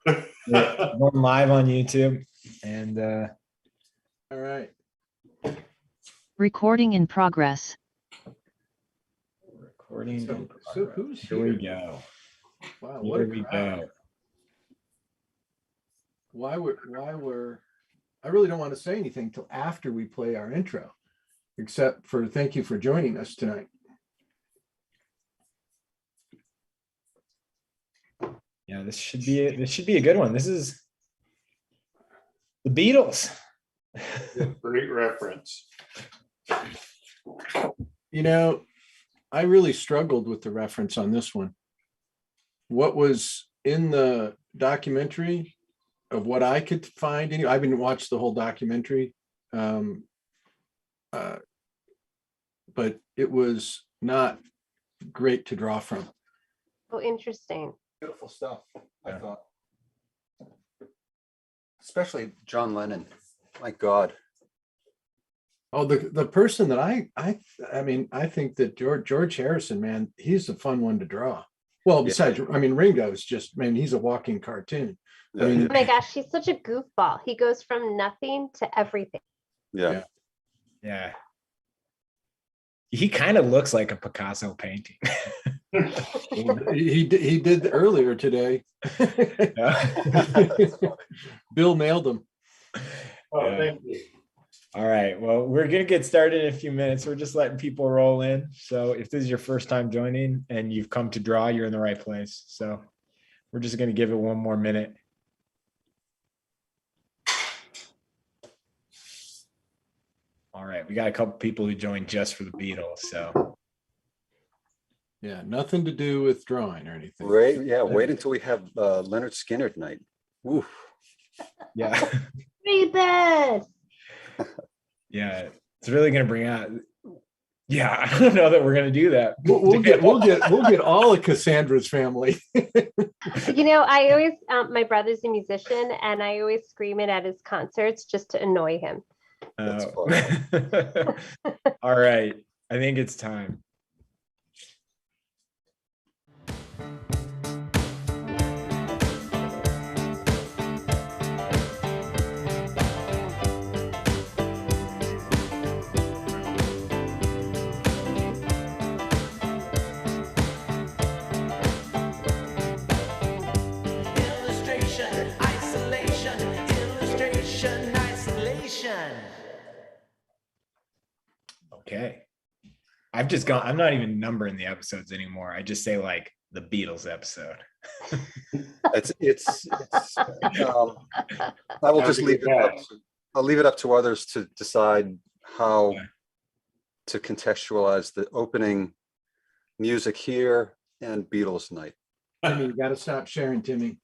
We're going live on YouTube, and All right. Recording in progress. recording. So who's Here we go. Wow, what Here a we crowd. go. Why we're I really don't want to say anything till after we play our intro, except for thank you for joining us tonight. Yeah, this should be a good one. This is the Beatles. Great reference. You know, I really struggled with the reference on this one. What was in the documentary of what I could find, I haven't watched the whole documentary, but it was not great to draw from. Oh, interesting. Beautiful stuff, I Yeah. thought. Especially John Lennon. My God. Oh, the person that I mean, I think that George Harrison, man, he's a fun one to draw. Well, besides, I mean, Ringo's just, man, he's a walking cartoon. I mean, Oh my gosh, he's such a goofball. He goes from nothing to everything. Yeah. Yeah. He kind of looks like a Picasso painting. he did earlier today. Bill nailed him. Oh, Yeah. thank you. All right. Well, we're going to get started in a few minutes. We're just letting people roll in. So if this is your first time joining and you've come to draw, you're in the right place. So we're just going to give it one more minute. All right. We got a couple people who joined just for the Beatles. So Yeah, nothing to do with drawing or anything. Right. Yeah. Wait until we have Leonard Skinner tonight. Oof. yeah. Read this. Yeah. It's really going to bring out. Yeah. I don't know that we're going to do that. We'll get all of Cassandra's family. I always, my brother's a musician and I always scream it at his concerts just to annoy him. That's All right. I think it's time. Illustration, isolation, illustration, isolation. Okay. I'm not even numbering the episodes anymore. I just say like the Beatles episode. It's I will just leave it up. I'll leave it up to others to decide how to contextualize the opening music here and Beatles night. Timmy, you got to stop sharing, Timmy.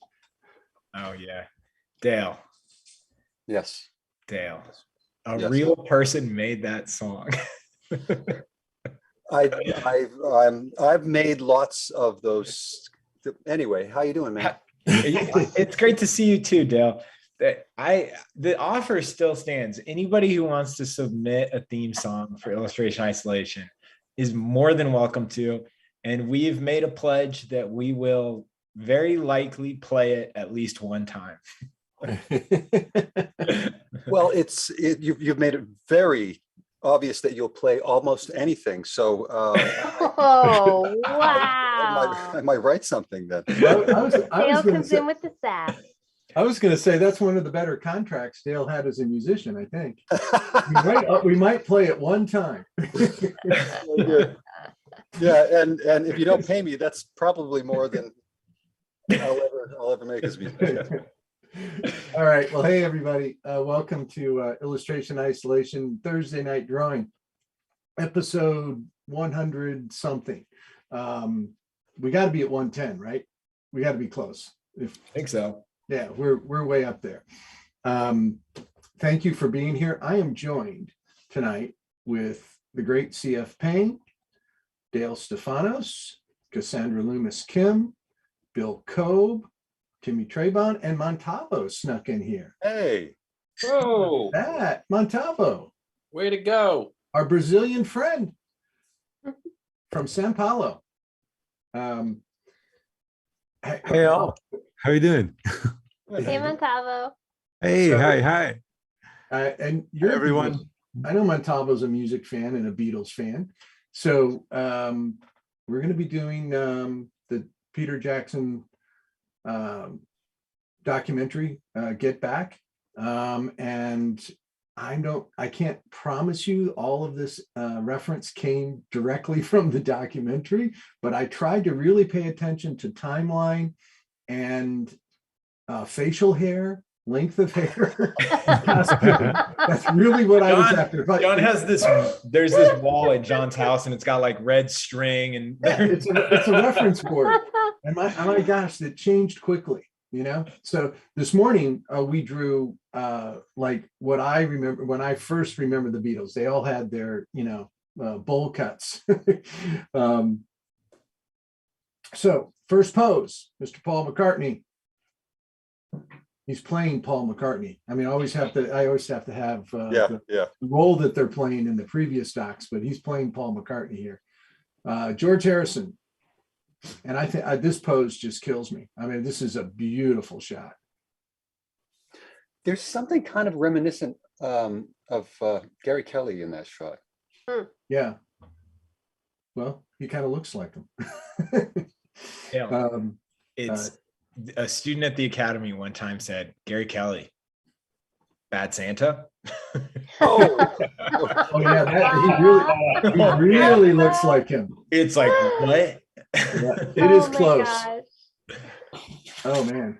Oh yeah. Dale. Yes. Dale. A Yes. real person made that song. I've made lots of those. Anyway, how you doing, man? It's great to see you too, Dale. The offer still stands. Anybody who wants to submit a theme song for Illustration Isolation is more than welcome to. And we've made a pledge that we will very likely play it at least one time. Well, you've made it very obvious that you'll play almost anything. So Oh, wow. I might write something then. Dale comes in with the sass. I was going to say that's one of the better contracts Dale had as a musician, I think. We might play it one time. Yeah, and if you don't pay me, that's probably more than I'll ever make as a musician. All right. Well, hey, everybody. Welcome to Illustration Isolation Thursday Night Drawing, episode 100 something. We got to be at 110, right? We got to be close. I think so. Yeah, we're way up there. Thank you for being here. I am joined tonight with the great CF Payne, Dale Stefanos, Cassandra Loomis Kim, Bill Kobe, Timmy Trebon, and Montalvo snuck in here. Hey. Whoa, That Montalvo, way to go. our Brazilian friend from Sao Paulo. Hey all, how you doing? Hey, Montalvo. Hey, So- hi. And you're a Everyone. Beatles- I know Montalvo's a music fan and a Beatles fan. So we're going to be doing the Peter Jackson documentary, Get Back. And I can't promise you all of this reference came directly from the documentary, but I tried to really pay attention to timeline and facial hair, length of hair. That's really what I was John- after. But John has there's this wall at John's house and it's got like red string and yeah, it's a reference board. And my gosh, that changed quickly, So this morning we drew like what I remember when I first remember the Beatles. They all had their, bowl cuts. So first pose, Mr. Paul McCartney. He's playing Paul McCartney. I mean, I always have to have the role that they're playing in the previous docs, but he's playing Paul McCartney here. George Harrison. And I think this pose just kills me. I mean, this is a beautiful shot. There's something kind of reminiscent of Gary Kelly in that shot. Yeah. Well, he kind of looks like him. Yeah. It's a student at the academy one time said, Gary Kelly, bad Santa. Oh, Oh yeah, he really looks like him. It's like, what? Yeah, it is Oh my close. gosh. Oh man.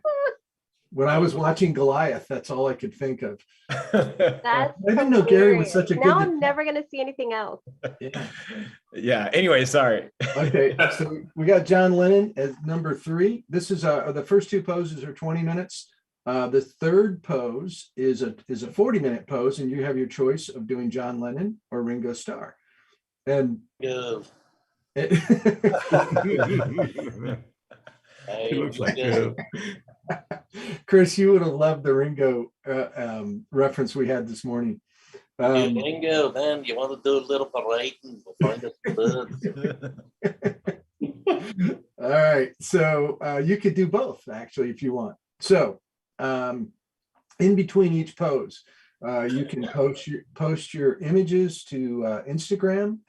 When I was watching Goliath, that's all I could think of. That's I didn't know Gary was such a now good. I'm never gonna see anything else. Yeah. Yeah. Anyway, sorry. Okay, so we got John Lennon as number 3. This is the first 2 poses are 20 minutes. The third pose is a 40-minute pose, and you have your choice of doing John Lennon or Ringo Starr. And Yeah. He looks like Chris, you would have loved the Ringo reference we had this morning. Ringo, man, you want to do a little parading? We'll find it. All right, so you could do both actually if you want. So in between each pose, you can post your images to Instagram,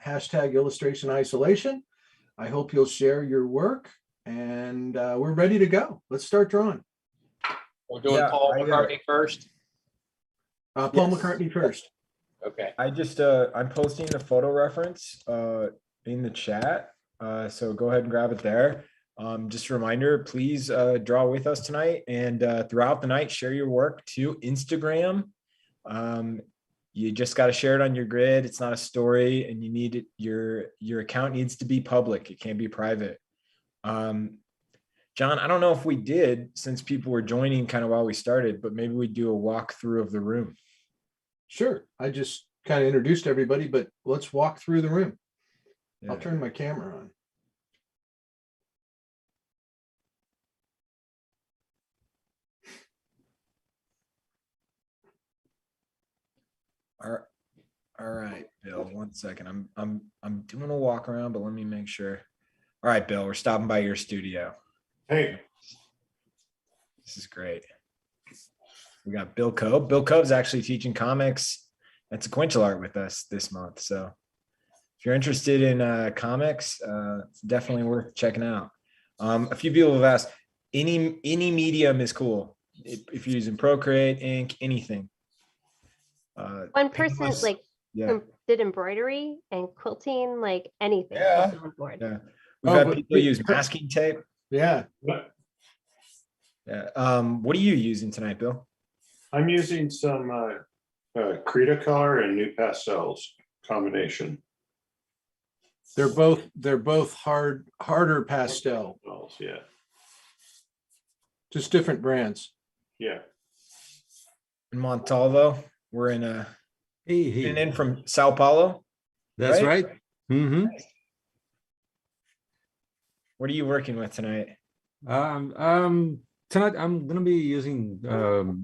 #illustration isolation. I hope you'll share your work, and we're ready to go. Let's start drawing. We're doing Yeah, Paul McCartney first. Paul Yes. McCartney first. Okay. I just I'm posting the photo reference in the chat. So go ahead and grab it there. Just a reminder, please draw with us tonight, and throughout the night, share your work to Instagram. You just got to share it on your grid. It's not a story, and you need it. Your account needs to be public. It can't be private. John, I don't know if we did, since people were joining kind of while we started, but maybe we do a walkthrough of the room. Sure. I just kind of introduced everybody, but let's walk through the room. Yeah. I'll turn my camera on. All right, Bill, 1 second. I'm doing a walk around, but let me make sure. All right, Bill, we're stopping by your studio. Hey. This is great. We got Bill Coe. Bill Coe's actually teaching comics and sequential art with us this month. So if you're interested in comics, it's definitely worth checking out. A few people have asked, any medium is cool. If you're using Procreate, Ink, anything. One person like Yeah. did embroidery and quilting, like anything. Yeah. on board. Yeah. We've Oh, had but- people use masking tape. Yeah. Yeah. What are you using tonight, Bill? I'm using some Cretacolor and New Pastels combination. They're both harder pastel, Yeah, just different brands. yeah. In Montalvo. We're in Hey. from Sao Paulo. That's right? right. Mm-hmm. What are you working with tonight? Tonight I'm gonna be using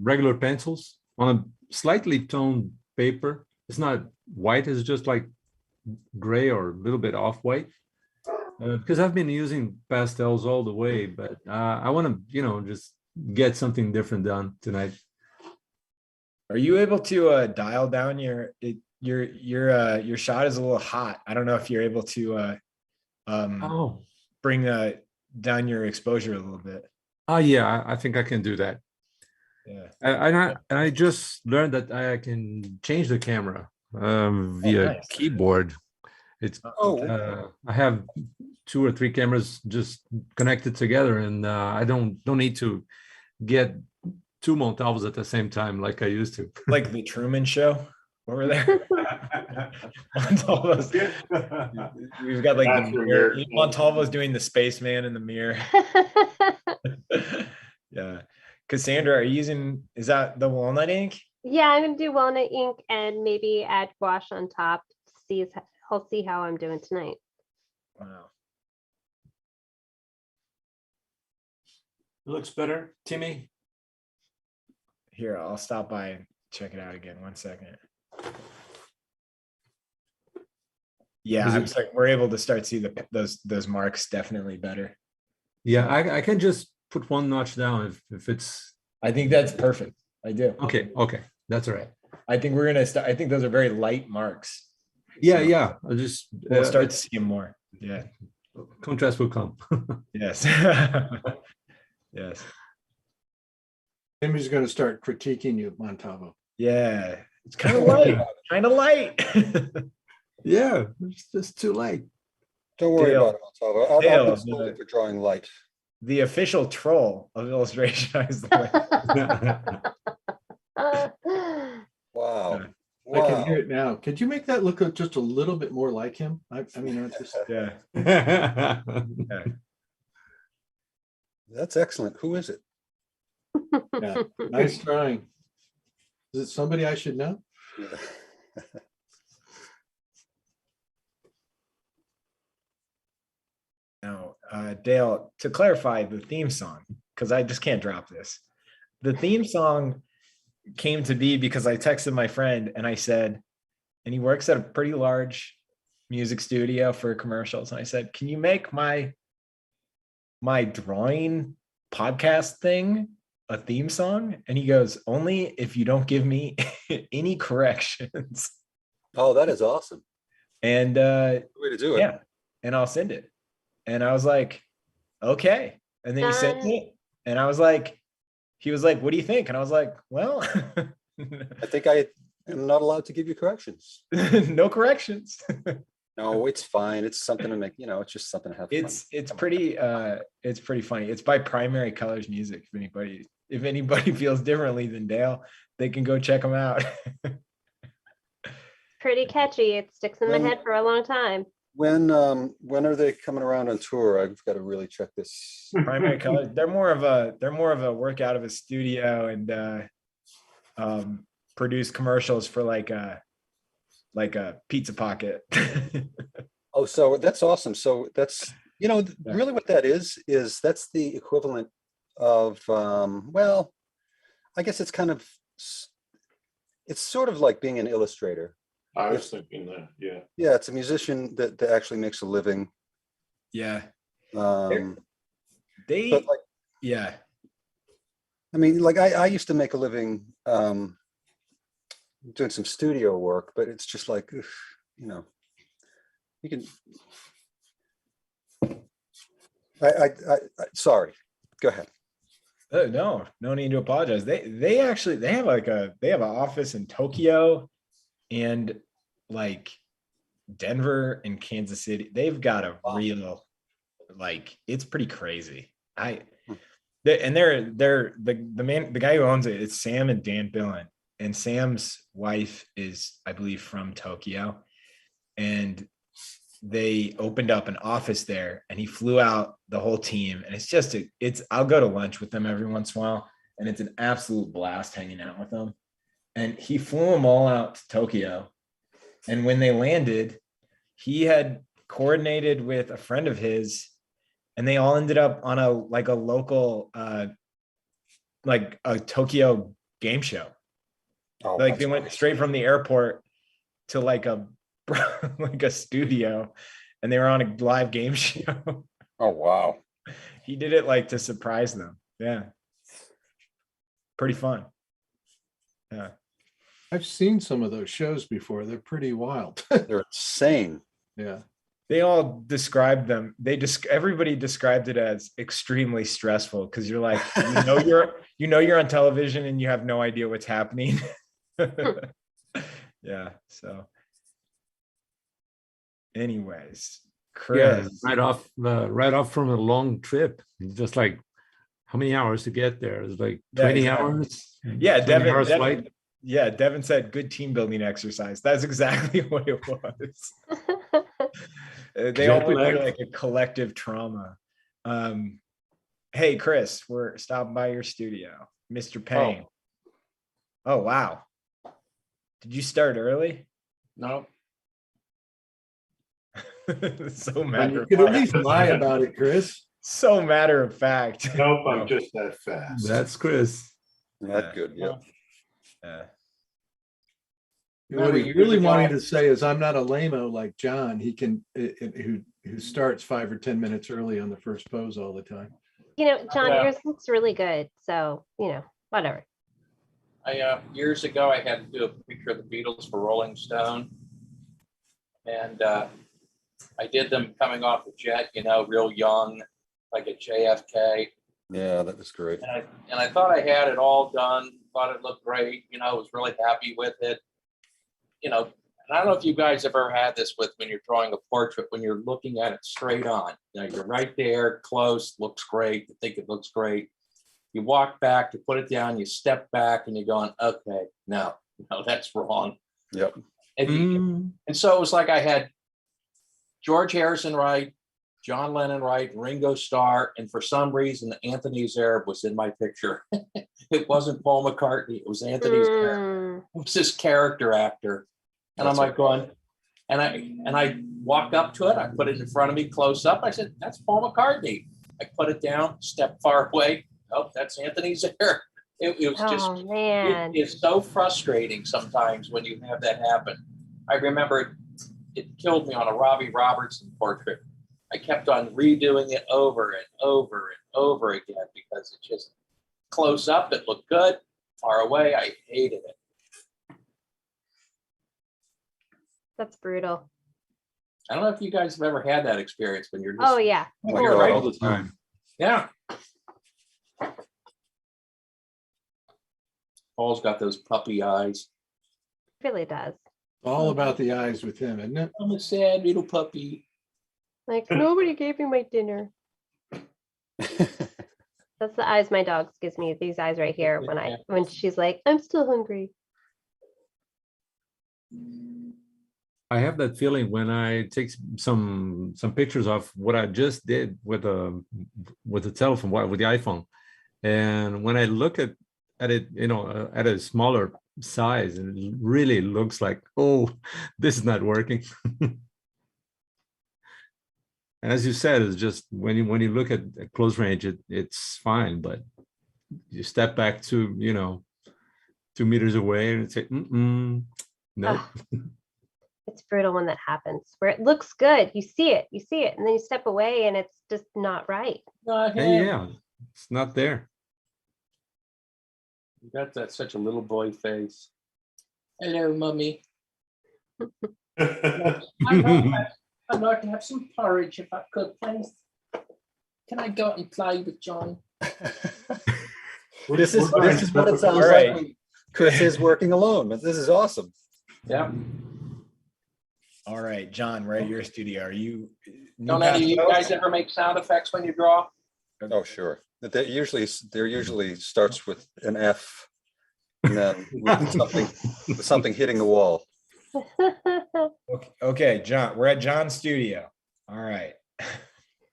regular pencils on a slightly toned paper. It's not white, it's just like gray or a little bit off-white. Because I've been using pastels all the way, but I want to, just get something different done tonight. Are you able to dial down your shot is a little hot. I don't know if you're able to Oh, bring down your exposure a little bit. yeah, I think I can do that. Yeah. And I just learned that I can change the camera via nice. keyboard. It's Oh, I have 2 or 3 cameras just connected together, and I don't need to get 2 Montalvos at the same time like I used to. Like the Truman Show over there. Montalvo's, we've got like That's the your mirror. mirror. Montalvo's doing the spaceman in the mirror. Yeah. Cassandra, are you using, is that the walnut ink? Yeah, I'm gonna do walnut ink and maybe add gouache on top. I'll see how I'm doing tonight. Wow. It looks better, Timmy. Here, I'll stop by and check it out again. 1 second. Yeah, Is I'm it- sorry, we're able to start see those marks definitely better. Yeah, I can just put 1 notch down if it's I think that's perfect. I do. okay. That's all right. I think we're gonna start. I think those are very light marks. Yeah, So yeah. I'll just we'll start to see them more. Yeah. contrast will come. Yes. Yes. Timmy's going to start critiquing you, Montalvo. Yeah. It's kind of light. Kind of light. Yeah, it's just too late. don't worry Dale. about it, Montalvo. I'll Dale, be slowly for drawing light. The official troll of illustration is the Wow. I can Wow. hear it now. Could you make that look just a little bit more like him? I mean, it's just, Yeah. That's excellent. Who is it? yeah, nice trying. Is it somebody I should know? Now, Dale, to clarify the theme song, because I just can't drop this. The theme song came to be because I texted my friend and I said, and he works at a pretty large music studio for commercials. And I said, can you make my drawing podcast thing a theme song? And he goes, only if you don't give me any corrections. Oh, that is awesome. And Way to do it. yeah, and I'll send it. And I was like, okay. And then he sent Done. it. And I was like, he was like, what do you think? And I was like, well, I think I am not allowed to give you corrections. no corrections. No, it's fine. It's something to make, it's just something to have fun. It's pretty funny. It's by Primary Colors Music. If anybody feels differently than Dale, they can go check them out. Pretty catchy. It sticks in my head for a long time. When are they coming around on tour? I've got to really check this. Primary Colors, they're more of a work out of a studio and produce commercials for like a Pizza Pocket. Oh, so that's awesome. So that's, really what that is that's the equivalent of, well, I guess it's sort of like being an illustrator. I was thinking that, yeah. Yeah, it's a musician that actually makes a living. Yeah. But They like, yeah. I mean, like I used to make a living doing some studio work, but it's just like, you can. I sorry. Go ahead. No need to apologize. They have an office in Tokyo and like Denver and Kansas City. They've got a real, it's pretty crazy. They're the guy who owns it, it's Sam and Dan Billen, and Sam's wife is, I believe, from Tokyo, and they opened up an office there, and he flew out the whole team, and I'll go to lunch with them every once in a while, and it's an absolute blast hanging out with them. And he flew them all out to Tokyo, and when they landed, he had coordinated with a friend of his, and they all ended up on a local like a Tokyo game show. Oh, Like they went straight from the airport to like a studio, and they were on a live game show. Oh, wow. He did it like to surprise them. Yeah. pretty fun. Yeah. I've seen some of those shows before. They're pretty wild. They're insane. Yeah. They all described them. Everybody described it as extremely stressful because you're like, you're on television and you have no idea what's happening. Yeah. So anyways, Yeah, Chris. right off from a long trip. Just like how many hours to get there? It's like Yeah, 20 exactly. hours. Yeah, 20 hours flight. Devin said good team building exercise. That's exactly what it was. They all Jet went through lag. like a collective trauma. Hey, Chris, we're stopping by your studio. Mr. Payne. Oh, wow. Did you start early? No, So And matter you of could at fact. least lie about it, Chris. So matter of fact. nope, I'm just that fast. That's Chris. Not good. Yeah. Yeah. What he really wanted to say is, I'm not a lame-o like John. He can, who starts 5 or 10 minutes early on the first pose all the time. John, Yeah. yours looks really good. So, whatever. Years ago, I had to do a picture of the Beatles for Rolling Stone. And I did them coming off the jet, real young, like a JFK. Yeah, that was great. And I thought I had it all done, thought it looked great, was really happy with it. And I don't know if you guys ever had this with when you're drawing a portrait, when you're looking at it straight on. You're right there, close, looks great, you think it looks great. You walk back, you put it down, you step back, and you're going, okay, no, that's wrong. Yep. And so it was like I had George Harrison right, John Lennon right, Ringo Starr, and for some reason Anthony Zerbe was in my picture. It wasn't Paul McCartney, it was Anthony Zerbe. It was this character actor. And That's I'm like going, and I walked up to it, I put it in front of me close up. I said, that's Paul McCartney. I put it down, step far away. Oh, that's Anthony Zerbe. It was just, Oh, man. it is so frustrating sometimes when you have that happen. I remember it killed me on a Robbie Robertson portrait. I kept on redoing it over and over and over again because it just close up, it looked good. Far away, I hated it. That's brutal. I don't know if you guys have ever had that experience when you're just, Oh, yeah. Oh my You're God, right. all the time. Yeah. Paul's got those puppy eyes. It really does. All about the eyes with him, isn't it? I'm a sad little puppy. Like, nobody gave me my dinner. That's the eyes my dog gives me. These eyes right here when she's like, I'm still hungry. I have that feeling when I take some pictures of what I just did with the telephone, with the iPhone, and when I look at it, at a smaller size, and it really looks like, oh, this is not working. And as you said, it's just when you look at close range, it's fine, but you step back to 2 meters away and say, no. Ugh. It's brutal when that happens, where it looks good. You see it, and then you step away and it's just not right. Yeah, it's not there. You got that such a little boy face. Hello, mommy. I'd like to have some porridge if I could, please. Can I go out and play with John? This is what it sounds All like right. when Chris is working alone. This is awesome. Yeah. All right, John, we're at your studio. Are you? Don't any of you guys ever make sound effects when you draw? Oh, sure. There usually starts with an F, and then with something hitting the wall. Okay, John, we're at John's studio. All right.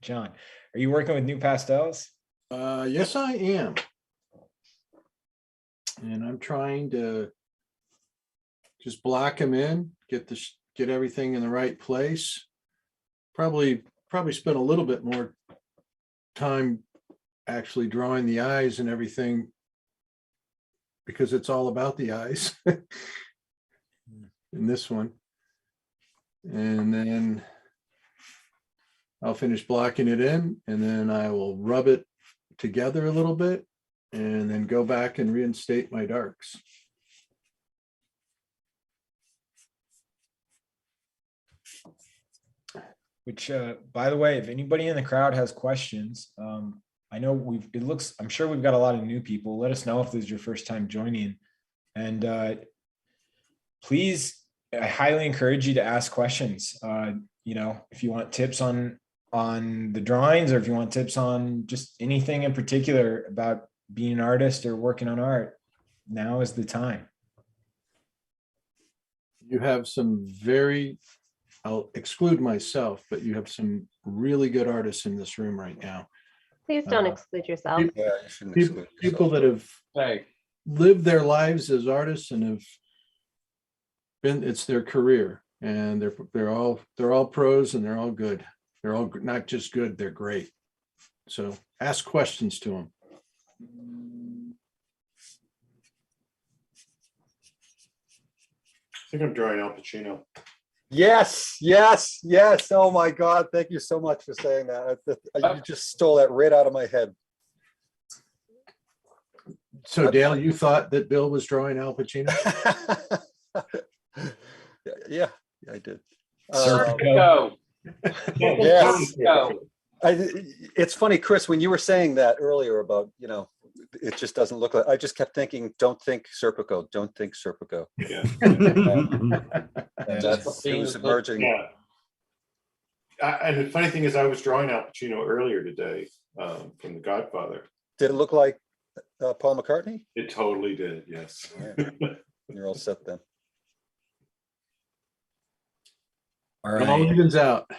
John, are you working with new pastels? Yes, I am. And I'm trying to just block them in, get everything in the right place. Probably spend a little bit more time actually drawing the eyes and everything, because it's all about the eyes in this one. And then I'll finish blocking it in, and then I will rub it together a little bit and then go back and reinstate my darks. Which, by the way, if anybody in the crowd has questions, I know I'm sure we've got a lot of new people. Let us know if this is your first time joining. And please, I highly encourage you to ask questions. If you want tips on the drawings, or if you want tips on just anything in particular about being an artist or working on art, now is the time. You have some I'll exclude myself, but you have some really good artists in this room right now. Please don't exclude yourself. Yeah, you shouldn't exclude People that yourself. have Hey, lived their lives as artists and it's their career, and they're all pros, and they're all good. They're all not just good, they're great. So ask questions to them. I think I'm drawing Al Pacino. Yes, yes, yes. Oh my God. Thank you so much for saying that. You just stole that right out of my head. So Dale, you thought that Bill was drawing Al Pacino? Yeah, I did. go. Yes. Go. It's funny, Chris, when you were saying that earlier about, it just doesn't look like, I just kept thinking, don't think Serpico, don't think Serpico. Yeah. And that's, it was emerging. Yeah. And the funny thing is, I was drawing Al Pacino earlier today from The Godfather. Did it look like Paul McCartney? It totally did, yes. Yeah. You're all set then. All It all right. evens out.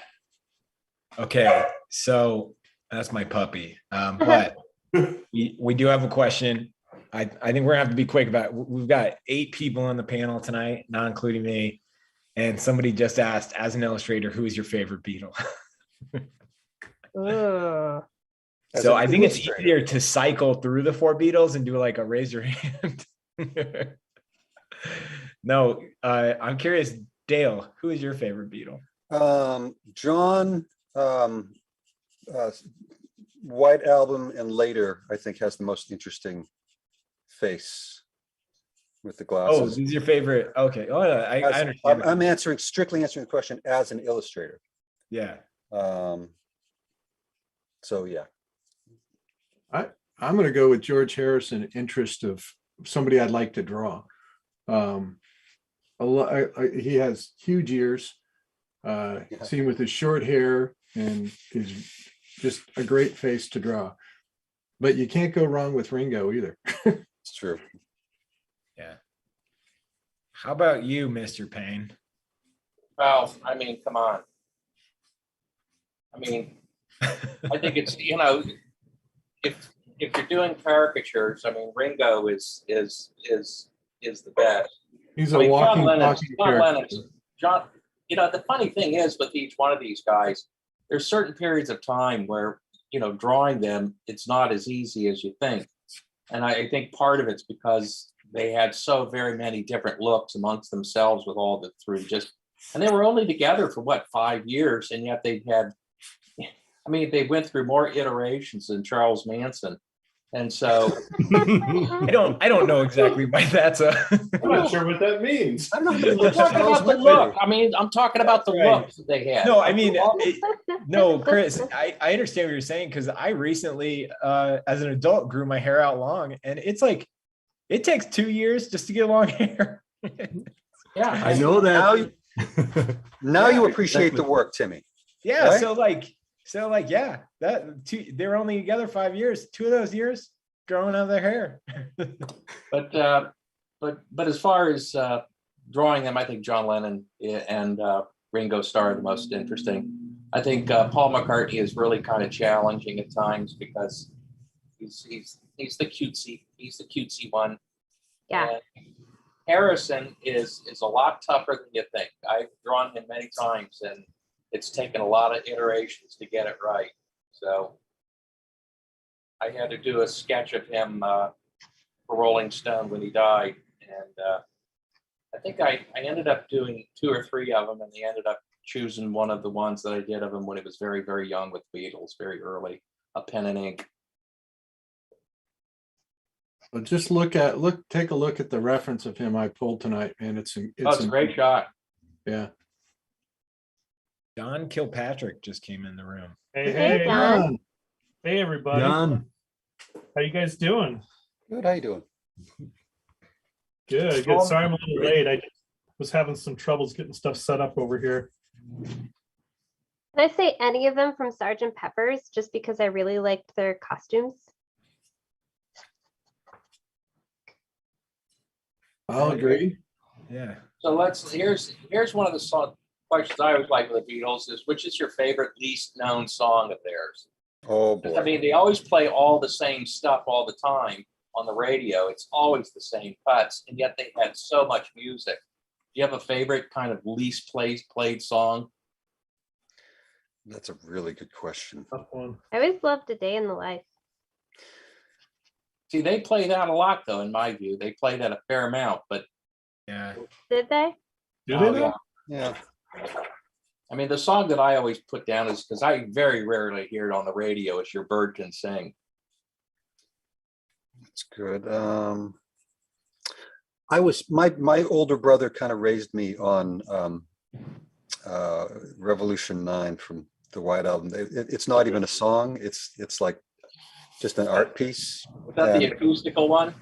Okay. So that's my puppy. But we do have a question. I think we're gonna have to be quick about it. We've got 8 people on the panel tonight, not including me. And somebody just asked, as an illustrator, who is your favorite Beatle? Ooh. So I think it's easier to cycle through the 4 Beatles and do like a raise your hand. No, I'm curious, Dale, who is your favorite Beatle? John, White Album and later, I think, has the most interesting face with the Oh, glasses. this is your favorite. Okay. Oh, yeah, I understand. I'm strictly answering the question as an illustrator. Yeah. So yeah. I'm going to go with George Harrison, interest of somebody I'd like to draw. He has huge ears, seen with his short hair, and is just a great face to draw. But you can't go wrong with Ringo either. It's true. Yeah. How about you, Mr. Payne? Well, I mean, come on. I mean, I think it's, if you're doing caricatures, I mean, Ringo is the best. He's I a mean, walking, John talking character. John, the funny thing is with each one of these guys, there's certain periods of time where, drawing them, it's not as easy as you think. And I think part of it's because they had so very many different looks amongst themselves with all the and they were only together for 5 years, and yet they went through more iterations than Charles Manson. And so I don't know exactly why that's a. I'm not sure what that means. I'm not I'm talking about the look. I mean, I'm talking about the looks that they had. No, I mean, no, Chris, I understand what you're saying, because I recently, as an adult, grew my hair out long, and it's like, it takes 2 years just to get long hair. Yeah, I know that. Now you appreciate the work, Timmy. Yeah. Right? So like, yeah, they were only together 5 years. 2 of those years growing out their hair. but as far as drawing them, I think John Lennon and Ringo Starr are the most interesting. I think Paul McCartney is really kind of challenging at times because he's the cutesy one. Yeah. And Harrison is a lot tougher than you think. I've drawn him many times, and it's taken a lot of iterations to get it right. So I had to do a sketch of him for Rolling Stone when he died. And I think I ended up doing 2 or 3 of them, and they ended up choosing one of the ones that I did of him when he was very, very young with Beatles, very early, a pen and ink. But just take a look at the reference of him I pulled tonight, man. Oh, it's a great shot. Yeah. Don Kilpatrick just came in the room. Hey, Hey, hey, Don. hey, everybody. Done. How you guys doing? Good, how you doing? Good, good. Sorry I'm a little late. I was having some troubles getting stuff set up over here. Can I say any of them from Sergeant Pepper's just because I really liked their costumes? I'll agree. Yeah. So here's one of the questions I always like with the Beatles is, which is your favorite least known song of theirs? Oh, 'Cause, I boy. mean, they always play all the same stuff all the time on the radio. It's always the same cuts, and yet they had so much music. Do you have a favorite kind of least played song? That's a really good question. Tough one. I always loved A Day in the Life. See, they play that a lot, though, in my view. They play that a fair amount, but Yeah. Did they? Do oh, they yeah. know? Yeah, I mean, the song that I always put down is, because I very rarely hear it on the radio, is Your Bird Can Sing. that's good. My older brother kind of raised me on Revolution 9 from the White Album. It's not even a song. It's like just an art piece. Was that the And- acoustical one?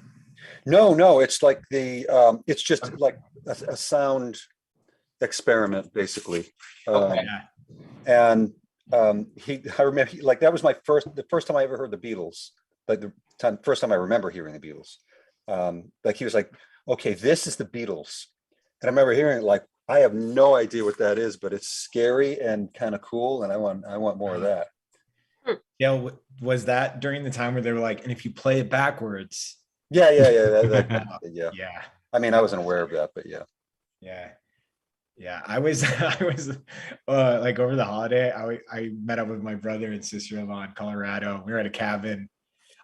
No, it's like it's just like a sound experiment, basically. Okay. Yeah. And I remember, like, that was the first time I ever heard the Beatles, like first time I remember hearing the Beatles. Like, he was like, okay, this is the Beatles. And I remember hearing it, like, I have no idea what that is, but it's scary and kind of cool. And I want more of that. Yeah. Was that during the time where they were like, and if you play it backwards? Yeah. Yeah. Yeah. I mean, I wasn't aware of that, but yeah. Yeah. Yeah. I was like, over the holiday, I met up with my brother and sister-in-law in Colorado. We were at a cabin.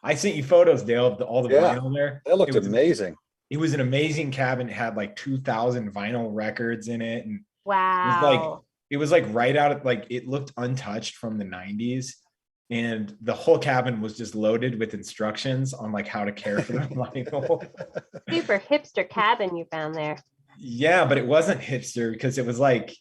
I sent you photos, Dale, of all the Yeah. vinyl there. That looked It was- amazing. It was an amazing cabin. It had like 2,000 vinyl records in it. And Wow. it was like right out of, like, it looked untouched from the 90s. And the whole cabin was just loaded with instructions on like how to care for the vinyl. Super hipster cabin you found there. Yeah, but it wasn't hipster because it was like,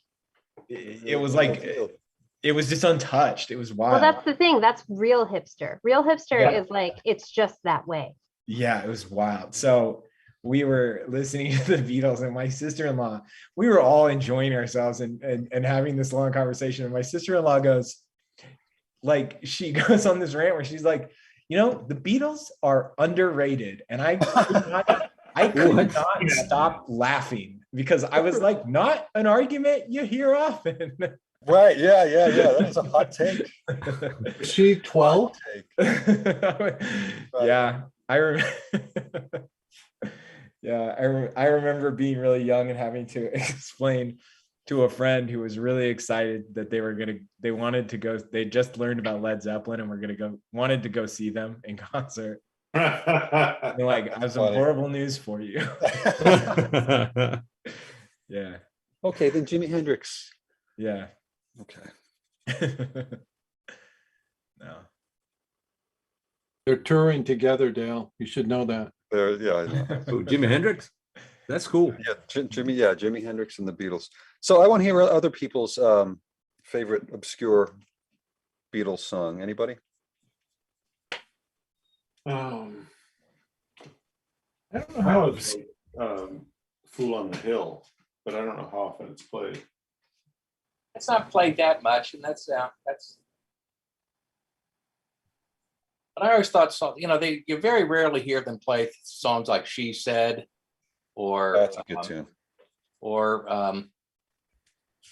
it was just untouched. It was wild. Well, that's the thing. That's real hipster. Real hipster Yeah. is like, it's just that way. Yeah, it was wild. So we were listening to the Beatles, and my sister-in-law, we were all enjoying ourselves and having this long conversation. And my sister-in-law goes, like, she goes on this rant where she's like, the Beatles are underrated. And I could What? not stop laughing because I was like, not an argument you hear often. Right. Yeah. That was a hot take. Was she 12? Yeah, I remember being really young and having to explain to a friend who was really excited that they wanted to go. They just learned about Led Zeppelin and wanted to go see them in concert. They're like, I have some Funny. horrible news for you. Yeah. Okay, then Jimi Hendrix. Yeah. Okay. No. They're touring together, Dale. You should know that. Yeah, I know. Oh, Jimi Hendrix? That's cool. Yeah, Jimi Hendrix and the Beatles. So I want to hear other people's favorite obscure Beatles song. Anybody? I don't know how it's Fool on the Hill, but I don't know how often it's played. It's not played that much, and that's. But I always thought so. You very rarely hear them play songs like "She Said," or That's a good tune. or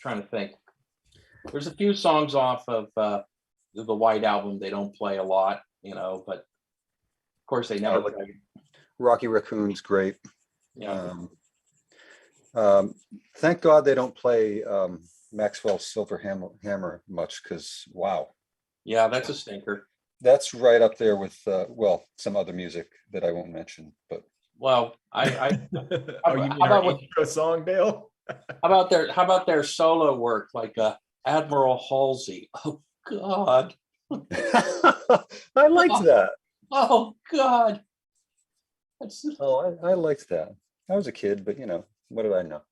trying to think. There's a few songs off of the White Album they don't play a lot, but of course they never like- play. Rocky Raccoon's great. Yeah, Thank God they don't play Maxwell's Silver Hammer much, because wow, yeah, that's a stinker. that's right up there with some other music that I won't mention. But Well, Oh, you mean how about our what- intro song, Dale? how about their solo work, like Admiral Halsey? Oh God! I liked that. Oh God! Oh, I liked that. I was a kid, but what did I know?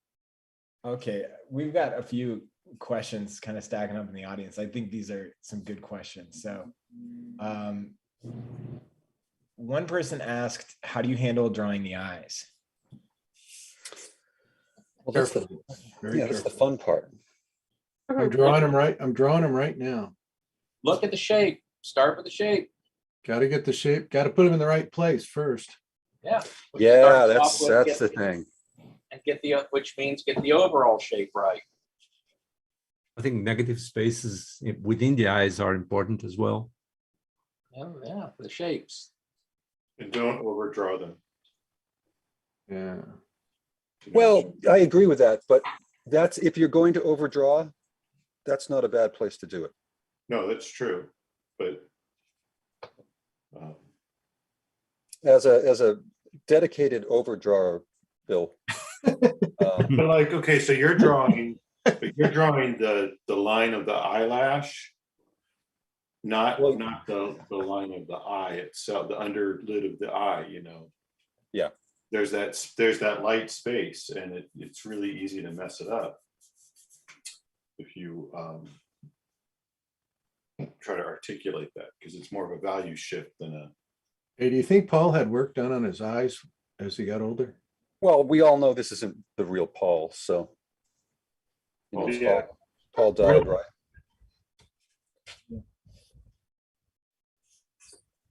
Okay, we've got a few questions kind of stacking up in the audience. I think these are some good questions. So one person asked, how do you handle drawing the eyes? Well, Carefully. Very that's the careful. fun part. I'm drawing them right. I'm drawing them right now. Look at the shape. Start with the shape. Got to get the shape. Got to put them in the right place first. Yeah. Yeah, Start that's off with, that's the thing. And which means get the overall shape right. I think negative spaces within the eyes are important as well. Yeah, the shapes. And don't overdraw them. Yeah. Well, I agree with that, but that's if you're going to overdraw, that's not a bad place to do it. No, that's true, but As a dedicated overdrawer, Bill. but like, okay, so you're drawing the line of the eyelash, not the line of the eye itself, the underlid of the eye, Yeah. There's that light space, and it's really easy to mess it up if you try to articulate that, because it's more of a value shift than a. Hey, do you think Paul had work done on his eyes as he got older? Well, we all know this isn't the real Paul, so Yeah. Paul died, right?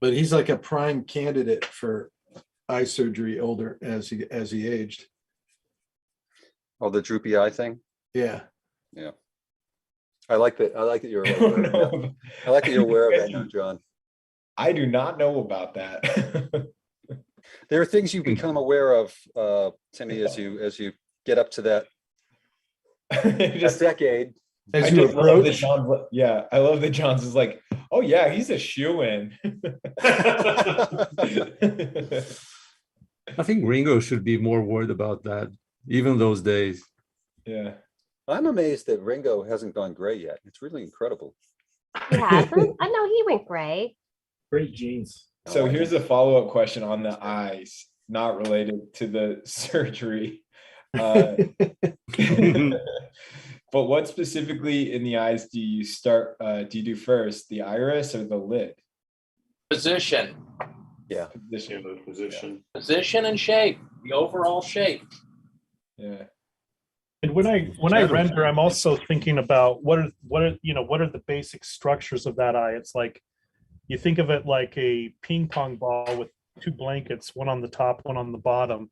But he's like a prime candidate for eye surgery older as he aged. Oh, the droopy eye thing. Yeah. Yeah. I like that you're aware of that. I like that you're aware of that now, John. I do not know about that. There are things you become aware of, Timmy, as you get up to that decade. As you approach. Yeah, I love that John's is like, oh yeah, he's a shoo-in. I think Ringo should be more worried about that, even those days. Yeah. I'm amazed that Ringo hasn't gone gray yet. It's really incredible. He hasn't? I know he went gray. Great genes. So here's a follow-up question on the eyes, not related to the surgery. But what specifically in the eyes do you do first, the iris or the lid? Position. Yeah. Position. Position and shape. The overall shape. Yeah. And when I render, I'm also thinking about what are the basic structures of that eye. It's like you think of it like a ping pong ball with two blankets, one on the top, one on the bottom.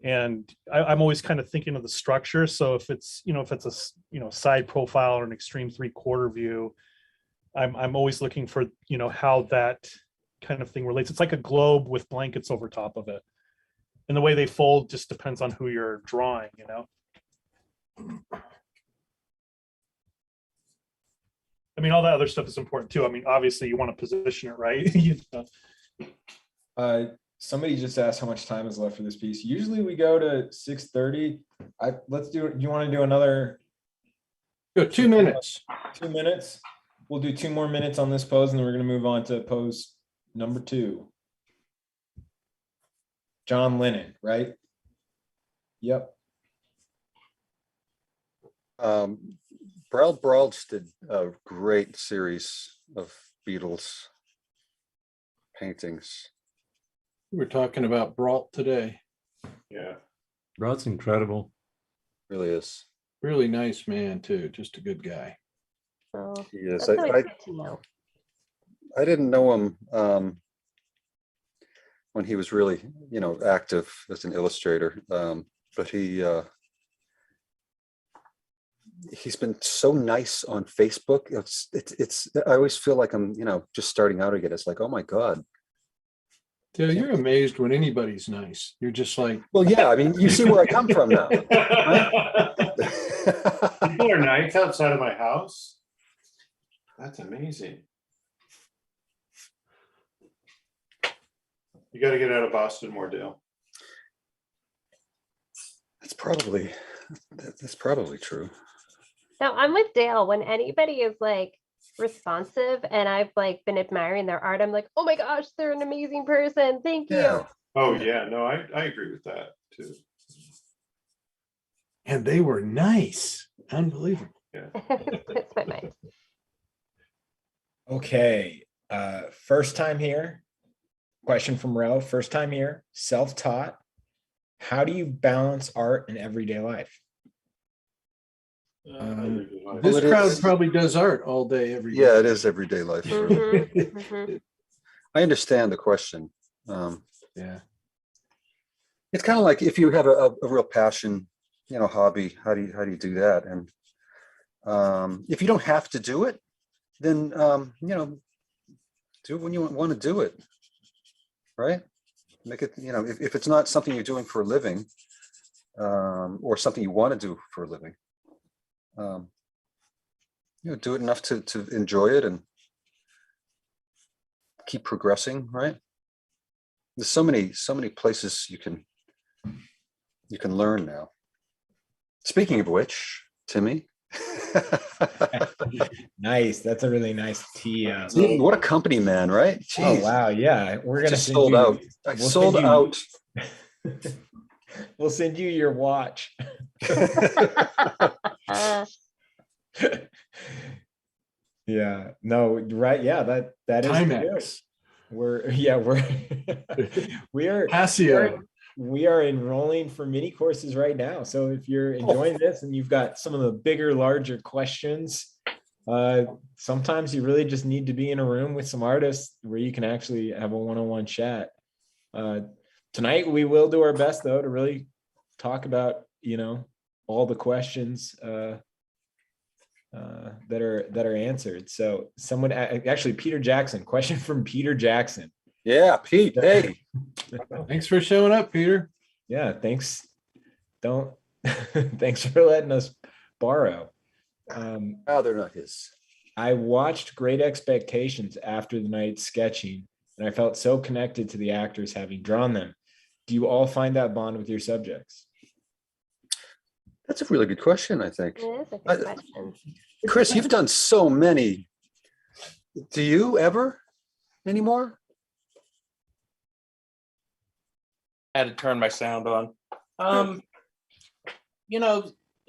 And I'm always kind of thinking of the structure. So if it's a side profile or an extreme 3/4 view, I'm always looking for how that kind of thing relates. It's like a globe with blankets over top of it, and the way they fold just depends on who you're drawing. I mean, all that other stuff is important too. I mean, obviously you want to position it right. Somebody just asked how much time is left for this piece. Usually we go to 6:30. Let's do it. Do you want to do another? Go 2 minutes. 2 minutes. We'll do 2 more minutes on this pose, and then we're going to move on to pose number 2. John Lennon, right? Yep. Braille did a great series of Beatles paintings. We were talking about Brault today. Yeah. That's incredible. Really is. Really nice man too. Just a good guy. So He is. that's always good to know. I didn't know him when he was really, active as an illustrator. But he's been so nice on Facebook. It's I always feel like I'm, just starting out again. It's like, oh my God. Dale, you're amazed when anybody's nice. You're just like, Well, yeah, I mean, you see where I come from now. People are nice outside of my house. That's amazing. You got to get out of Boston more, Dale. That's probably true. No, I'm with Dale. When anybody is like responsive and I've like been admiring their art, I'm like, oh my gosh, they're an amazing person. Thank you. Yeah. Oh, yeah, no, I agree with that too. And they were nice. Unbelievable. That's my mind. Okay, first time here. Question from Ro, first time here, self-taught. How do you balance art and everyday life? This Well, it crowd is- probably does art all day, every day. Yeah, it is everyday life. Mhm, mhm. I understand the question. Yeah. It's kind of like if you have a real passion, hobby, how do you do that? And if you don't have to do it, then do it when you want to do it, right? Make it, if it's not something you're doing for a living, or something you want to do for a living, do it enough to enjoy it and keep progressing, right? There's so many places you can learn now. Speaking of which, Timmy. Nice. That's a really nice tee. What a company, man, right? Oh Jeez. wow, yeah. We're gonna Just send sold you, out. I we'll sold send you- out. We'll send you your watch. Yeah, no, right. Yeah, that is the deal. Timex. We are Casio. we are enrolling for mini courses right now. So if you're enjoying this and you've got some of the bigger, larger questions, sometimes you really just need to be in a room with some artists where you can actually have a one-on-one chat. Tonight we will do our best though to really talk about all the questions that are answered. So someone actually, Peter Jackson, question from Peter Jackson. Yeah, Pete. Hey. Thanks for showing up, Peter. Yeah, thanks. Thanks for letting us borrow. Oh, they're not his. I watched Great Expectations after the night sketching, and I felt so connected to the actors having drawn them. Do you all find that bond with your subjects? That's a really good question, I think. It is a good question. Chris, you've done so many. Do you ever anymore? Had to turn my sound on.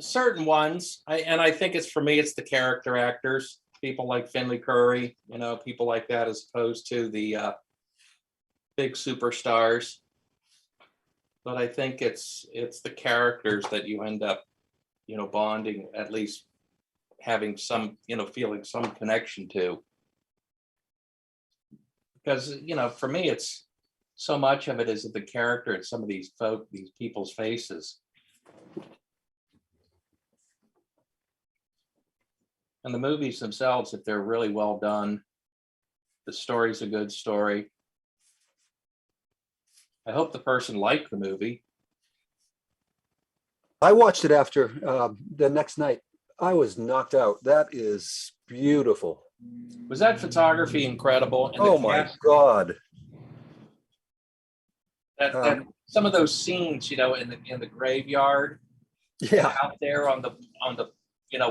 Certain ones, I think it's for me, it's the character actors, people like Finley Curry, people like that, as opposed to the big superstars. But I think it's the characters that you end up, bonding, at least having some, feeling some connection to. Because, for me, it's so much of it is the character and some of these people's faces. And the movies themselves, if they're really well done, the story's a good story. I hope the person liked the movie. I watched it after the next night. I was knocked out. That is beautiful. Was that photography incredible? And the Oh my cast, God. that some of those scenes, in the graveyard, Yeah. out there on the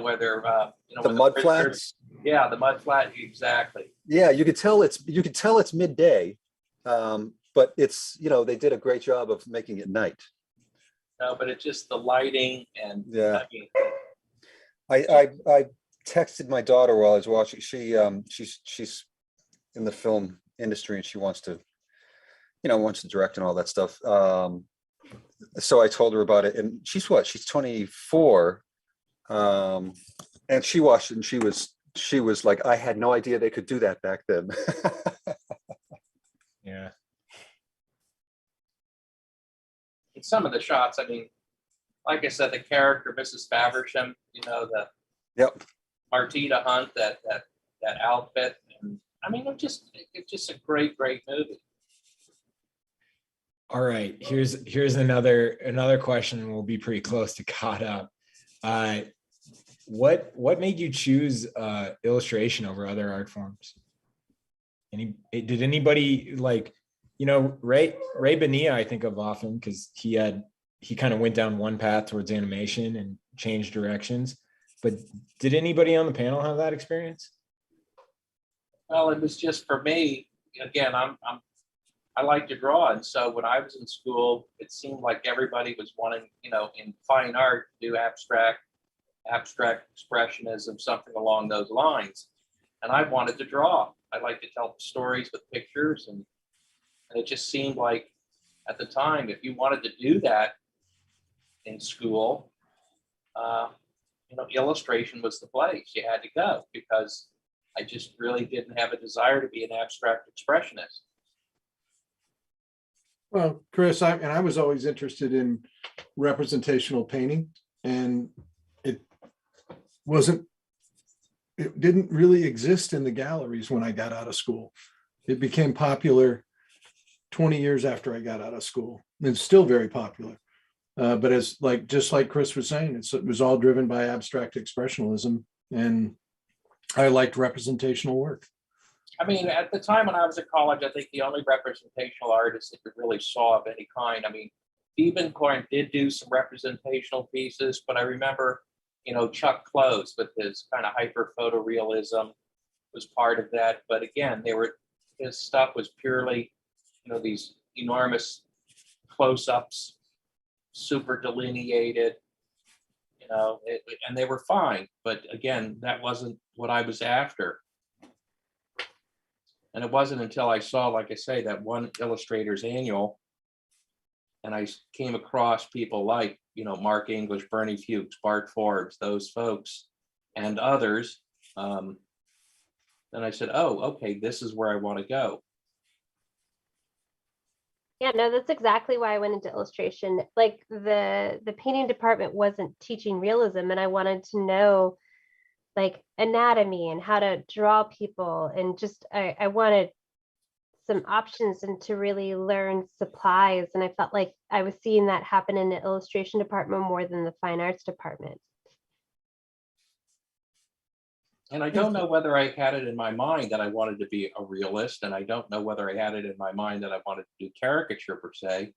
where they're The where mud prisoners- flats. Yeah, the mud flat, exactly. Yeah, you could tell it's midday. But it's, they did a great job of making it night. No, but it's just the lighting and Yeah. I mean, I texted my daughter while I was watching. She's in the film industry and she wants to direct and all that stuff. So I told her about it, and she's 24. And she watched it and she was like, I had no idea they could do that back then. Yeah. in some of the shots, I mean, like I said, the character, Mrs. Faversham, the Yep. Martina Hunt, that outfit. And I mean, it's just a great movie. All right, here's another question, and we'll be pretty close to caught up. What made you choose illustration over other art forms? Did anybody Ray Bonilla I think of often because he kind of went down one path towards animation and changed directions. But did anybody on the panel have that experience? Well, it was just for me. Again, I like to draw. And so when I was in school, it seemed like everybody was wanting, in fine art, to do abstract expressionism, something along those lines. And I wanted to draw. I like to tell stories with pictures. And it just seemed like at the time, if you wanted to do that in school, illustration was the place you had to go, because I just really didn't have a desire to be an abstract expressionist. Well, Chris, I was always interested in representational painting, and it didn't really exist in the galleries when I got out of school. It became popular 20 years after I got out of school. It's still very popular. But just like Chris was saying, it was all driven by abstract expressionism, and I liked representational work. I mean, at the time when I was at college, I think the only representational artist that you really saw of any kind, I mean, Diebenkorn did do some representational pieces, but I remember, Chuck Close with his kind of hyper photorealism was part of that. But again, his stuff was purely, these enormous close-ups, super delineated, and they were fine. But again, that wasn't what I was after. And it wasn't until I saw, like I say, that one Illustrators annual, and I came across people like, Mark English, Bernie Fuchs, Bart Forbes, those folks, and others. Then I said, oh, okay, this is where I want to go. Yeah, no, that's exactly why I went into illustration. Like the painting department wasn't teaching realism, and I wanted to know like anatomy and how to draw people, and just I wanted some options and to really learn supplies. And I felt like I was seeing that happen in the illustration department more than the fine arts department. And I don't know whether I had it in my mind that I wanted to be a realist, and I don't know whether I had it in my mind that I wanted to do caricature per se.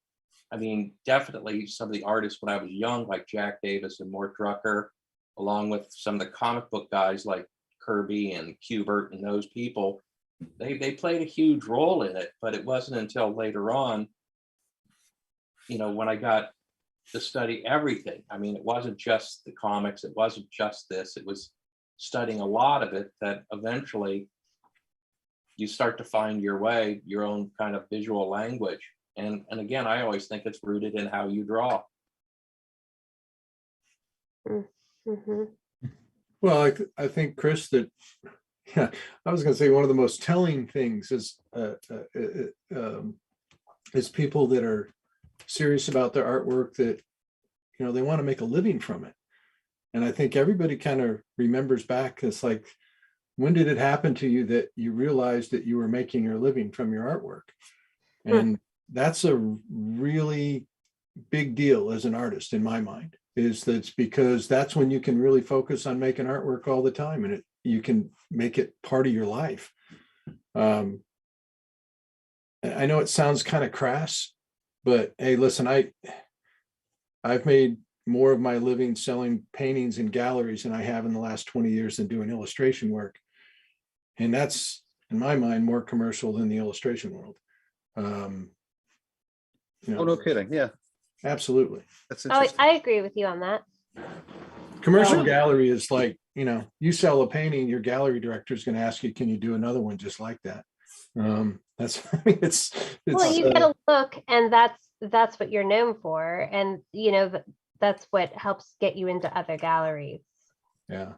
I mean, definitely some of the artists when I was young, like Jack Davis and Mort Drucker, along with some of the comic book guys like Kirby and Kubert and those people, they played a huge role in it. But it wasn't until later on, when I got to study everything. I mean, it wasn't just the comics, it wasn't just this, it was studying a lot of it, that eventually you start to find your way, your own kind of visual language. And again, I always think it's rooted in how you draw. Mm-hmm. Well, I think, Chris, that I was going to say one of the most telling things is people that are serious about their artwork, that they want to make a living from it. And I think everybody kind of remembers back. It's like, when did it happen to you that you realized that you were making your living from your artwork? And that's a really big deal as an artist, in my mind, is that's because that's when you can really focus on making artwork all the time, and you can make it part of your life. I know it sounds kind of crass, but hey, listen, I've made more of my living selling paintings in galleries than I have in the last 20 years than doing illustration work. And that's, in my mind, more commercial than the illustration world. Oh, no kidding. Yeah, absolutely. that's Oh, interesting. I agree with you on that. Commercial gallery is like, you sell a painting, your gallery director is going to ask you, can you do another one just like that? That's, I mean, it's Well, you get a look, and that's what you're known for. And, that's what helps get you into other galleries. Yeah.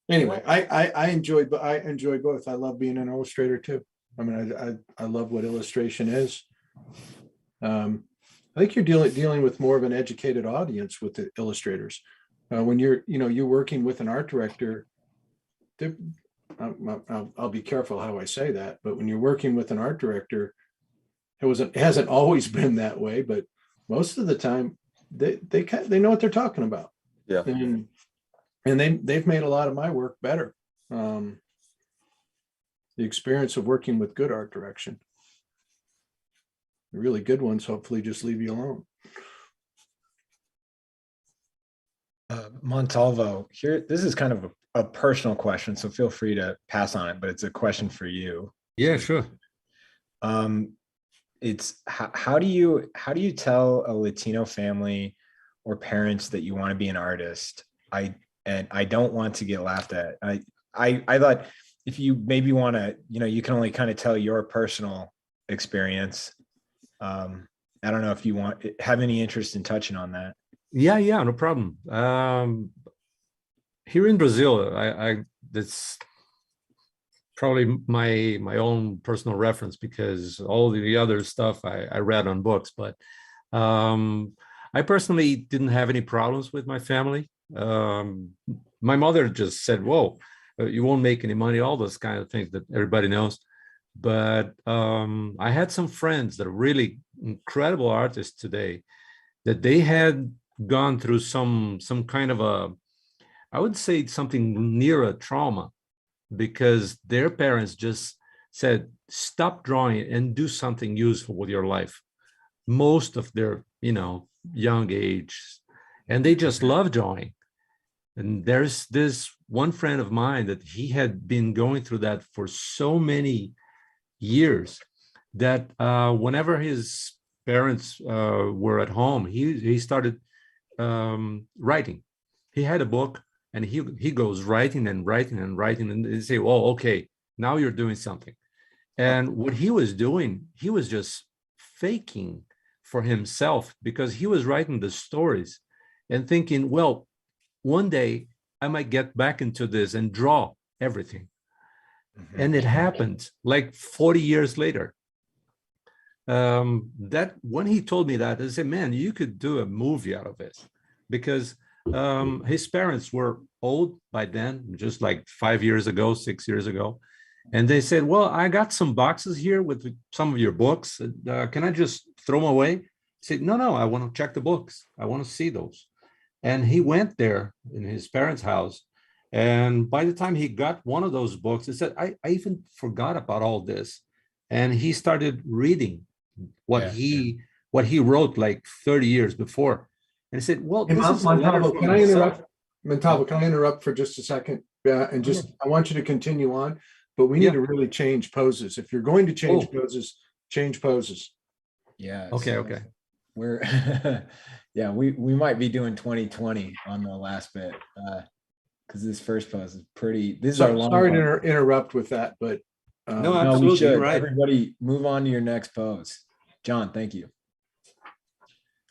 Anyway, I enjoy both. I love being an illustrator too. I mean, I love what illustration is. I think you're dealing with more of an educated audience with the illustrators. When you're working with an art director, I'll be careful how I say that, but when you're working with an art director, it hasn't always been that way, but most of the time they know what they're talking about. Yeah. And they've made a lot of my work better. The experience of working with good art direction. The really good ones hopefully just leave you alone. Montalvo, here, this is kind of a personal question, so feel free to pass on it, but it's a question for you. Yeah, sure. It's how do you tell a Latino family or parents that you want to be an artist? I don't want to get laughed at. I thought if you maybe want to, you can only kind of tell your personal experience. I don't know if you have any interest in touching on that. Yeah, no problem. Here in Brazil, that's probably my own personal reference, because all the other stuff I read on books, but I personally didn't have any problems with my family. My mother just said, whoa, you won't make any money, all those kind of things that everybody knows. But I had some friends that are really incredible artists today, that they had gone through some kind of I would say something near a trauma, because their parents just said, stop drawing and do something useful with your life. Most of their, young age, and they just love drawing. And there's this one friend of mine that he had been going through that for so many years that whenever his parents were at home, he started writing. He had a book, and he goes writing and writing and writing, and they say, oh, okay, now you're doing something. And what he was doing, he was just faking for himself, because he was writing the stories and thinking, well, one day I might get back into this and draw everything. Mm-hmm. And it happened like 40 years later. That when he told me that, I said, man, you could do a movie out of this, because his parents were old by then, just like 5 years ago, 6 years ago. And they said, well, I got some boxes here with some of your books. Can I just throw them away? He said, no, I want to check the books. I want to see those. And he went there in his parents' house. And by the time he got one of those books, he said, I even forgot about all this. And he started reading what he wrote like 30 years before. And he said, well, this is Montalvo, can I interrupt? Montalvo, can I interrupt for just a second? And just, I want you to continue on, but we need to really change poses. If you're going to change poses, change poses. Yeah. Okay. We're, we might be doing 2020 on the last bit. Because this first pose is pretty. Sorry to interrupt with that, but no, absolutely, we should. Right. Everybody, move on to your next pose. John, thank you.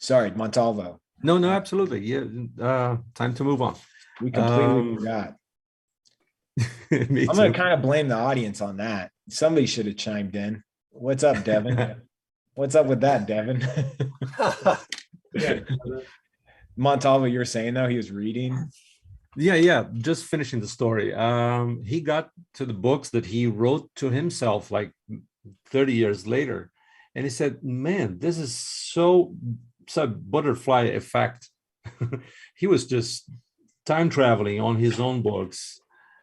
Sorry, Montalvo. No, absolutely. Yeah, time to move on. We completely forgot. I'm going to kind of blame the audience on that. Somebody should have chimed in. What's up, Devin? What's up with that, Devin? Montalvo, you were saying though he was reading. Yeah. Just finishing the story. He got to the books that he wrote to himself like 30 years later. And he said, man, this is so butterfly effect. He was just time traveling on his own books.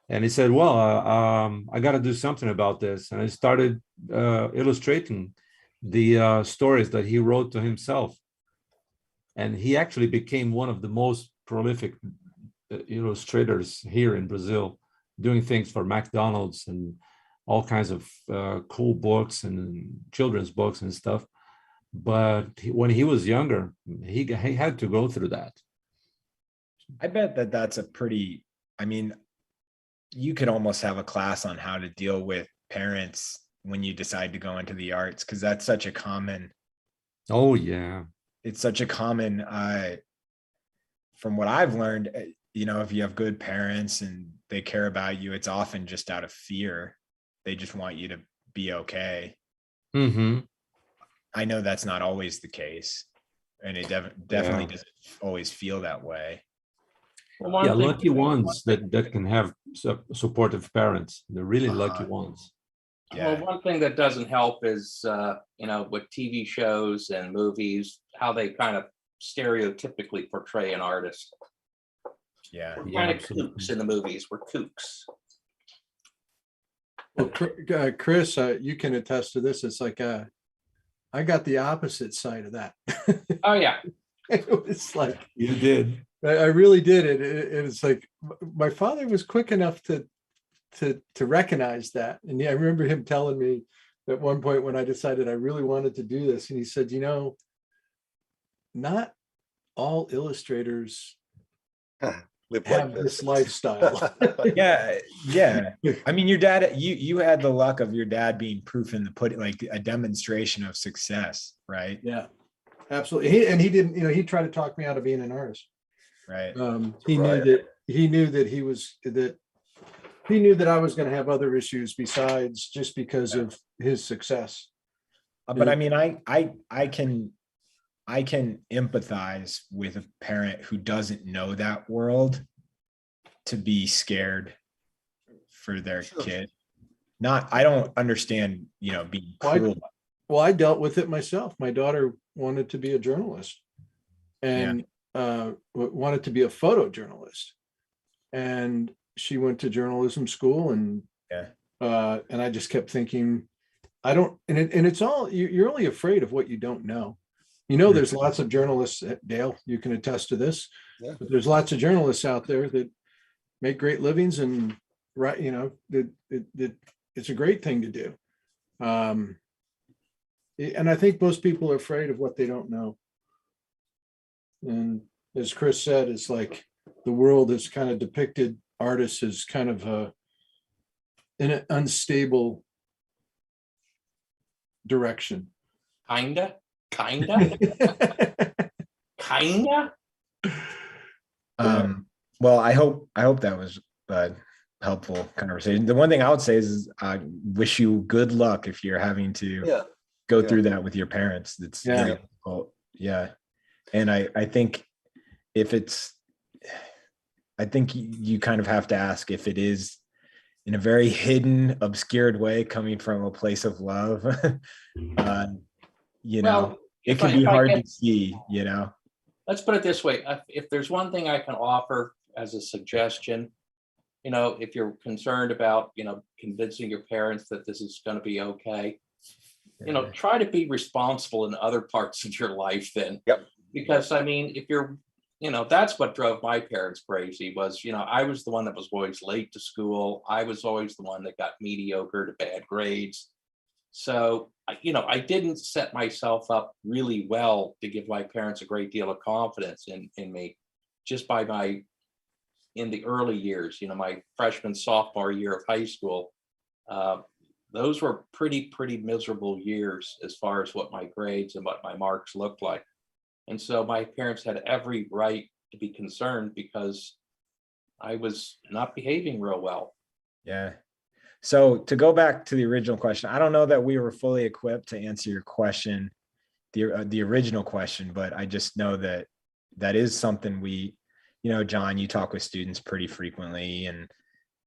And he said, well, I got to do something about this. And I started illustrating the stories that he wrote to himself. And he actually became one of the most prolific illustrators here in Brazil, doing things for McDonald's and all kinds of cool books and children's books and stuff. But when he was younger, he had to go through that. I bet that's a pretty, you could almost have a class on how to deal with parents when you decide to go into the arts, because that's such a common. Oh, yeah. It's such a common, from what I've learned, if you have good parents and they care about you, it's often just out of fear. They just want you to be okay. Mm-hmm. I know that's not always the case, and it definitely doesn't always feel that way. Well, lucky ones that can have supportive parents. They're really lucky ones. Yeah. Well, one thing that doesn't help is, with TV shows and movies, how they kind of stereotypically portray an artist. Yeah. We're kind of kooks in the movies. We're kooks. Well, Chris, you can attest to this. It's like I got the opposite side of that. Oh, yeah. It was like you did. I really did it. It was like my father was quick enough to recognize that, and I remember him telling me at one point when I decided I really wanted to do this, and he said, you know, not all illustrators Live have like this lifestyle. Yeah, yeah. I mean, your dad, you had the luck of your dad being proof in the pudding, like a demonstration of success, right? Yeah, absolutely. He didn't, you know, he tried to talk me out of being an artist. Right. He Right. knew that he knew that I was going to have other issues besides just because of his success. But I mean, I can empathize with a parent who doesn't know that world to be scared for their kid. I don't understand, you know, being cruel. Well, I dealt with it myself. My daughter wanted to be a journalist and wanted to be a photojournalist. And she went to journalism school and I just kept thinking, it's all, you're only afraid of what you don't know. You know, there's lots of journalists, Dale, you can attest to this, but there's lots of journalists out there that make great livings and right, you know, it's a great thing to do. And I think most people are afraid of what they don't know. And as Chris said, it's like the world has kind of depicted artists as kind of in an unstable direction. Kinda. Well, I hope that was a helpful conversation. The one thing I would say is I wish you good luck if you're having to go through that with your parents. It's very difficult. Yeah. And I think I think you kind of have to ask if it is in a very hidden, obscured way coming from a place of love. You know, it can be hard to see, you know. Let's put it this way. If there's one thing I can offer as a suggestion, you know, if you're concerned about, you know, convincing your parents that this is going to be okay, you know, try to be responsible in other parts of your life then. Yep. Because I mean, if you're, you know, that's what drove my parents crazy was, you know, I was the one that was always late to school. I was always the one that got mediocre to bad grades. So, you know, I didn't set myself up really well to give my parents a great deal of confidence in me just by in the early years, you know, my freshman, sophomore year of high school. Those were pretty miserable years as far as what my grades and what my marks looked like. And so my parents had every right to be concerned because I was not behaving real well. Yeah. So to go back to the original question, I don't know that we were fully equipped to answer your question, the original question, but I just know that is something we, you know, John, you talk with students pretty frequently, and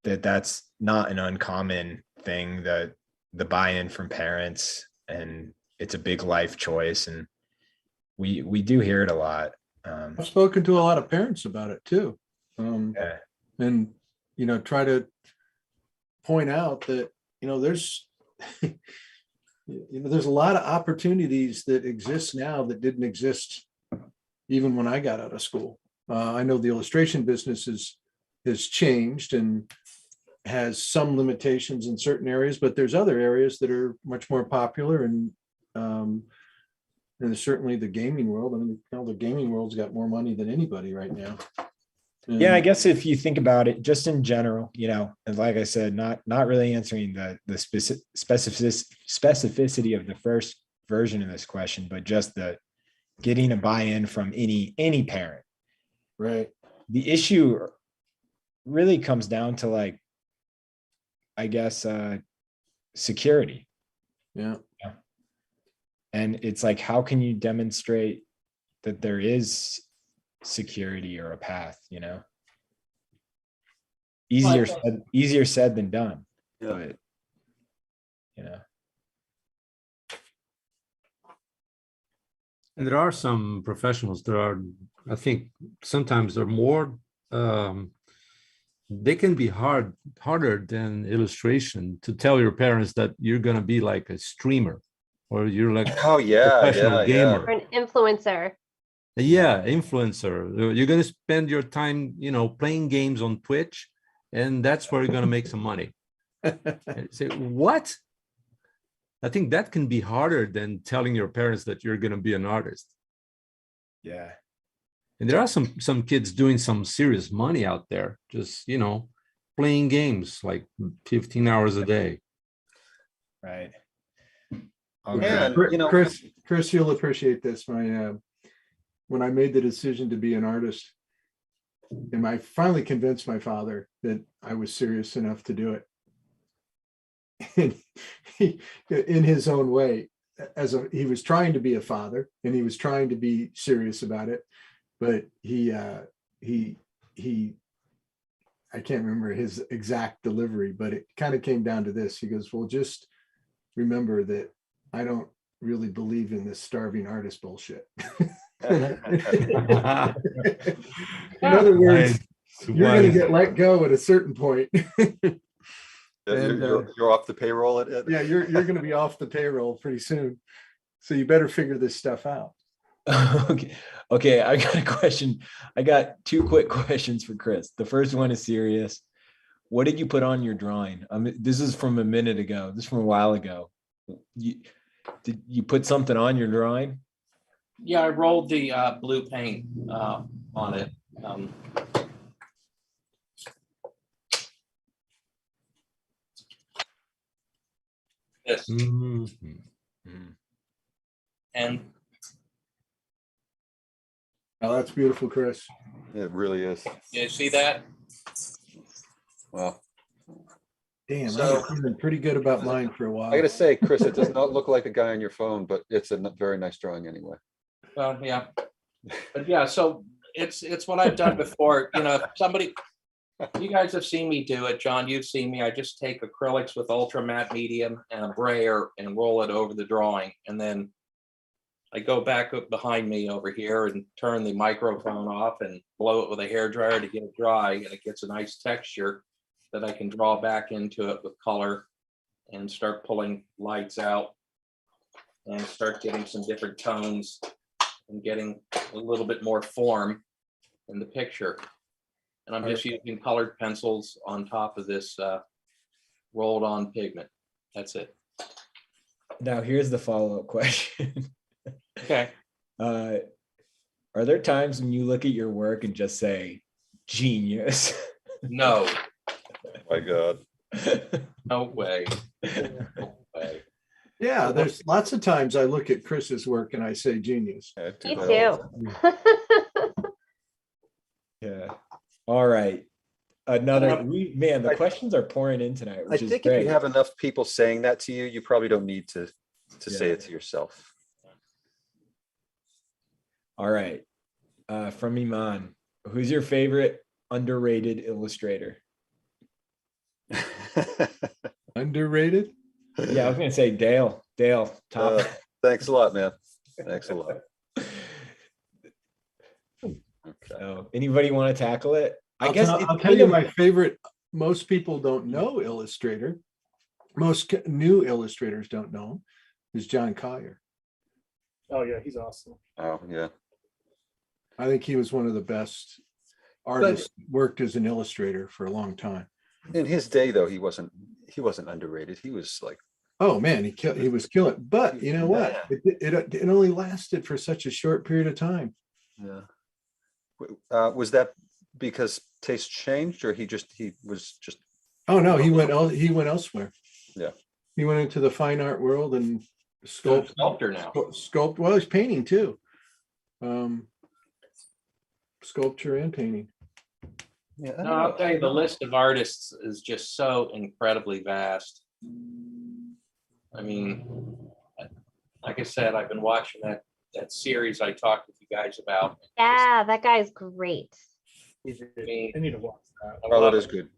that's not an uncommon thing, the buy-in from parents, and it's a big life choice. And we do hear it a lot. I've spoken to a lot of parents about it too. And, you know, try to point out that, you know, there's a lot of opportunities that exist now that didn't exist even when I got out of school. I know the illustration business has changed and has some limitations in certain areas, but there's other areas that are much more popular, and certainly the gaming world. I mean, you know, the gaming world's got more money than anybody right now. Yeah, I guess if you think about it, just in general, you know, and like I said, not really answering the specificity of the first version of this question, but just the getting a buy-in from any parent. Right. The issue really comes down to, like, I guess, security. Yeah. And it's like, how can you demonstrate that there is security or a path, you know? Easier said than done. Yeah. But, you know. And there are some professionals that are, I think sometimes they're more, they can be harder than illustration, to tell your parents that you're going to be like a streamer, or you're like a professional gamer. Or an influencer. Yeah, influencer. You're going to spend your time, you know, playing games on Twitch, and that's where you're going to make some money. Say, what? I think that can be harder than telling your parents that you're going to be an artist. Yeah. And there are some kids doing some serious money out there, just, playing games like 15 hours a day. Right. And, Chris, you'll appreciate this. When I made the decision to be an artist, and I finally convinced my father that I was serious enough to do it. And he, in his own way, he was trying to be a father, and he was trying to be serious about it, but he I can't remember his exact delivery, but it kind of came down to this. He goes, well, just remember that I don't really believe in this starving artist bullshit. In other words, you're going to get let go at a certain point. You're off the payroll. Yeah, you're going to be off the payroll pretty soon. So you better figure this stuff out. Okay. I got a question. I got two quick questions for Chris. The first one is serious. What did you put on your drawing? This is from a minute ago. This is from a while ago. Did you put something on your drawing? Yeah, I rolled the blue paint on it. This. And Oh, that's beautiful, Chris. It really is. you see that? Wow. Damn, So- I've been pretty good about mine for a while. I gotta say, Chris, it does not look like a guy on your phone, but it's a very nice drawing anyway. Well, yeah. But yeah, so it's what I've done before. Somebody, you guys have seen me do it. John, you've seen me. I just take acrylics with ultra matte medium and a brayer and roll it over the drawing. And then I go back up behind me over here and turn the microphone off and blow it with a hairdryer to get it dry. And it gets a nice texture that I can draw back into it with color and start pulling lights out and start getting some different tones and getting a little bit more form in the picture. And I'm just using colored pencils on top of this rolled on pigment. That's it. Now, here's the follow-up question. Okay. Are there times when you look at your work and just say, genius? No, My God. no way. No way. Yeah, there's lots of times I look at Chris's work and I say genius. Yeah, Me that all the time. too. Yeah. All right. The questions are pouring in tonight, I which is think if great. you have enough people saying that to you, you probably don't need to say Yeah. it to yourself. All right. From Iman, who's your favorite underrated illustrator? Underrated? Yeah, I was gonna say Dale. Top. Thanks a lot, man. Thanks a lot. Okay. So, anybody want to tackle it? I'll tell you my favorite. Most people don't know illustrator. Most new illustrators don't know him. Is John Collier. Oh yeah, he's awesome. Oh, yeah. I think he was one of the best artists, worked as an illustrator for a long time. In his day, though, he wasn't underrated. He was like, Oh man, he was killing. But you know what? It only lasted for such a short period of time. yeah. Was that because taste changed, or he was just? Oh no, he went elsewhere. Yeah. He went into the fine art world and Sculptor now. sculpt. Well, he's painting too. Sculpture and painting. Yeah. No, I'll tell you, the list of artists is just so incredibly vast. I mean, like I said, I've been watching that series I talked with you guys about. Yeah, that guy's great. I need to watch that. Oh, that is good.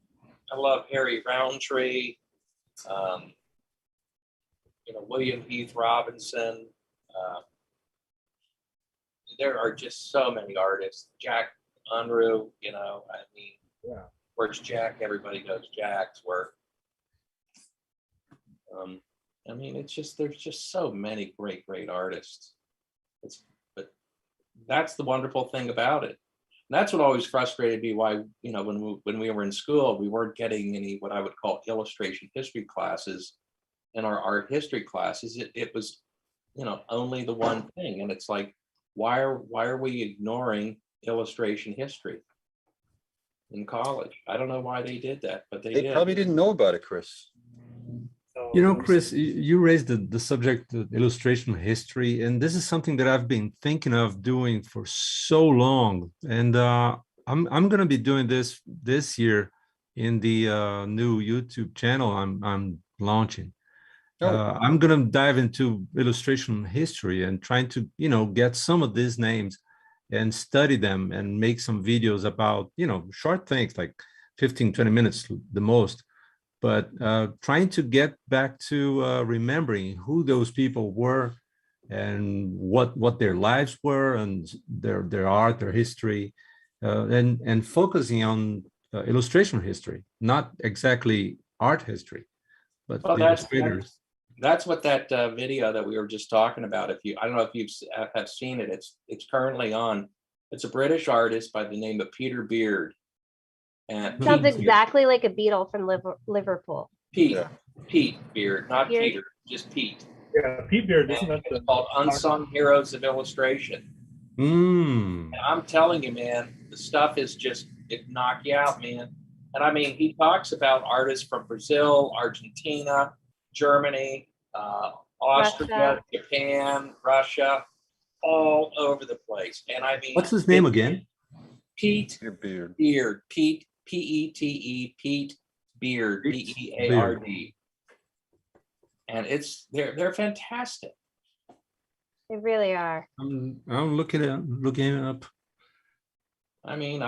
I love Harry Roundtree, William Heath Robinson. There are just so many artists. Jack Unruh, Yeah. where's Jack? Everybody knows Jack's work. There's just so many great artists. But that's the wonderful thing about it. And that's what always frustrated me. Why, when we were in school, we weren't getting any what I would call illustration history classes in our art history classes, it was, you know, only the one thing. And it's like, why are we ignoring illustration history in college? I don't know why they did that, but they They did. probably didn't know about it, Chris. So You know, there's- Chris, you raised the subject of illustration history, and this is something that I've been thinking of doing for so long. And I'm going to be doing this year in the new YouTube channel I'm launching. Oh. I'm going to dive into illustration history and trying to, you know, get some of these names and study them and make some videos about, you know, short things like 15, 20 minutes the most. But trying to get back to remembering who those people were and what their lives were and their art, their history, and focusing on illustration history, not exactly art history, but Well, the illustrators. That's what that video that we were just talking about. I don't know if you've have seen it. It's currently on. It's a British artist by the name of Peter Beard. And Sounds Pete, exactly like a beetle from Liverpool. Pete, Yeah. Pete Beard, not Beard? Peter, just Pete. Yeah, Pete Beard, isn't And that the it's called Unsung Heroes of Illustration. Mm. And I'm telling you, man, the stuff is just, it knock you out, man. And I mean, he talks about artists from Brazil, Argentina, Germany, Austria, Russia. Japan, Russia, all over the place. And I mean, What's his name again? Pete Your beard. Beard, Pete, P-E-T-E, Pete Beard, B-E-A-R-D. And they're fantastic. They really are. I'm looking it up. I mean,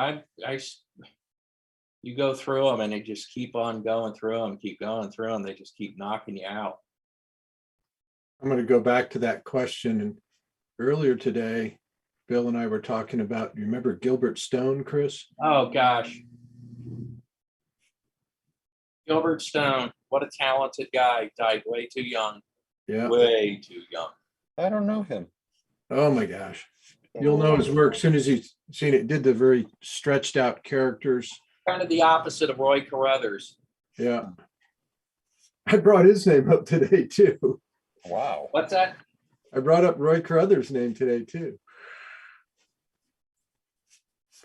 you go through them and they just keep on going through them, keep going through them. They just keep knocking you out. I'm going to go back to that question. And earlier today, Bill and I were talking about, you remember Gilbert Stone, Chris? Oh, gosh. Gilbert Stone, what a talented guy. Died way too young. Yeah. Way too young. I don't know him. Oh my gosh. You'll know his work as soon as you've seen it. Did the very stretched out characters. Kind of the opposite of Roy Carruthers. Yeah. I brought his name up today too. Wow. What's that? I brought up Roy Carruthers' name today too.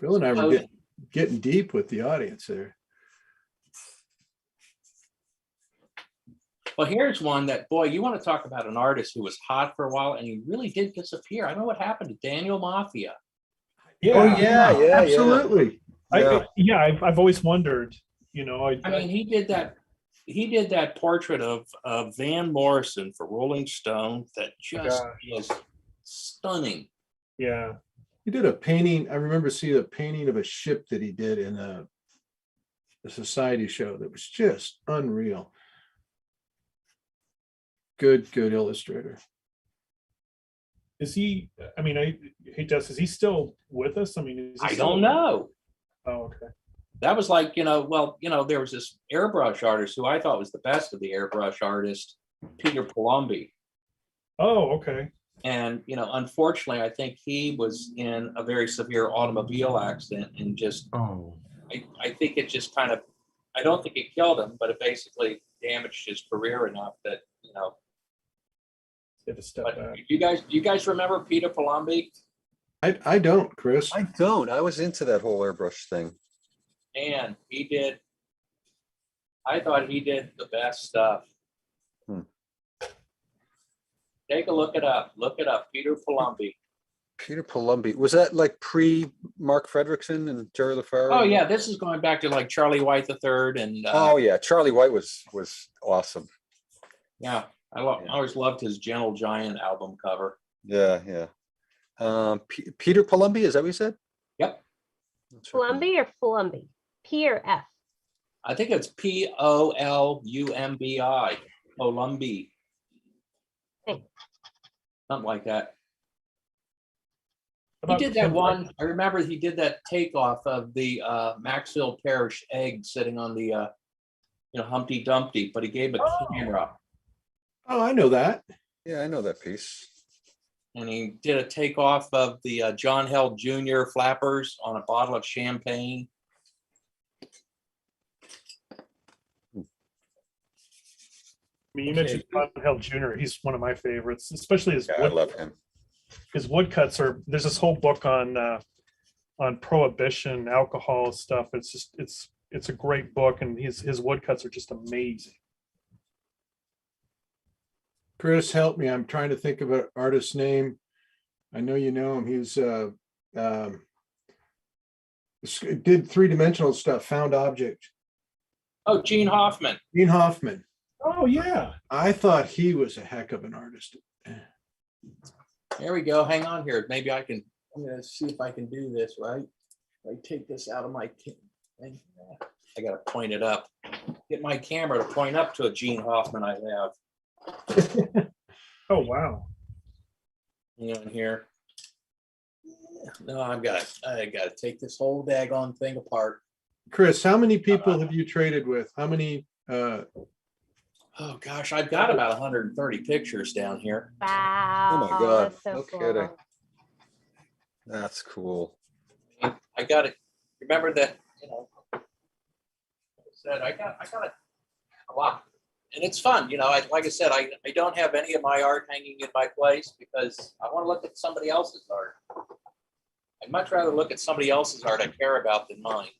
Bill and I were getting deep with the audience there. Well, here's one that, boy, you want to talk about an artist who was hot for a while and he really did disappear. I don't know what happened to Daniel Mafia. Yeah, absolutely. I've always wondered, you know, I mean, he did that portrait of Van Morrison for Rolling Stone that just is stunning. Yeah. He did a painting. I remember seeing a painting of a ship that he did in a society show that was just unreal. Good illustrator. Is he, I mean, is he still with us? I mean, is he I still- don't know. Oh, okay. That was like, there was this airbrush artist who I thought was the best of the airbrush artists, Peter Palumbi. Oh, okay. And, unfortunately, I think he was in a very severe automobile accident and just, I think it just kind of, I don't think it killed him, but it basically damaged his career enough that, Had to step but back. do you guys remember Peter Palumbi? I don't, Chris. I don't. I was into that whole airbrush thing. And I thought he did the best stuff. Take a look it up. Look it up. Peter Palumbi. Peter Palumbi. Was that like pre Mark Fredrickson and Jerry LaFaro? Oh yeah, this is going back to like Charlie White III and Oh yeah, Charlie White was awesome. yeah, I always loved his Gentle Giant album cover. Yeah. Peter Palumbi, is that what you said? Yep. Flumby or Flumby? P or F? I think it's Polumbi. Palumbi. Thanks. Something like that. He About did that Tim one. I remember he did that takeoff of the Maxfield Parrish egg sitting on the Humpty Dumpty, but he gave a camera. Oh, I know that. Yeah, I know that piece. And he did a takeoff of the John Held Jr. flappers on a bottle of champagne. mean, you mentioned Held Jr. He's one of my favorites, especially his Yeah, I love him. his woodcuts are. There's this whole book on prohibition, alcohol stuff. It's just it's a great book, and his woodcuts are just amazing. Chris, help me. I'm trying to think of an artist's name. I know you know him. He's did three-dimensional stuff, found object. Oh, Gene Hoffman. Gene Hoffman. Oh yeah. I thought he was a heck of an artist. There we go. Hang on here. Maybe I'm gonna see if I can do this, right? I take this out of my thing. I gotta point it up. Get my camera to point up to a Gene Hoffman I have. Oh wow. You know, in here. No, I gotta take this whole daggone thing apart. Chris, how many people have you traded with? How many? Oh gosh, I've got about 130 pictures down here. Wow. Oh my God, that's so no cool. kidding. That's cool. I got it. Remember that, you know, I said I got a lot. And it's fun, you know, like I said, I don't have any of my art hanging in my place because I want to look at somebody else's art. I'd much rather look at somebody else's art I care about than mine.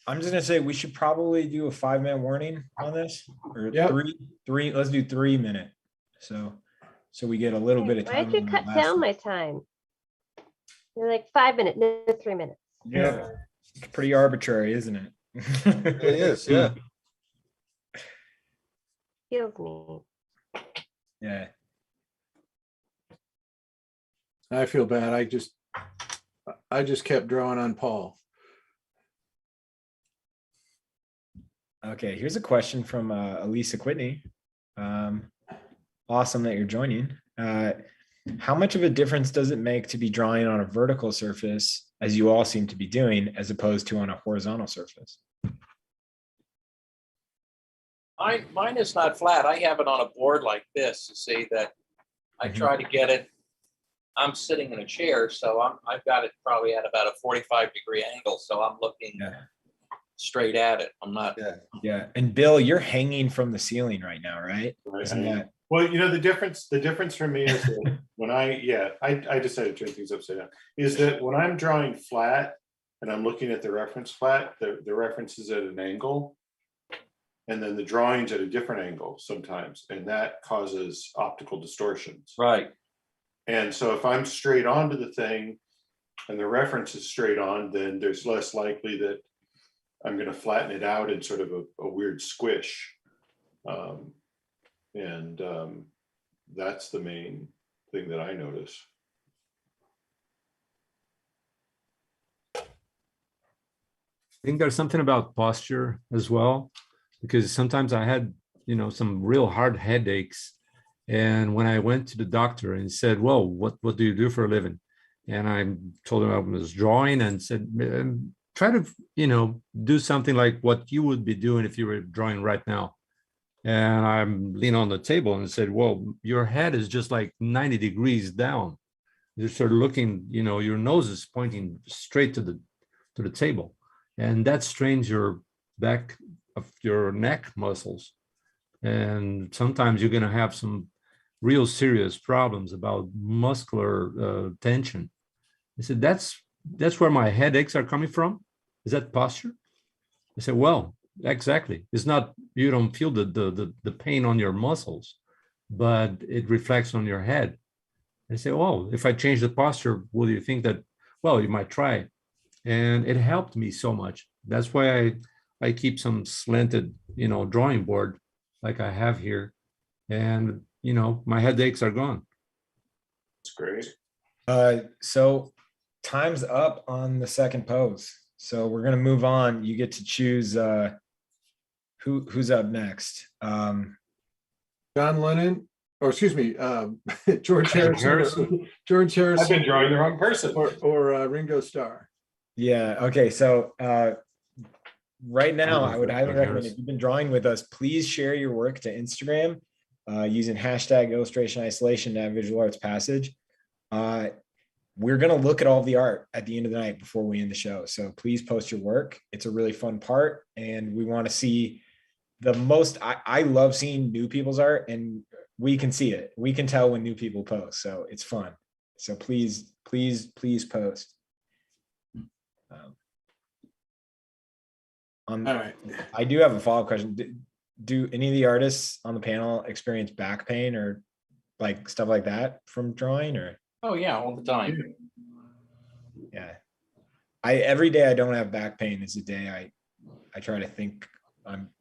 I'm just gonna say we should probably do a 5-minute warning on this, or Yep. three. Let's do 3 minute. So we get a little bit of Why time. did you on the cut last down one. my time? You're like 5 minutes, no 3 minutes. Yeah, it's pretty arbitrary, isn't it? It is, yeah. Kills me. Yeah. I feel bad. I just kept drawing on Paul. Okay, here's a question from Elisa Quitney. Awesome that you're joining. How much of a difference does it make to be drawing on a vertical surface, as you all seem to be doing, as opposed to on a horizontal surface? Mine is not flat. I have it on a board like this to see that I try to get it. I'm sitting in a chair, so I've got it probably at about a 45-degree angle. So I'm looking straight at it. I'm not. Yeah. And Bill, you're hanging from the ceiling right now, right? Isn't that? Well, you know, the difference for me is that when I decided to turn things upside down, is that when I'm drawing flat and I'm looking at the reference flat, the reference is at an angle, and then the drawing's at a different angle sometimes, and that causes optical distortions. Right. And so if I'm straight onto the thing and the reference is straight on, then there's less likely that I'm going to flatten it out in sort of a weird squish. That's the main thing that I notice. I think there's something about posture as well, because sometimes I had, you know, some real hard headaches. And when I went to the doctor and said, well, what do you do for a living? And I told him I was drawing, and said, try to, you know, do something like what you would be doing if you were drawing right now. And I leaned on the table and said, well, your head is just like 90 degrees down. You're sort of looking, you know, your nose is pointing straight to the table. And that strains your back of your neck muscles. And sometimes you're going to have some real serious problems about muscular tension. I said, that's where my headaches are coming from. Is that posture? I said, well, exactly. It's not, you don't feel the pain on your muscles, but it reflects on your head. I say, oh, if I change the posture, will you think that, well, you might try it. And it helped me so much. That's why I keep some slanted, you know, drawing board like I have here. And, you know, my headaches are gone. It's great. So time's up on the second pose. So we're gonna move on. You get to choose who's up next. John Lennon, or excuse me, George Harrison. George Harrison. I've been drawing the wrong person. Or Ringo Starr. Yeah. Okay. So right now, I would highly recommend, if you've been drawing with us, please share your work to Instagram using hashtag illustration isolation at Visual Arts Passage. We're going to look at all the art at the end of the night before we end the show. So please post your work. It's a really fun part, and we want to see the most, I love seeing new people's art, and we can see it. We can tell when new people post. So it's fun. So please post. All right. I do have a follow-up question. Do any of the artists on the panel experience back pain or like stuff like that from drawing, or? Oh, yeah, all the time. Yeah. Every day I don't have back pain is a day I try to think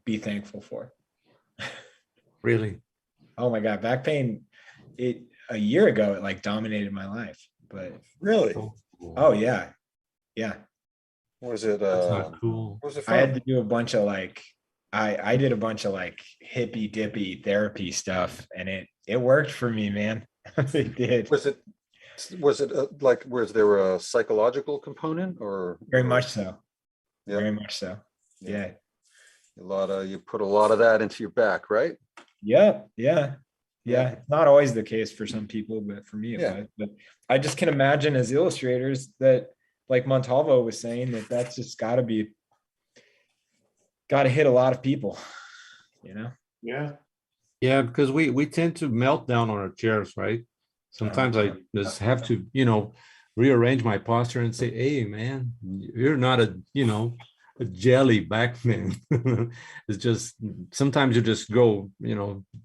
be thankful for. Really? Oh my God, back pain, a year ago, it like dominated my life, but Really? oh yeah. Yeah. Was it, That's not cool. was it I had from? to do a bunch of like, I did a bunch of like hippy dippy therapy stuff, and it worked for me, man. It did. Was it like, was there a psychological component or? Very much so. Yeah. Very much so. Yeah. You put a lot of that into your back, right? Yeah. Yeah. Yeah. Not always the case for some people, but for me, it Yeah. was. But I just can imagine as illustrators that, like Montalvo was saying, that's just got to hit a lot of people, you know? Yeah. Yeah, because we tend to melt down on our chairs, right? Sometimes I just have to, rearrange my posture and say, hey, man, you're not a jelly back man. It's just, sometimes you just go,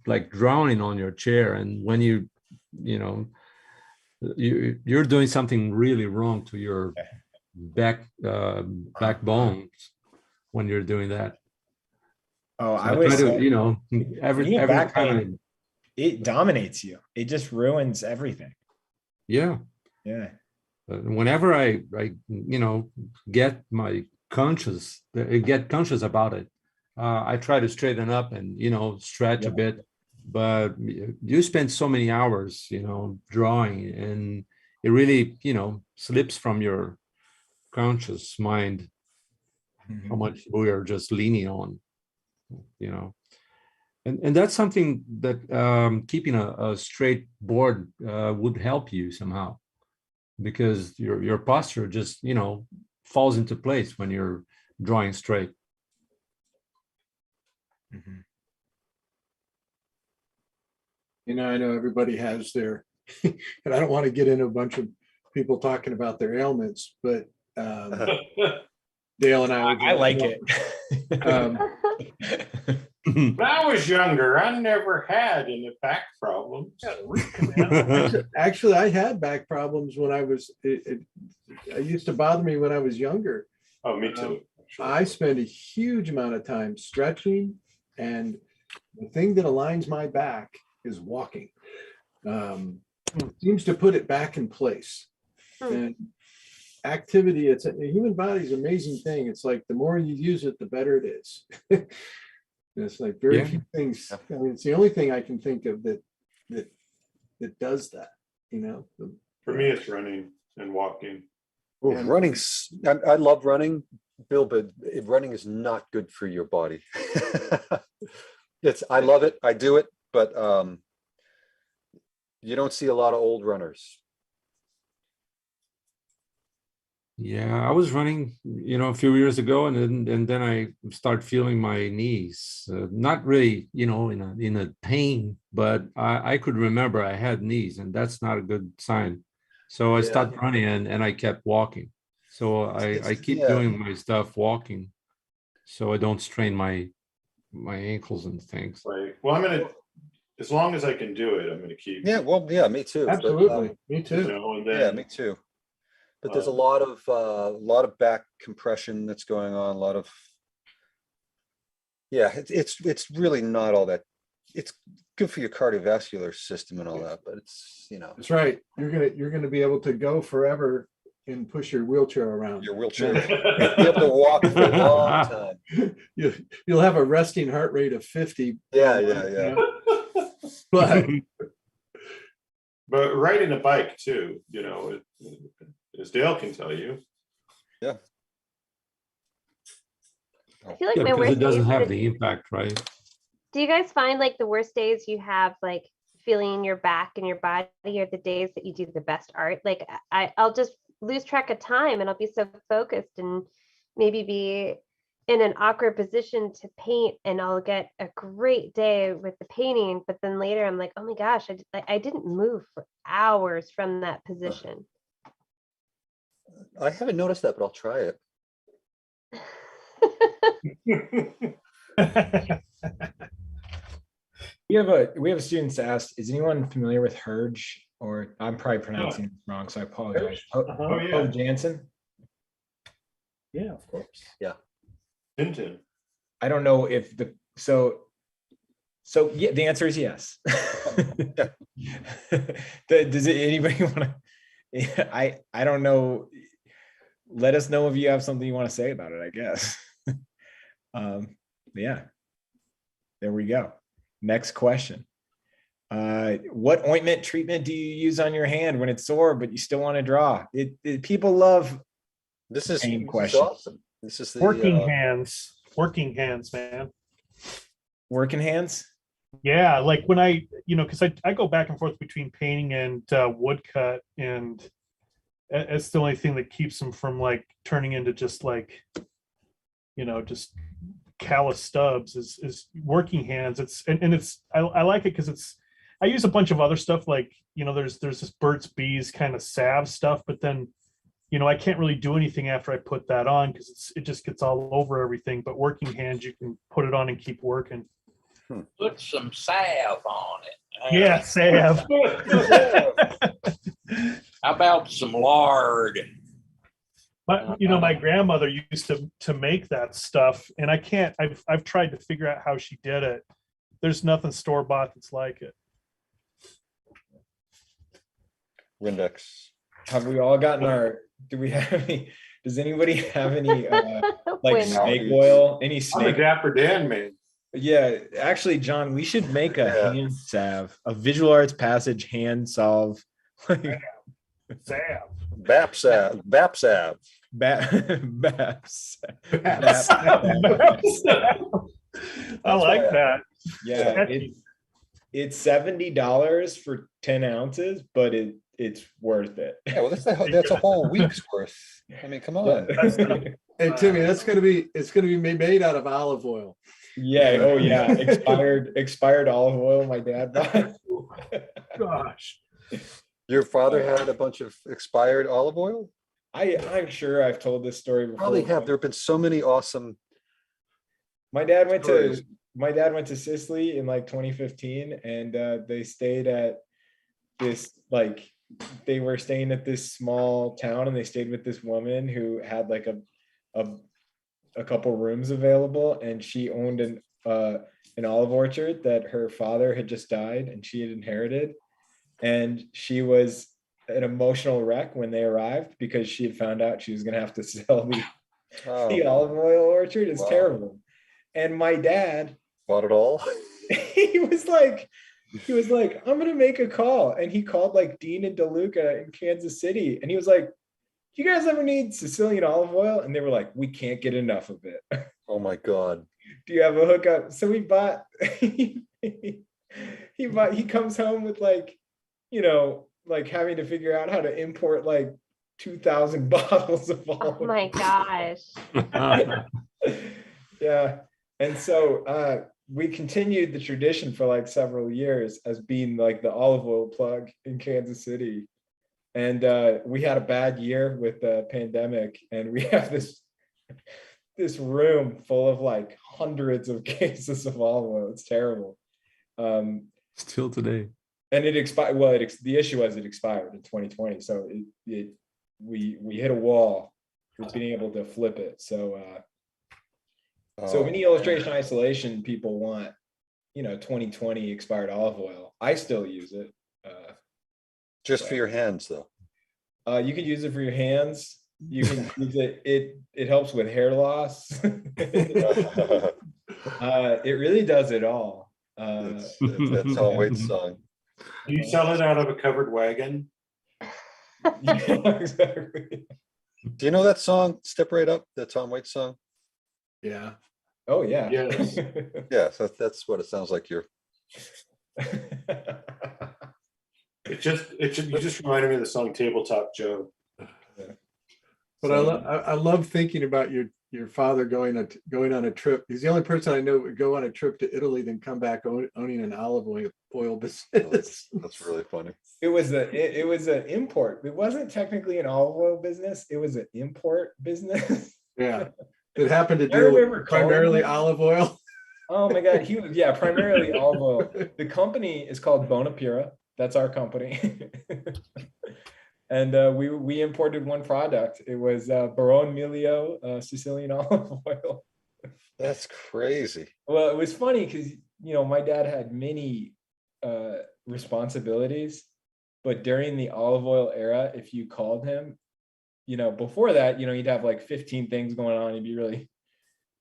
like drowning on your chair. And when you're doing something really wrong to your backbone when you're doing that. Oh, So I I would try say to, every back time. pain, it dominates you. It just ruins everything. Yeah. Yeah. Whenever I get conscious about it, I try to straighten up and stretch a bit. But you spend so many hours drawing, and it really slips from your conscious mind how much we are just leaning on, and that's something that keeping a straight board would help you somehow, because your posture just falls into place when you're drawing straight. I know everybody has their, and I don't want to get into a bunch of people talking about their ailments, but Dale and I like it. When I was younger, I never had any back problems. Actually, I had back problems when I was, it used to bother me when I was younger. Oh, me too. I spend a huge amount of time stretching, and the thing that aligns my back is walking. Seems to put it back in place. And activity, the human body is an amazing thing. It's like the more you use it, the better it is. It's like very few things. I mean, it's the only thing I can think of that does that. For me, it's running and walking. Well, I love running, Bill, but running is not good for your body. I love it. I do it, but you don't see a lot of old runners. Yeah, I was running, a few years ago, and then I start feeling my knees, not really, in a pain, but I could remember I had knees, and that's not a good sign. So I stopped running and I kept walking. So I keep doing my stuff walking, so I don't strain my ankles and things. Right. Well, as long as I can do it, I'm gonna keep. Yeah. Well, yeah, me too. Absolutely, me too. And then, Yeah, me too. But there's a lot of back compression that's going on. A lot of, it's really not all that. It's good for your cardiovascular system and all that, but it's That's right. You're gonna be able to go forever and push your wheelchair around. Your wheelchair. You'll be able to walk for a long time. You'll have a resting heart rate of 50. Yeah. But riding a bike too, as Dale can tell you. Yeah. I feel like my Because worst it doesn't days have are- the impact, right? Do you guys find like the worst days you have like feeling your back and your body are the days that you do the best art? Like I'll just lose track of time and I'll be so focused and maybe be in an awkward position to paint, and I'll get a great day with the painting, but then later I'm like, oh my gosh, I didn't move for hours from that position. I haven't noticed that, but I'll try it. We have students asked, is anyone familiar with Herge? Or I'm probably pronouncing it wrong, so I apologize. Oh, yeah. Hope Jansen? Yeah, of course. Hinton. I don't know if so yeah, the answer is yes. Does anybody want to? I don't know. Let us know if you have something you want to say about it, I guess. Yeah, there we go. Next question. What ointment treatment do you use on your hand when it's sore, but you still want to draw? People love This is question. awesome. This is the Working hands, man. Working hands? Yeah, like when because I go back and forth between painting and woodcut, and it's the only thing that keeps them from like turning into just like, just callous stubs is working hands. I like it because I use a bunch of other stuff, like, there's this Burt's Bees kind of salve stuff, but then, I can't really do anything after I put that on because it just gets all over everything. But working hands, you can put it on and keep working. Put some salve on it. Yeah, salve. How about some lard? My grandmother used to make that stuff, and I've tried to figure out how she did it. There's nothing store-bought that's like it. Windex. Have we all gotten does anybody have any like snake oil? Any I'm a snake? Dapper Dan man. Yeah, actually, John, we should make a hand salve, a visual arts passage hand salve. Salve. BAP salve. BAP salve. Baps. I like that. Yeah, it's $70 for 10 ounces, but it's worth it. Yeah, well, that's a whole week's worth. I mean, come on. Hey, Timmy, it's gonna be made out of olive oil. Yeah. Oh yeah. Expired olive oil. My dad bought. Gosh. Your father had a bunch of expired olive oil? I'm sure I've told this story before. Probably have. There have been so many awesome. My dad went stories. to Sicily in like 2015, and they stayed at this, like, they were staying at this small town, and they stayed with this woman who had like a couple rooms available, and she owned an olive orchard that her father had just died and she had inherited, and she was an emotional wreck when they arrived because she had found out she was going to have to sell the olive oil orchard. It's terrible. And my dad bought it all. he was like, I'm going to make a call. And he called like Dean and DeLuca in Kansas City. And he was like, do you guys ever need Sicilian olive oil? And they were like, we can't get enough of it. Oh my God. Do you have a hookup? So we bought, he comes home with like, like having to figure out how to import like 2,000 bottles of olive oil. Oh my gosh. Yeah. And so we continued the tradition for like several years as being like the olive oil plug in Kansas City. And we had a bad year with the pandemic, and we have this room full of like hundreds of cases of olive oil. It's terrible. Still today. And it expired. Well, the issue was it expired in 2020. So we hit a wall with being able to flip it. So any illustration isolation people want, 2020 expired olive oil. I still use it. Just for your hands, though. You can use it for your hands. You can use it. It helps with hair loss. It really does it all. That's Tom Waits' song. Do you sell it out of a covered wagon? Yeah, exactly. Do you know that song, Step Right Up, that Tom Waits song? Yeah. Oh yeah. Yes. Yeah, so that's what it sounds like. You're. You just reminded me of the song Tabletop Joe. But I love thinking about your father going on a trip. He's the only person I know would go on a trip to Italy, then come back owning an olive oil business. That's really funny. It was an import. It wasn't technically an olive oil business. It was an import business. Yeah, it happened to I deal remember with primarily calling him. olive oil. Oh my God, he was, yeah, primarily olive oil. The company is called Bonapira. That's our company. And we imported one product. It was Baron Milio Sicilian olive oil. That's crazy. Well, it was funny because, you know, my dad had many responsibilities, but during the olive oil era, if you called him, you know, before that, you know, you'd have like 15 things going on. He'd be really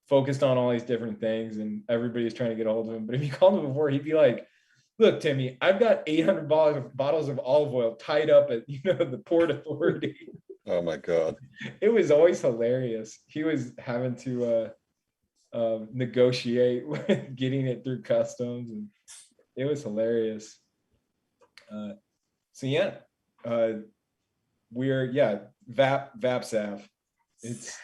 focused on all these different things and everybody's trying to get a hold of him. But if you called him before, he'd be like, look, Timmy, I've got 800 bottles of olive oil tied up at, you know, the Port Authority. Oh my God. It was always hilarious. He was having to negotiate with getting it through customs, and it was hilarious. So yeah, we're VapSav. It's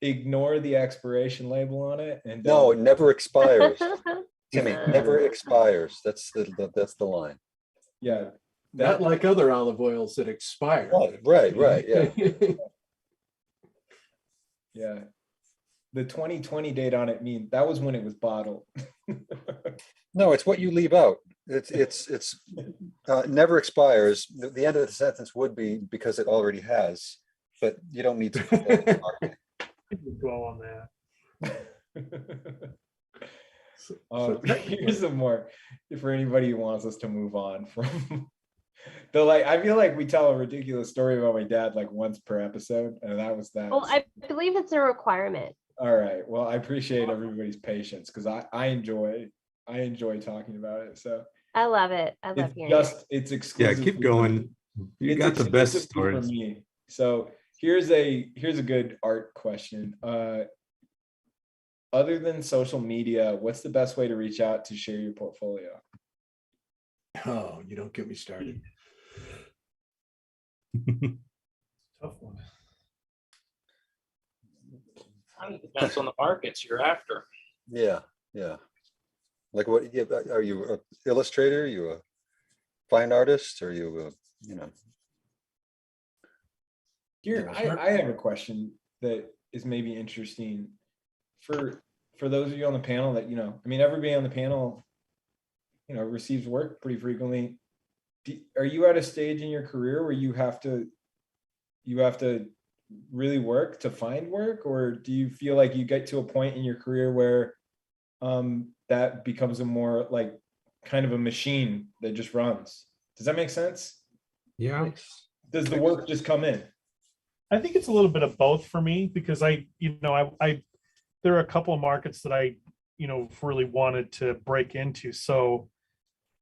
ignore the expiration label on it, and No, it never expires. Timmy, never expires. That's the line. yeah, Not like other olive oils that expire. Right, yeah. yeah. The 2020 date on it mean that was when it was bottled. No, it's what you leave out. It's never expires. The end of the sentence would be because it already has, but you don't need to. Dwell on that. Here's some more for anybody who wants us to move on from. I feel like we tell a ridiculous story about my dad like once per episode, and that was that. Well, I believe it's a requirement. All right. Well, I appreciate everybody's patience because I enjoy talking about it. So I love it. I love hearing it. it's exclusive. Yeah, keep going. You got the best for stories. me. So here's a good art question. Other than social media, what's the best way to reach out to share your portfolio? Oh, you don't get me started. Tough one. Kind of depends on the markets you're after. Yeah. Like what? Yeah, are you an illustrator? Are you a fine artist? Are you Here, I have a question that is maybe interesting for those of you on the panel that, you know, I mean, everybody on the panel, you know, receives work pretty frequently. Are you at a stage in your career where you have to really work to find work, or do you feel like you get to a point in your career where that becomes a more like kind of a machine that just runs? Does that make sense? Yeah. Does the work just come in? I think it's a little bit of both for me because I there are a couple of markets that I, you know, really wanted to break into. So,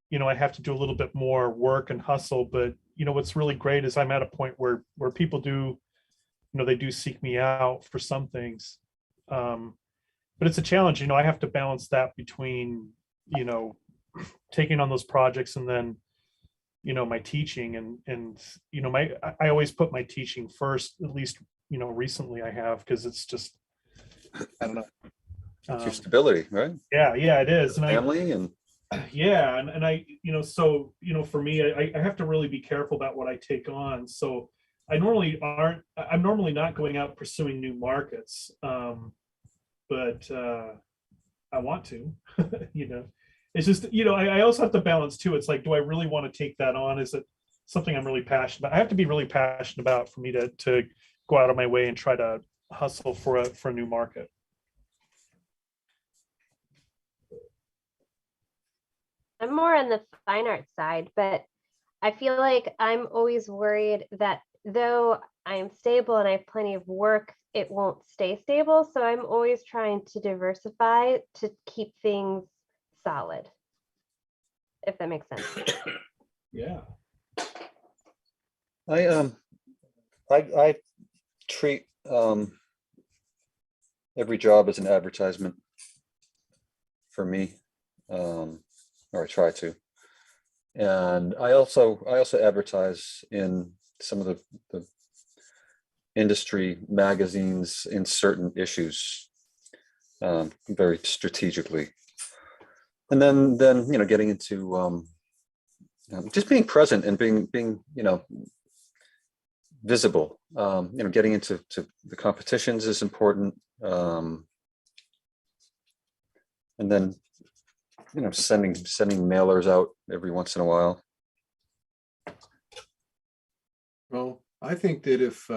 you know, I have to do a little bit more work and hustle, but you know, what's really great is I'm at a point where people do, you know, they do seek me out for some things. But it's a challenge, you know, I have to balance that between, you know, taking on those projects and then, you know, my teaching and, you know, I always put my teaching first, at least, you know, recently I have, because it's just, I don't know. it's your stability, right? Yeah, it is. And Family and I, you know, so, you know, for me, I have to really be careful about what I take on. So I'm normally not going out pursuing new markets. But I want to, you know, it's just, you know, I also have to balance too. It's like, do I really want to take that on? Is it something I'm really passionate about? I have to be really passionate about for me to go out of my way and try to hustle for a new market. I'm more on the fine art side, but I feel like I'm always worried that though I'm stable and I have plenty of work, it won't stay stable. So I'm always trying to diversify to keep things solid, if that makes sense. Yeah. I treat every job as an advertisement for me, or I try to. And I also advertise in some of the industry magazines in certain issues, very strategically. And then getting into just being present and being visible. Getting into the competitions is important. And then sending mailers out every once in a while. Well, I think that if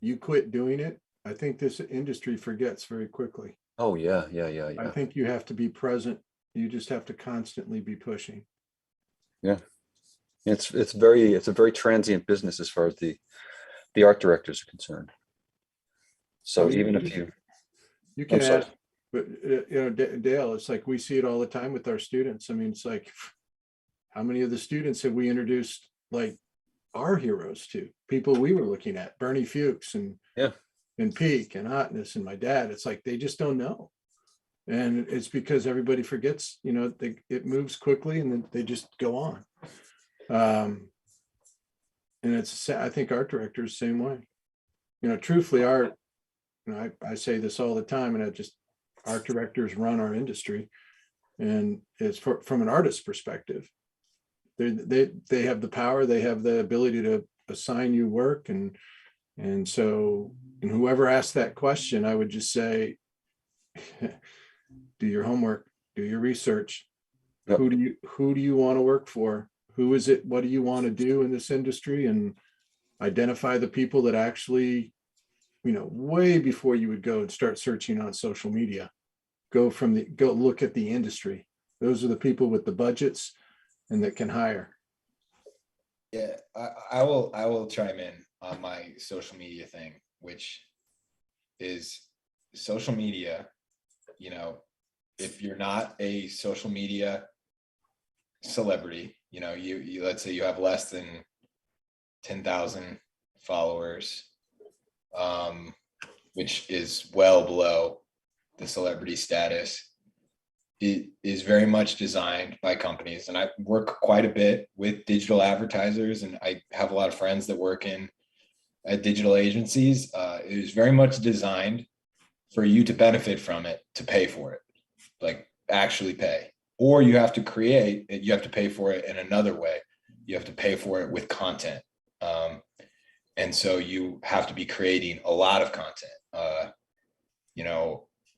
you quit doing it, I think this industry forgets very quickly. Oh yeah. I think you have to be present. You just have to constantly be pushing. Yeah. It's a very transient business as far as the art directors are concerned. So I mean, even if you can sorry. ask, but Dale, it's like we see it all the time with our students. I mean, it's like, how many of the students have we introduced like our heroes to? People we were looking at, Bernie Fuchs and Peak and Hotness and my dad. It's like they just don't know. And it's because everybody forgets, it moves quickly and then they just go on. And I think art directors same way. Truthfully, I say this all the time, and art directors run our industry, and it's from an artist's perspective. They have the power, they have the ability to assign you work, and whoever asked that question, I would just say, do your homework, do your research. Yep. Who do you want to work for? Who is it? What do you want to do in this industry? And identify the people that actually, way before you would go and start searching on social media, go look at the industry. Those are the people with the budgets and that can hire. Yeah, I will chime in on my social media thing, which is social media. If you're not a social media celebrity, you let's say you have less than 10,000 followers, which is well below the celebrity status. It is very much designed by companies, and I work quite a bit with digital advertisers, and I have a lot of friends that work at digital agencies. It is very much designed for you to benefit from it, to pay for it, like actually pay. Or you have to create it, you have to pay for it in another way. You have to pay for it with content. And so you have to be creating a lot of content.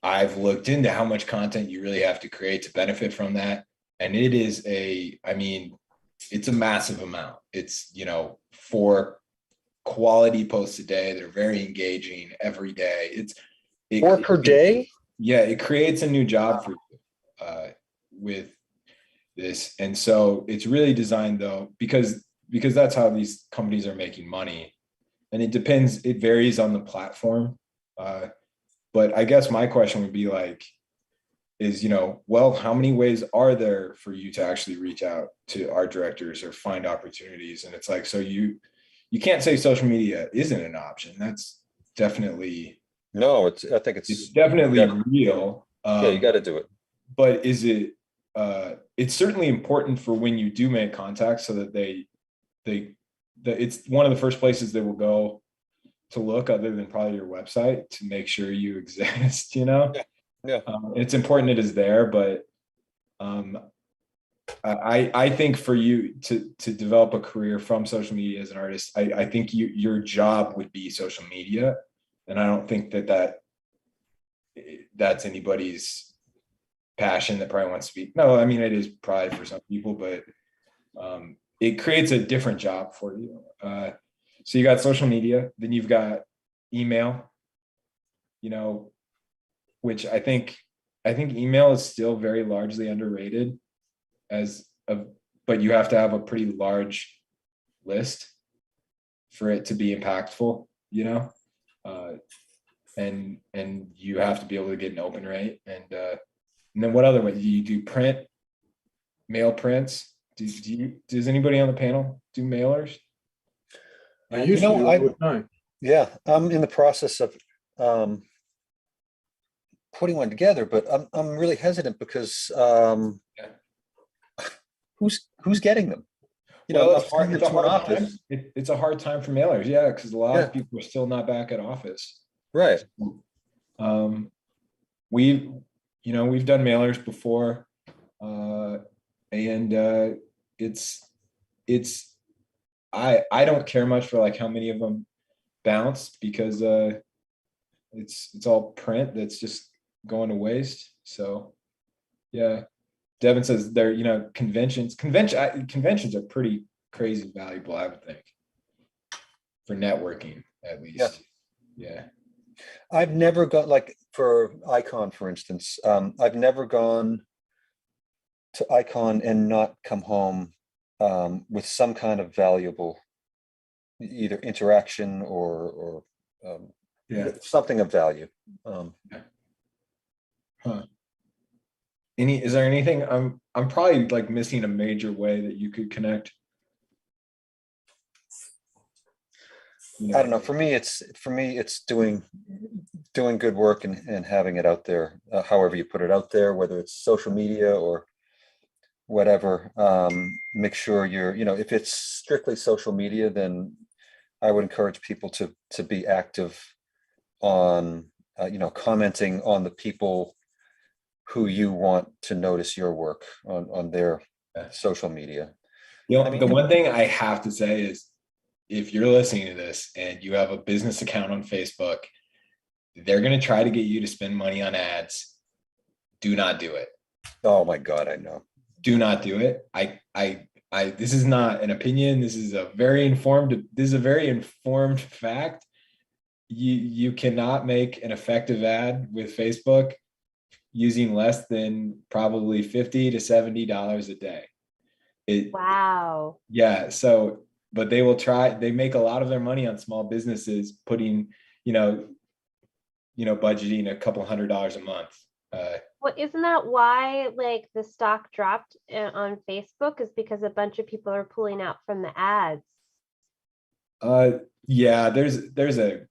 I've looked into how much content you really have to create to benefit from that. And it is it's a massive amount. It's, 4 quality posts a day that are very engaging every day. 4 per day? Yeah, it creates a new job for you with this. And so it's really designed though, because that's how these companies are making money. And it varies on the platform. But I guess my question would be how many ways are there for you to actually reach out to art directors or find opportunities? And it's like, so you can't say social media isn't an option. That's definitely. No, I think it's definitely real. You got to do it. But is it, it's certainly important for when you do make contacts so that it's one of the first places they will go to look, other than probably your website, to make sure you exist, Yeah. It's important it is there, but I think for you to develop a career from social media as an artist, I think your job would be social media. And I don't think that's anybody's passion that probably wants to be. No, it is probably for some people, but it creates a different job for you. So you got social media, then you've got email, which I think email is still very largely underrated but you have to have a pretty large list for it to be impactful, and you have to be able to get an open rate. And then what other way do you do? Print, mail prints? Does anybody on the panel do mailers? I used to all the time. Yeah, I'm in the process of putting one together, but I'm really hesitant because who's getting them? you know, it's hard. It's a hard time. office. It's a hard time for mailers. Yeah, because a lot Yeah. of people are still not back at office. Right. We've done mailers before, and I don't care much for like how many of them bounce, because it's all print that's just going to waste. So yeah, Devin says they're, conventions are pretty crazy valuable, I would think, for networking at least. Yeah. I've never gone, like for Icon, for instance, I've never gone to Icon and not come home with some kind of valuable either interaction or something of value. Is there anything I'm probably like missing a major way that you could connect? I don't know. For me, it's doing good work and having it out there, however you put it out there, whether it's social media or whatever. Make sure you're, if it's strictly social media, then I would encourage people to be active on, commenting on the people who you want to notice your work on their social media. The one thing I have to say is, if you're listening to this and you have a business account on Facebook, they're going to try to get you to spend money on ads. Do not do it. Oh my God, I know. Do not do it. This is not an opinion. This is a very informed fact. You cannot make an effective ad with Facebook using less than probably $50 to $70 a day. Wow. Yeah. So, but they will try, they make a lot of their money on small businesses putting, budgeting a couple $100 a month. Well, isn't that why like the stock dropped on Facebook, is because a bunch of people are pulling out from the ads? Yeah, there's a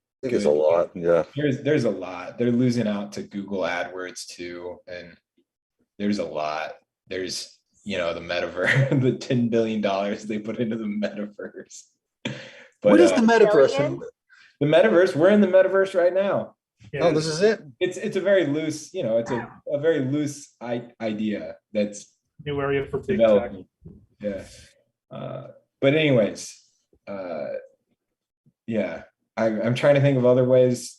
lot. Yeah. There's a lot. They're losing out to Google AdWords too. And there's a lot. There's, the metaverse, the $10 billion they put into the metaverse. But what is the metaverse? The metaverse, we're in the metaverse right now. Yeah. Oh, this is it. It's a very loose, it's a very loose idea that's new area for big developing. Yeah. But anyways, yeah, I'm trying to think of other ways.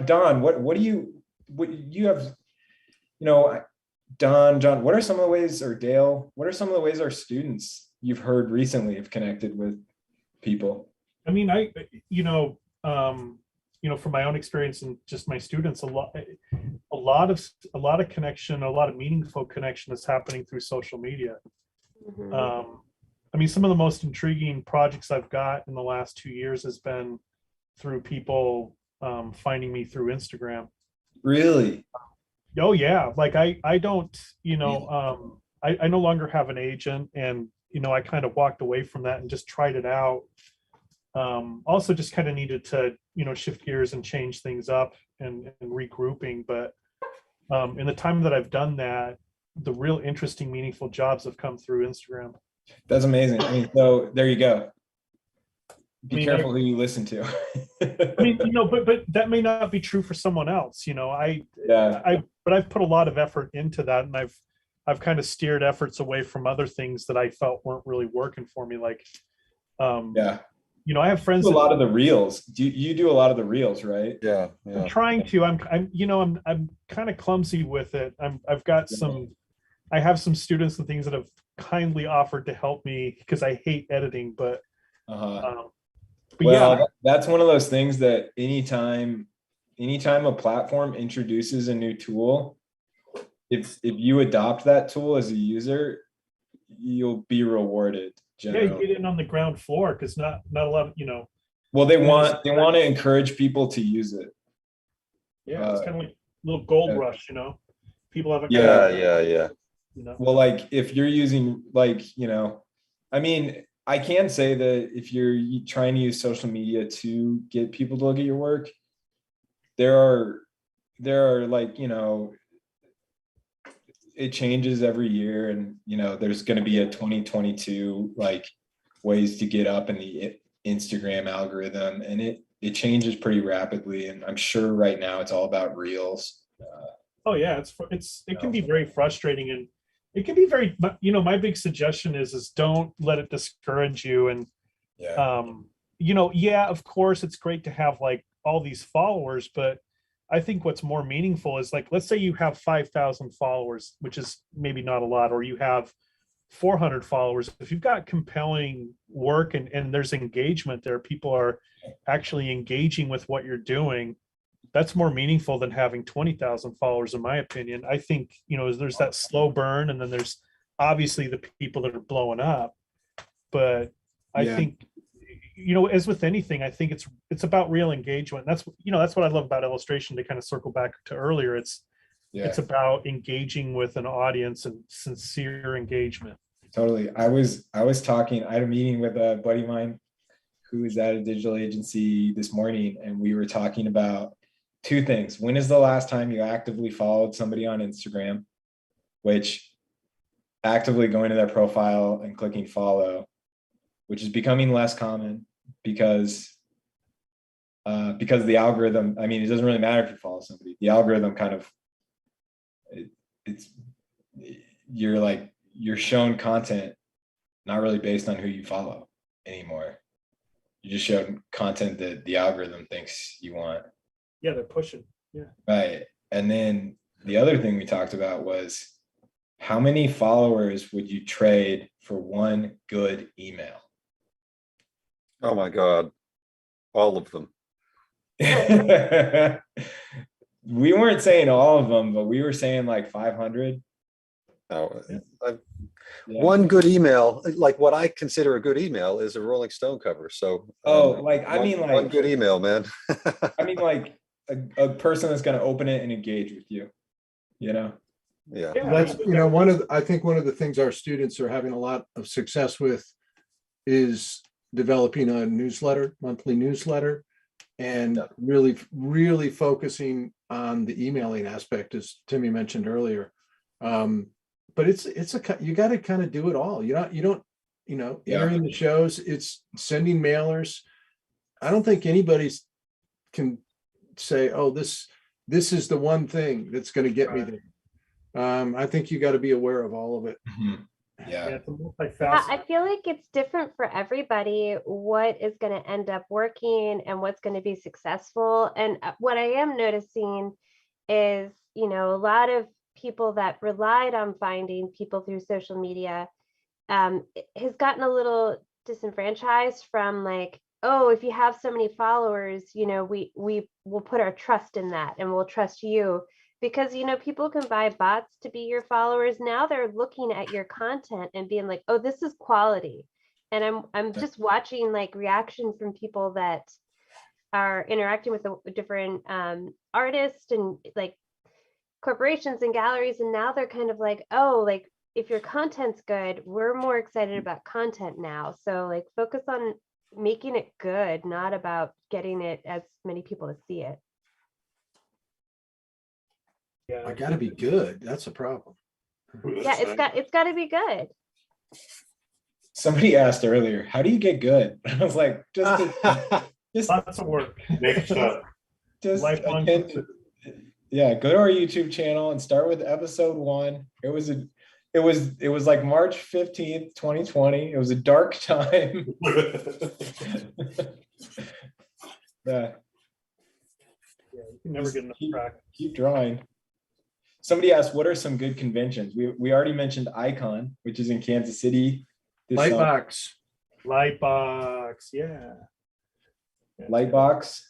Don, what do you have, Don, John, what are some of the ways, or Dale, what are some of the ways our students you've heard recently have connected with people? I mean, from my own experience and just my students, a lot of connection, a lot of meaningful connection is happening through social media. Mm-hmm. I mean, some of the most intriguing projects I've got in the last 2 years has been through people finding me through Instagram. Really? Oh yeah. Like I don't, I no longer have an agent, and, I kind of walked away from that and just tried it out. Also just kind of needed to, shift gears and change things up and regrouping. But in the time that I've done that, the real interesting, meaningful jobs have come through Instagram. That's amazing. I mean, so there you go. Be careful who you listen to. I mean, but that may not be true for someone else. But I've put a lot of effort into that, and I've kind of steered efforts away from other things that I felt weren't really working for me. Like, I have friends. A lot of the reels. You do a lot of the reels, right? Yeah. I'm trying to. I'm kind of clumsy with it. I have some students and things that have kindly offered to help me because I hate editing, but that's one of those things that anytime a platform introduces a new tool, if you adopt that tool as a user, you'll be rewarded. Generally. Yeah, you get in on the ground floor, because not a lot of, Well, they want to encourage people to use it. Yeah, it's kind of like a little gold rush, People haven't. Yeah. Well, like if you're using, I mean, I can say that if you're trying to use social media to get people to look at your work, there are like, it changes every year, and there's going to be a 2022 like ways to get up in the Instagram algorithm, and it changes pretty rapidly. And I'm sure right now it's all about reels. Oh yeah, it can be very frustrating, and it can be very, my big suggestion is don't let it discourage you. And yeah, of course it's great to have like all these followers, but I think what's more meaningful is, like, let's say you have 5,000 followers, which is maybe not a lot, or you have 400 followers. If you've got compelling work and there's engagement there, people are actually engaging with what you're doing, that's more meaningful than having 20,000 followers, in my opinion. I think, there's that slow burn, and then there's obviously the people that are blowing up. But I think, as with anything, I think it's about real engagement. That's what I love about illustration, to kind of circle back to earlier. It's about engaging with an audience and sincere engagement. Totally. I had a meeting with a buddy of mine who is at a digital agency this morning, and we were talking about two things. When is the last time you actively followed somebody on Instagram? Which, actively going to their profile and clicking follow, which is becoming less common because the algorithm, I mean, it doesn't really matter if you follow somebody. The algorithm kind of, you're shown content not really based on who you follow anymore. You just showed content that the algorithm thinks you want. Yeah, they're pushing. Yeah. Right. And then the other thing we talked about was, how many followers would you trade for one good email? Oh my God, all of them. We weren't saying all of them, but we were saying like 500. Oh, one good email, like what I consider a good email, is a Rolling Stone cover. So one good email, man. I mean, like a person that's going to open it and engage with you, Yeah. That's, I think one of the things our students are having a lot of success with is developing a monthly newsletter, and really, really focusing on the emailing aspect, as Timmy mentioned earlier. But you got to kind of do it all. Entering the shows, it's sending mailers. I don't think anybody can say, oh, this is the one thing that's going to get me there. I think you got to be aware of all of it. Mm-hmm. Yeah. I feel like it's different for everybody, what is going to end up working and what's going to be successful. And what I am noticing is, a lot of people that relied on finding people through social media has gotten a little disenfranchised from, like, oh, if you have so many followers, we will put our trust in that, and we'll trust you. Because, people can buy bots to be your followers. Now they're looking at your content and being like, oh, this is quality. And I'm just watching like reaction from people that are interacting with the different artists and like corporations and galleries. And now they're kind of like, oh, like, if your content's good, we're more excited about content now. So like focus on making it good, not about getting it as many people to see it. Yeah, I got to be good. That's a problem. Yeah, it's got to be good. Somebody asked earlier, how do you get good? I was like, just lots of work. Make stuff. Lifelong. Go to our YouTube channel and start with episode 1. It was like March 15th, 2020. It was a dark time. Yeah, you can never get enough practice. Keep drawing. Somebody asked, what are some good conventions? We already mentioned Icon, which is in Kansas City. Lightbox, yeah. Lightbox,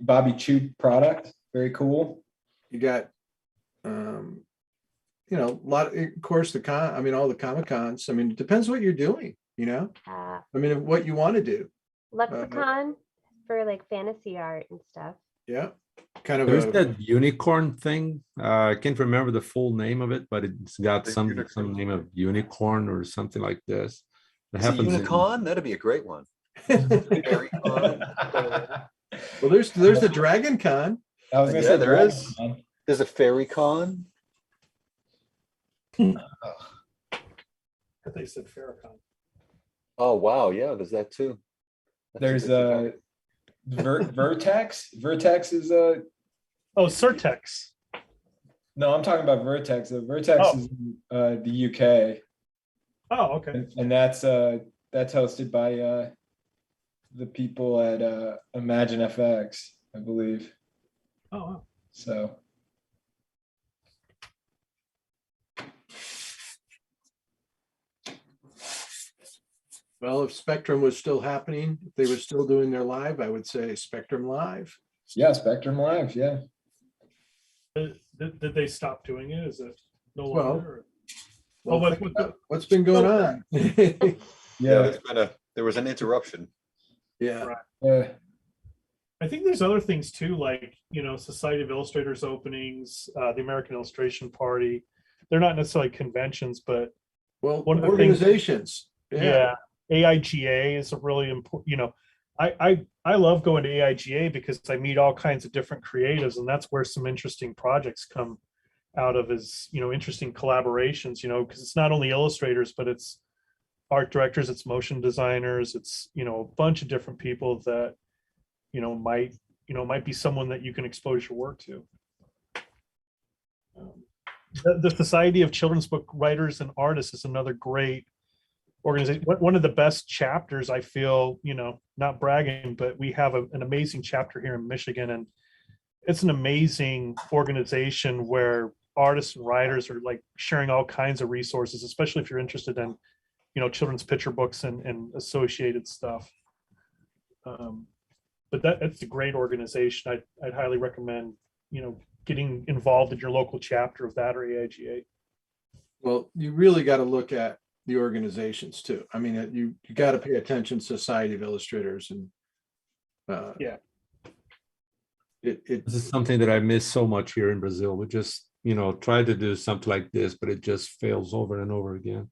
Bobby Chu product, very cool. You got, a lot. Of course, all the Comic Cons. I mean, it depends what you're doing. What you want to do. Lexicon for like fantasy art and stuff. Yeah. Kind of There's that unicorn thing. I can't remember the full name of it, but it's got some name of unicorn or something like this. That happens. Unicorn? That'd be a great one. Very fun. Well, there's the Dragon Con. I was gonna say there is. There's a Fairy Con. I they said Farrakhan. Oh, wow. Yeah, there's that too. There's Vertex. Vertex is a Oh, Certex. no. I'm talking about Vertex. Vertex Oh. is in, the UK, Oh, okay. and that's hosted by the people at Imagine FX, I believe. Oh, wow. So Well, if Spectrum was still happening, if they were still doing their live, I would say Spectrum Live. yeah, Spectrum Live. Yeah. Did they stop doing it? Is it no Well, longer? Well, what- think what- about what's been going on? Yeah. There was an interruption. Yeah. Right. Yeah. I think there's other things too, like, Society of Illustrators openings, the American Illustration Party. They're not necessarily conventions, but Well, One of the things- organizations. yeah, AIGA is a really important, I love going to AIGA because I meet all kinds of different creatives, and that's where some interesting projects come out of is, interesting collaborations, because it's not only illustrators, but it's art directors, it's motion designers, it's, a bunch of different people that, might be someone that you can expose your work to. The Society of Children's Book Writers and Artists is another great organization. One of the best chapters, I feel, not bragging, but we have an amazing chapter here in Michigan, and it's an amazing organization where artists and writers are like sharing all kinds of resources, especially if you're interested in, children's picture books and associated stuff. But that's a great organization. I'd highly recommend, getting involved in your local chapter of that or AIGA. Well, you really got to look at the organizations too. I mean, you got to pay attention to Society of Illustrators and Yeah. It This is something that I miss so much here in Brazil. We just, try to do something like this, but it just fails over and over again.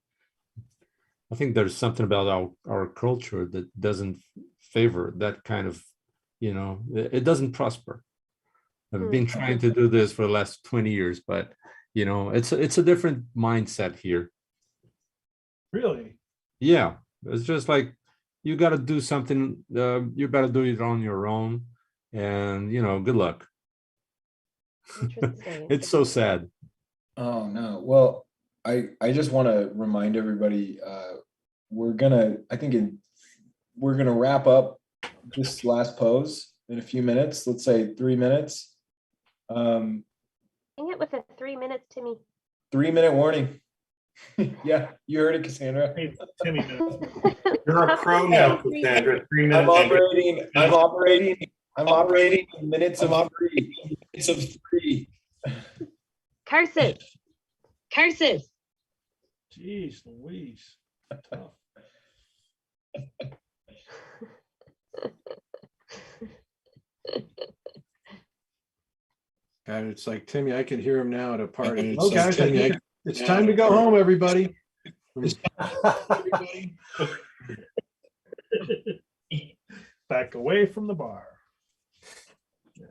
I think there's something about our culture that doesn't favor that kind of, it doesn't prosper. I've been trying to do this for the last 20 years, but it's a different mindset here. Really? Yeah, it's just like you got to do something. You better do it on your own, and good luck. Interesting. It's so sad. Oh no. Well, I just want to remind everybody, we're gonna wrap up this last pose in a few minutes. Let's say 3 minutes. Hang it with a 3 minutes, Timmy. 3-minute warning. Yeah, you heard it, Cassandra. Hey, Timmy, You're a pro now, Cassandra. 3 minutes. I'm operating in minutes of 3. Minutes of 3. Curses. Curses. Jeez Louise. Tough. God, it's like Timmy. I can hear him now at a party. It's Oh, like, guys, I Timmy, think- it's time to go home, everybody. Back away from the bar. Yeah.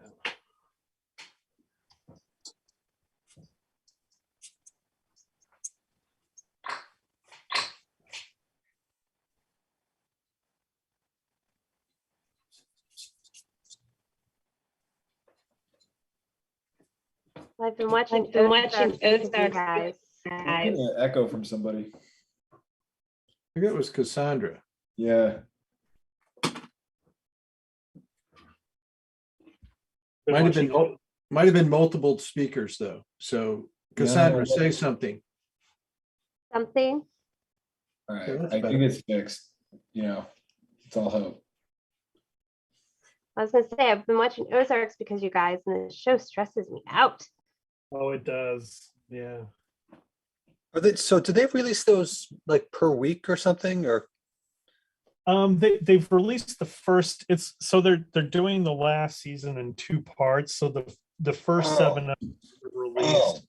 I've been watching Ozarks guys. I'm getting an echo from somebody. I think it was Cassandra. Yeah. Might have been multiple speakers though. So Cassandra, say something. Something. All right. Okay, that's I better. think it's fixed. It's all hope. I was gonna say I've been watching Ozarks because you guys, and the show stresses me out. Oh, it does. Yeah. So do they release those like per week or something, or? They've released the first. They're doing the last season in 2 parts. So the first 7 episodes were released,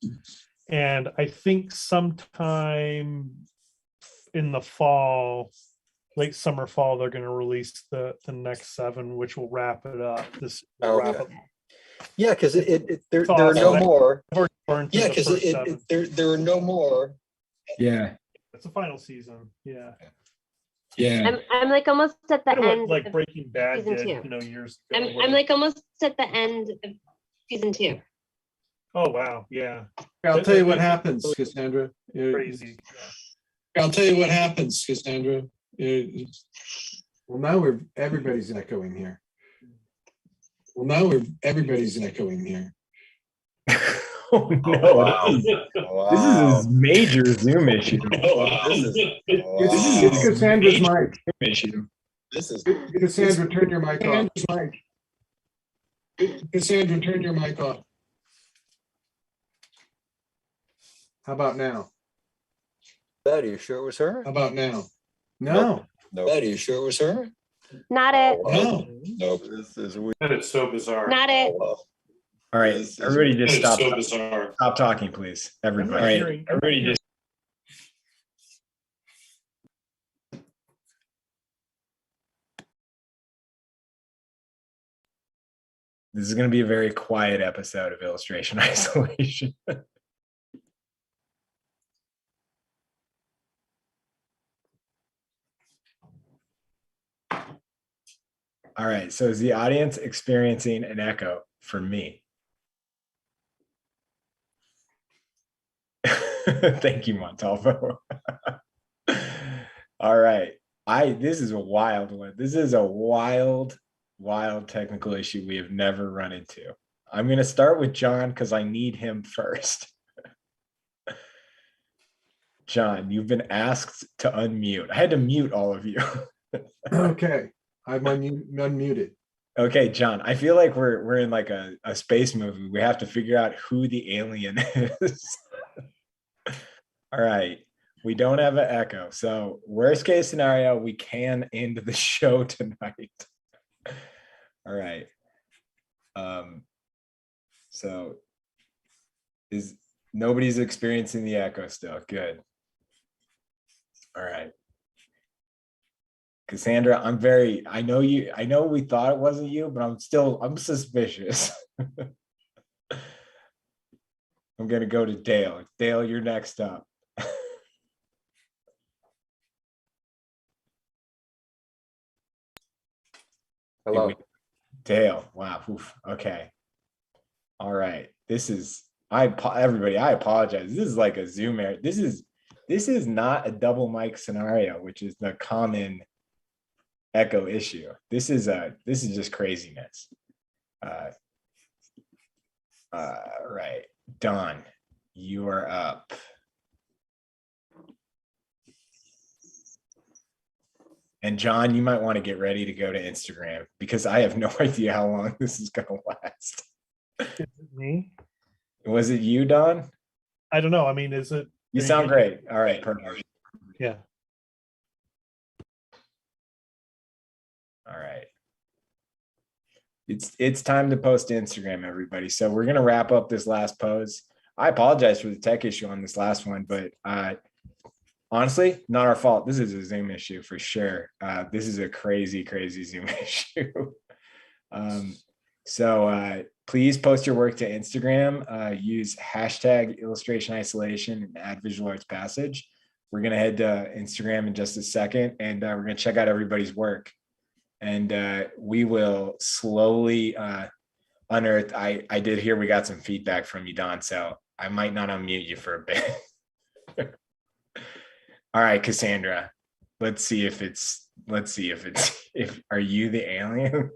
and I think sometime in the fall, late summer, fall, they're going to release the next 7, which will wrap it up. This will wrap Okay. up. Yeah, because there are awesome. no more. Burn through Yeah, the because first seven. there are no more. Yeah. It's the final season. Yeah. Yeah. I'm like almost at the Kind of end. like of Breaking Bad season did, two. you know, years ago. I'm where- like almost at the end of season 2. Oh wow, yeah, I'll tell you what happens, Cassandra. crazy. I'll tell you what happens, Cassandra. Well, now everybody's echoing here. Echoing here. Oh no. This is a major Zoom issue. It's Cassandra's mic. Issue. Cassandra, turn your mic off. Cassandra, turn your mic off. How about now? Betty, you sure it was her? How about now? No. No. Betty, you sure it was her? Not it. No. Nope. This is weird. That is so bizarre. Not it. Wow. All right, This is- everybody That just is stop. so bizarre. Stop talking, please. Everybody. I'm not hearing- Everybody just. This is going to be a very quiet episode of Illustration Isolation. All right, so is the audience experiencing an echo for me? Thank you, Montalvo. All right. This is a wild one. This is a wild technical issue we have never run into. I'm going to start with John because I need him first. John, you've been asked to unmute. I had to mute all of you. Okay, I'm unmuted. Okay, John, I feel like we're in like a space movie. We have to figure out who the alien is. All right. We don't have an echo. So worst case scenario, we can end the show tonight. All right. So nobody's experiencing the echo still. Good. All right. Cassandra, I know we thought it wasn't you, but I'm suspicious. I'm gonna go to Dale. Dale, you're next up. Hello. Dale. Wow. Oof. Okay. All right. Everybody, I apologize. This is like a Zoom error. This is not a double mic scenario, which is the common echo issue. This is just craziness. Right. Don, you are up. And John, you might want to get ready to go to Instagram because I have no idea how long this is going to last. Is it me? Was it you, Don? I don't know. I mean, is it? You are sound getting- great. All right, perfect. Yeah. All right. It's time to post to Instagram, everybody. So we're gonna wrap up this last pose. I apologize for the tech issue on this last one, but honestly, not our fault. This is a Zoom issue for sure. This is a crazy Zoom issue. So please post your work to Instagram. Use hashtag illustration isolation and add visual arts passage. We're gonna head to Instagram in just a second, and we're gonna check out everybody's work. And we will slowly unearth. I did hear we got some feedback from you, Don, so I might not unmute you for a bit. All right, Cassandra, let's see if are you the alien?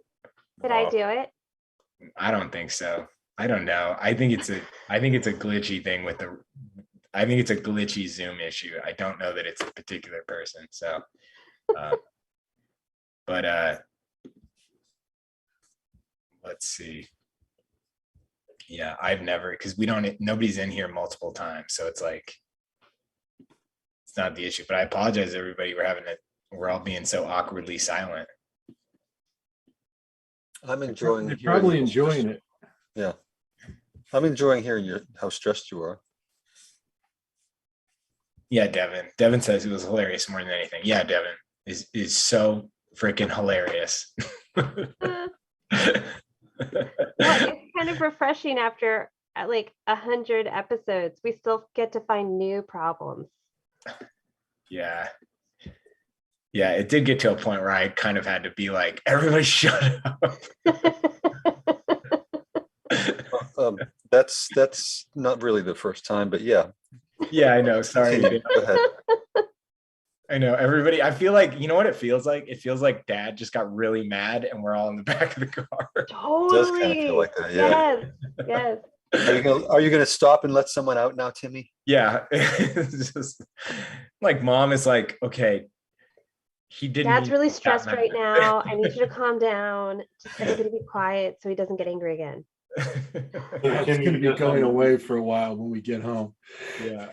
Did I do it? I don't think so. I don't know. I think it's a glitchy thing I think it's a glitchy Zoom issue. I don't know that it's a particular person. So, but let's see. Yeah, I've never, because nobody's in here multiple times. So it's like, it's not the issue, but I apologize, everybody. We're all being so awkwardly silent. I'm enjoying. They're hearing probably you. enjoying it. Yeah. I'm enjoying hearing how stressed you are. Yeah, Devin. Devin says it was hilarious more than anything. Yeah, Devin is so freaking hilarious. Well, it's kind of refreshing after at like 100 episodes, we still get to find new problems. Yeah. Yeah, it did get to a point where I kind of had to be like, everybody shut up. That's not really the first time, but yeah. Yeah, I know. Sorry. Continue. Go ahead. I know everybody. I feel like, you know what it feels like? It feels like Dad just got really mad and we're all in the back of the car. It does kind of feel Totally. like that, yeah. Yes. Yes. Are you gonna stop and let someone out now, Timmy? Yeah. It's just like Mom is like, okay, he didn't. Dad's mean really to get stressed mad. right now. I need you to calm down. Just everybody be quiet so he doesn't get angry again. That's Can you gonna be just, going away for a while when we get home. Yeah.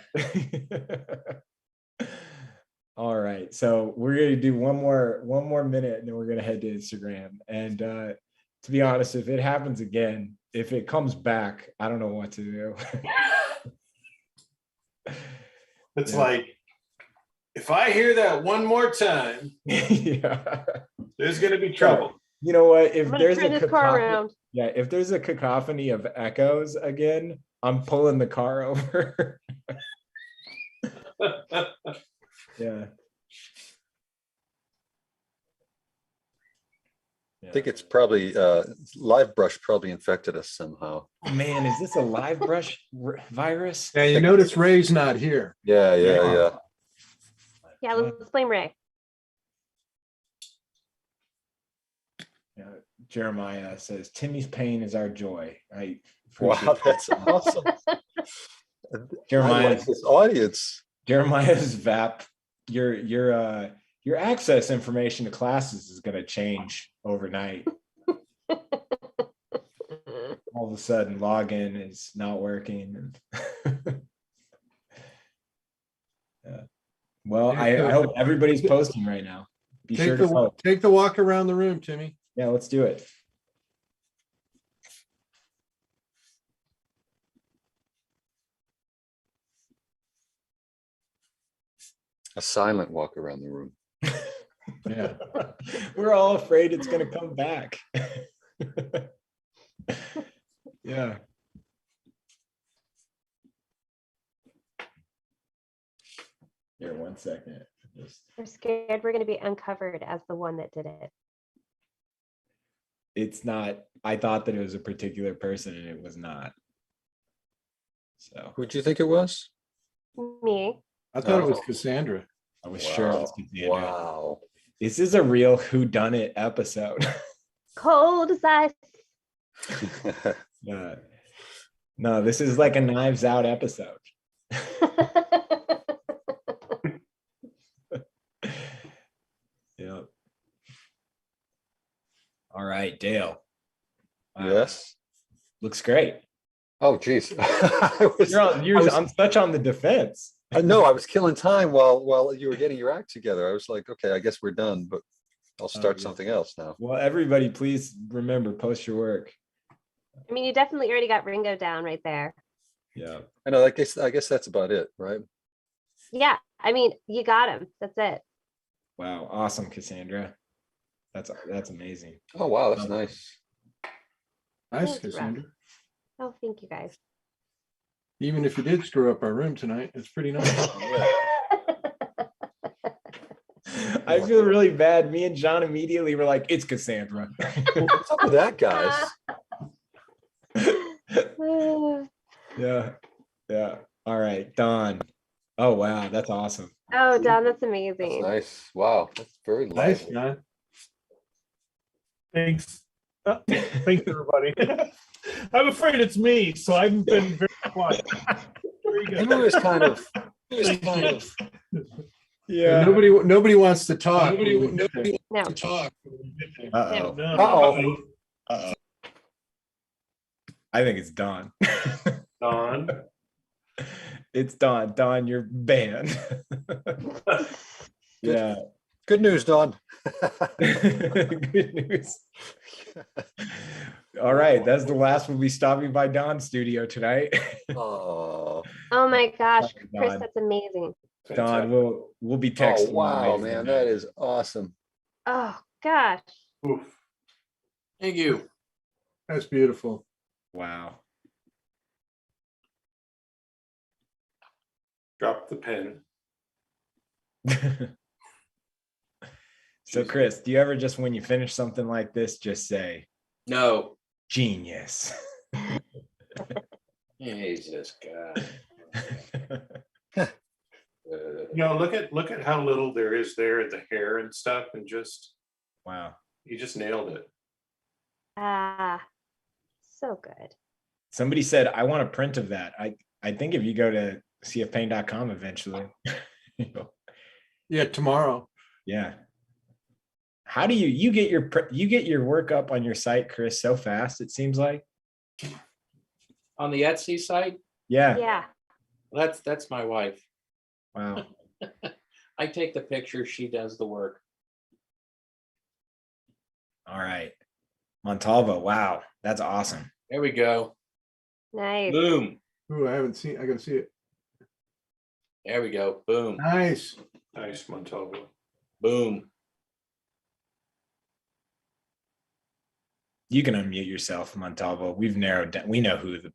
All right. So we're gonna do one more minute and then we're gonna head to Instagram. And to be honest, if it happens again, if it comes back, I don't know what to do. it's Yeah. like, if I hear that one more time, Yeah. there's gonna be trouble. You know what? If I'm gonna there's turn a this car cacophony, around. yeah, if there's a cacophony of echoes again, I'm pulling the car over. Yeah. I think it's probably live brush probably infected us somehow. Oh, man, is this a live brush virus? Yeah, you notice Ray's not here. Yeah. Yeah, let's blame Ray. Yeah, Jeremiah says Timmy's pain is our joy. I Wow, appreciate that's awesome. Jeremiah. I like this audience. Jeremiah's VAP. Your access information to classes is going to change overnight. All of a sudden, login is not working. Yeah. Well, I hope everybody's posting right now. Be sure to post. Take the walk around the room, Timmy. Yeah, let's do it. A silent walk around the room. Yeah. We're all afraid it's going to come back. Yeah. Here, 1 second. We're scared we're going to be uncovered as the one that did it. It's not. I thought that it was a particular person and it was not. So Who'd you think it was? Me. I thought it was Cassandra. I was sure it was Cassandra. Wow. This is a real whodunit episode. Cold as ice. No, this is like a Knives Out episode. Yeah. All right, Dale. Yes. Looks great. Oh, geez. You're on such on the defense. No, I was killing time while you were getting your act together. I was like, okay, I guess we're done, but I'll start yeah. something else now. Well, everybody, please remember, post your work. I mean, you definitely already got Ringo down right there. Yeah. I know. I guess that's about it, right? Yeah. I mean, you got him. That's it. Wow. Awesome, Cassandra. That's amazing. Oh, wow, that's nice. Nice, Thanks, Cassandra. Oh, thank you guys. Even if you did screw up our room tonight, it's pretty nice. I feel really bad. Me and John immediately were like, it's Cassandra. What's up with that, guys? Yeah. All right, Don. Oh, wow. That's awesome. Oh, Don, that's That's amazing. nice. Wow, that's very Nice, nice. John. Thanks. Thanks, everybody. I'm afraid it's me, so I've been very quiet. Very good. He was kind of. Yeah. Nobody wants to talk. Nobody No. to talk. Uh-oh. No. Uh-oh. Uh-oh. I think it's Don. Don. It's Don. Don, you're banned. Yeah. Good news, Don. Good news. All right. That's the last we'll be stopping by Don's studio tonight. Oh, Oh my gosh, Chris, Don. that's amazing. Don, we'll be texting. you wow, later man, tonight. that is awesome. Oh gosh. Oof. Thank you. That's beautiful. Wow. Drop the pen. So Chris, do you ever just, when you finish something like this, just say No. genius? Jesus God. Look at how little there is there in the hair and stuff, and just Wow. you just nailed it. Ah, so good. Somebody said, I want a print of that. I think if you go to cfpaint.com eventually. Yeah, tomorrow. Yeah. How do you get your work up on your site, Chris, so fast, it seems like? On the Etsy site, Yeah. Yeah. that's my wife. Wow. I take the picture, she does the work. All right. Montalvo. Wow. That's awesome. There we go. Nice. Boom. Ooh, I haven't seen, I gotta see it. There we go. Boom. Nice. Nice, Montalvo. Boom. You can unmute yourself, Montalvo. We've narrowed down. We know who the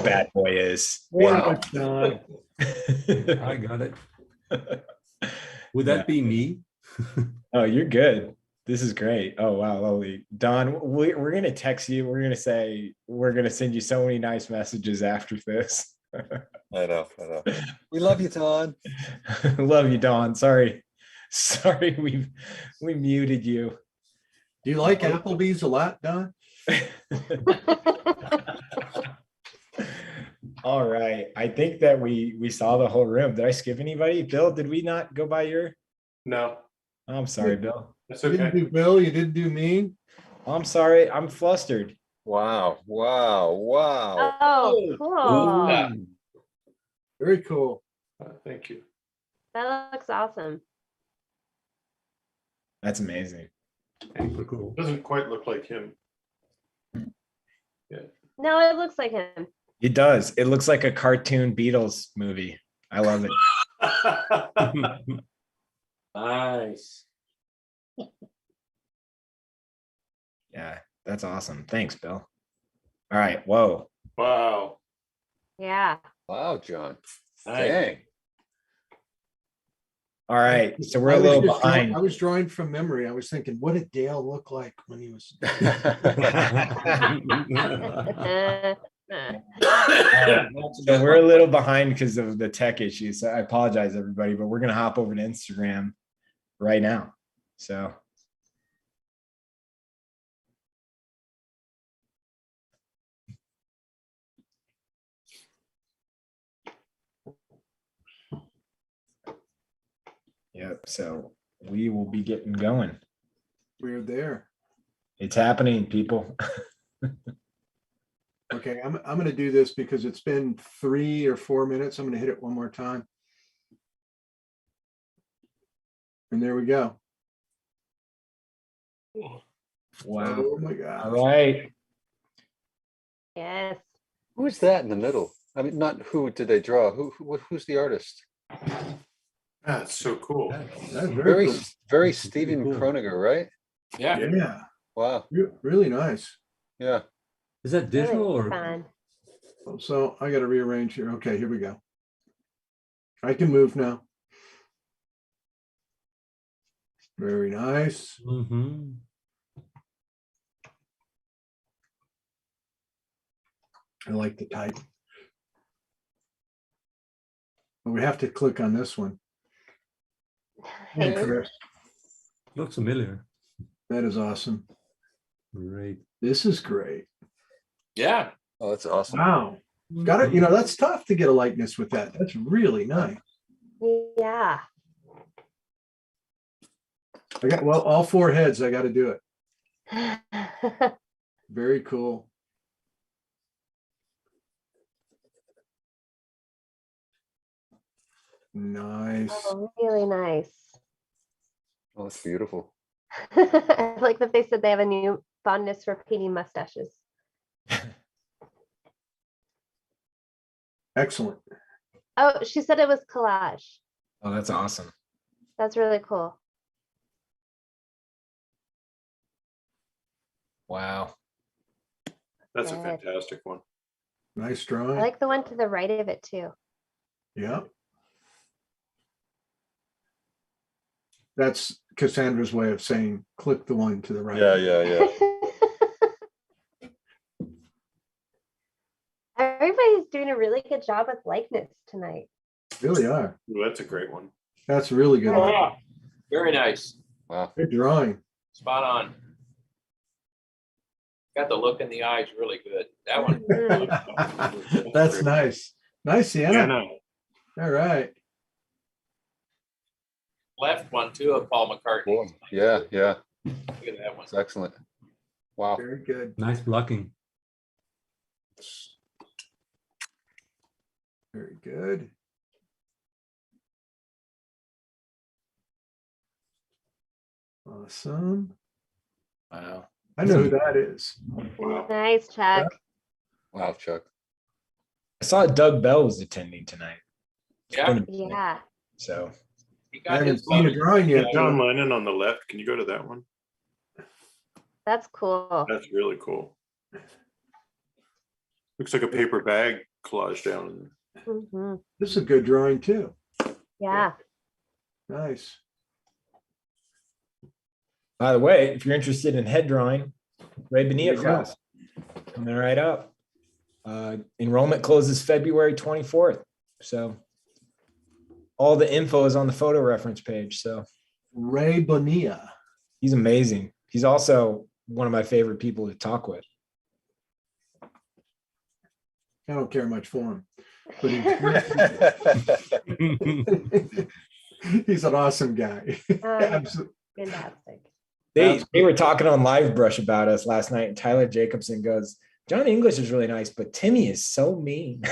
bad boy is. Wow. Don. I got it. Would that be me? Oh, you're good. This is great. Oh, wow. Lovely. Don, we're going to text you. We're going to say, we're going to send you so many nice messages after this. I know. We love you, Don. Love you, Don. Sorry, we muted you. Do you like Applebee's a lot, Don? All right. I think that we saw the whole room. Did I skip anybody? Bill, did we not go by your? No, Oh, I'm sorry, Bill. that's You didn't okay. do Bill, you didn't do me. I'm sorry. I'm flustered. Wow. Oh, cool. Yeah. Very cool. Thank you. That looks awesome. That's amazing. Super cool. Doesn't quite look like him. No, it looks like him. It does. It looks like a cartoon Beatles movie. I love it. Nice. Yeah, that's awesome. Thanks, Bill. All right. Whoa. Wow. Yeah. Wow, John. Nice. Dang. All right. So we're I a was little just drawing- behind. I was drawing from memory. I was thinking, what did Dale look like when he was? So we're a little behind because of the tech issues. So I apologize, everybody, but we're gonna hop over to Instagram right now. So yep. So we will be getting going. We're there. It's happening, people. Okay, I'm gonna do this because it's been 3 or 4 minutes. I'm gonna hit it one more time. And there we go. Wow. Oh my All God. right. Yes. Who's that in the middle? I mean, not who did they draw? Who's the artist? That's so cool. That's Very, cool. very Steven cool. Kroniger, right? Yeah. Yeah, Wow. really nice. Yeah. Is that digital Really or? fun. So I got to rearrange here. Okay, here we go. I can move now. Very nice. Mhm. I like the type. But we have to click on this one. And Chris, Looks familiar. that is awesome. Great. This is great. Yeah. Oh, that's awesome. Wow. Got it. You know, that's tough to get a likeness with that. That's really nice. Yeah. I got, well, all 4 heads. I got to do it. Very cool. Nice. Oh, really nice. Oh, that's beautiful. I like that they said they have a new fondness for painting mustaches. Excellent. Oh, she said it was collage. Oh, that's awesome. That's really cool. Wow. That's a Good. fantastic one. Nice I drawing. like the one to the right of it too. Yeah. That's Cassandra's way of saying, click the one to the right. Yeah. Everybody's doing a really good job with likeness tonight. Really are. Ooh, that's a great one. That's really good. Yeah. Very nice. Wow. Good drawing. Spot on. Got the look in the eyes really good. That one. That's nice. Nice, Sienna. Sienna. All right. Left one too of Paul McCartney. Cool. Yeah. Look at that one. It's excellent. Wow. Very good. Nice blocking. Very good. Awesome. Wow. I know who that is. Nice, Chuck. Wow, Chuck. I saw Doug Bell was attending tonight. Yeah. Yeah. So He I got haven't his seen a vote. drawing yet. John Lennon on the left. Can you go to that one? That's cool. That's really cool. Looks like a paper bag collage down in there. Mhm. This is a good drawing too. Yeah. Nice. by the way, if you're interested in head drawing, Ray Bonilla There you go. class coming right up. Enrollment closes February 24th. So all the info is on the photo reference page. So Ray Bonilla. he's amazing. He's also one of my favorite people to talk with. I don't care much for him, but he's an awesome guy. Absolutely. Fantastic. They were talking on Live Brush about us last night, and Tyler Jacobson goes, John English is really nice, but Timmy is so mean.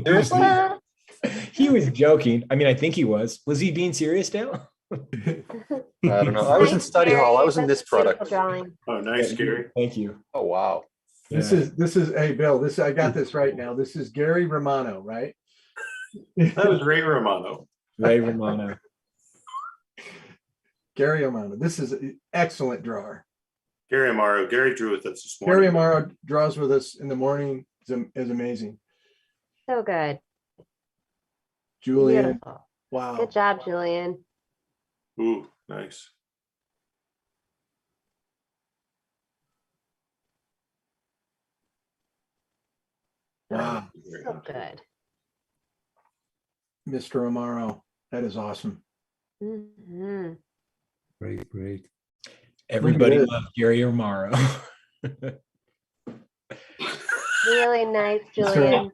Seriously? He was joking. I mean, I think he was. Was he being serious, Dale? I don't know. I was in study hall. I was in this product. Drawing. Oh, nice, Gary. Thank you. Oh, wow. This is hey Bill, I got this right now. This is Gary Romano, right? That was Ray Romano. Ray Romano. Gary Romano. This is an excellent drawer. Gary Amaro. Gary drew with us this morning. Gary Amaro draws with us in the morning. Is amazing. So good. Julian. Beautiful. Wow. Good job, Julian. Ooh, nice. Wow. So good. Mr. Amaro. That is awesome. Mhm. Great, great. Everybody Look at loves Gary Romano. Really nice, That's right.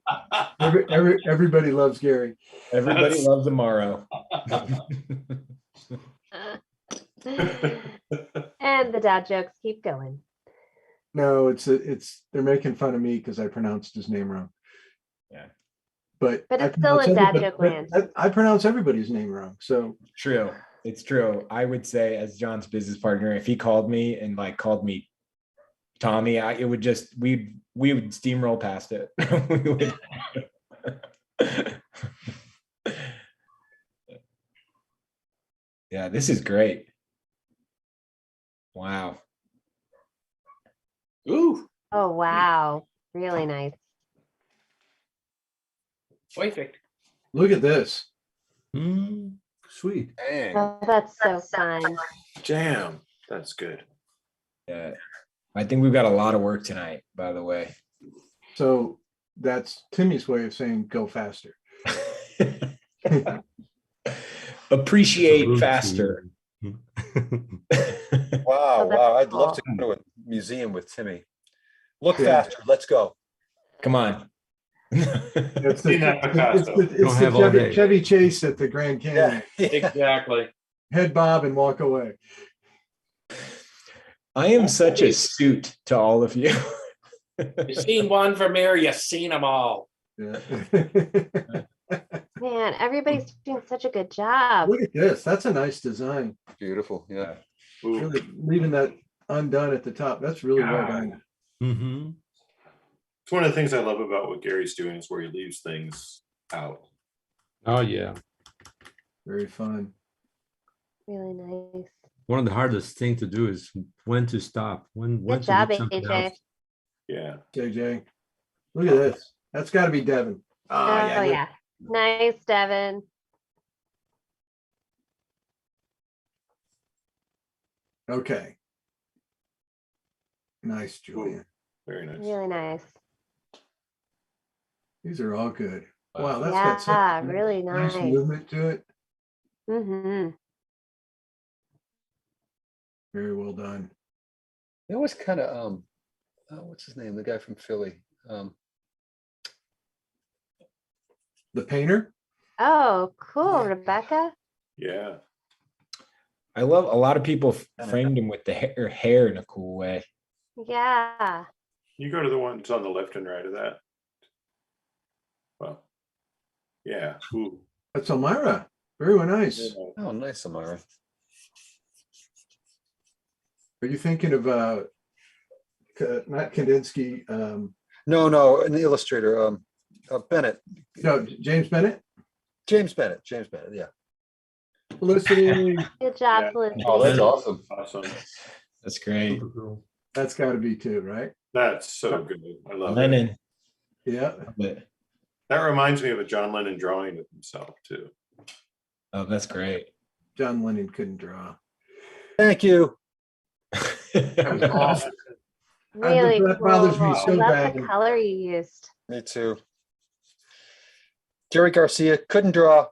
Julian. Everybody loves Gary. Everybody loves Amaro. And the dad jokes keep going. No, it's they're making fun of me because I pronounced his name wrong. Yeah. But But I it's still pronounce in dad everybody- joke land. I pronounce everybody's name wrong. So True. It's true. I would say, as John's business partner, if he called me and called me Tommy, it would just we would steamroll past it. We would- Yeah, this is great. Wow. Ooh, Oh, wow. Really nice. Perfect. look at this. Sweet. Dang. Oh, that's so fun. damn. That's good. Yeah. I think we've got a lot of work tonight, by the way. So that's Timmy's way of saying go faster. Appreciate faster. Wow, Oh, that's wow. I'd love cool. to go to a museum with Timmy. Look Yeah. faster. Let's go. Come on. It's Seen that Picasso. Don't have all day. Chevy Chase at the Grand Canyon. Yeah. Exactly. Head bob and walk away. I am such a suit to all of you. You seen one from here, you seen them all. Yeah. Man, everybody's doing such a good job. Look at this. That's a nice design. Beautiful. Yeah. Ooh. Really leaving that undone at the top. That's really well God. done. Mm-hmm. It's one of the things I love about what Gary's doing is where he leaves things out. Oh, yeah. Very fun. Really nice. One of the hardest thing to do is when to stop. When Good to job, do something AJ. else. Yeah. JJ. Look at this. That's got to be Devin. Ah, Oh, yeah. Nice, Devin. Okay. Nice, Julian. Very nice. Really nice. These are all good. Wow. Wow, that's got such Yeah, a really nice nice. movement to it. Mm-hmm. Very well done. It was kind of what's his name? The guy from Philly. The painter. Oh, cool, Rebecca. Yeah. I love a lot of people framed him with the hair in a cool way. Yeah. You go to the ones on the left and right of that. Well, yeah. Ooh. That's Elmira. Very nice. Oh, nice, Amara. Are you thinking of not Kandinsky? No, an illustrator. Bennett. No, James Bennett. James Bennett. Yeah. Felicity. Good job, Yeah. Felicity. Oh, that's awesome. Awesome. That's great. Super cool. That's got to be too, right? That's so good. I love it. Lennon. Yeah. But, That reminds me of a John Lennon drawing of himself too. oh, that's great. John Lennon couldn't draw. Thank you. That was awesome. Really That bothers me cool. so Love bad. the color you used. Me too. Jerry Garcia couldn't draw.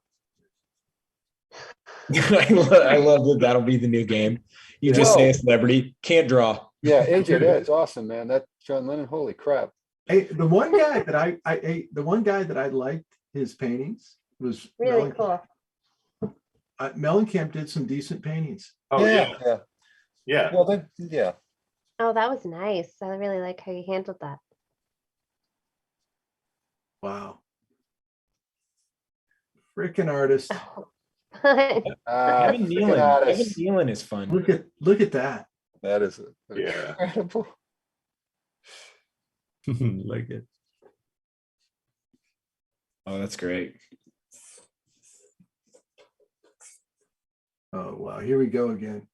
I love that. That'll be the new game. You just say a celebrity, can't draw. Yeah, AJ, that's awesome, man. That John Lennon, holy crap. Hey, the one guy that I liked his paintings was Really cool. Mellencamp did some decent paintings. Oh yeah. Yeah. Yeah. Well, then, yeah. Oh, that was nice. I really like how you handled that. Wow. Freaking artist. Kevin freaking Nealon. artist. Kevin Nealon is fun. Look at that. That is Yeah. incredible. Like it. Oh, that's great. Oh wow, here we go again.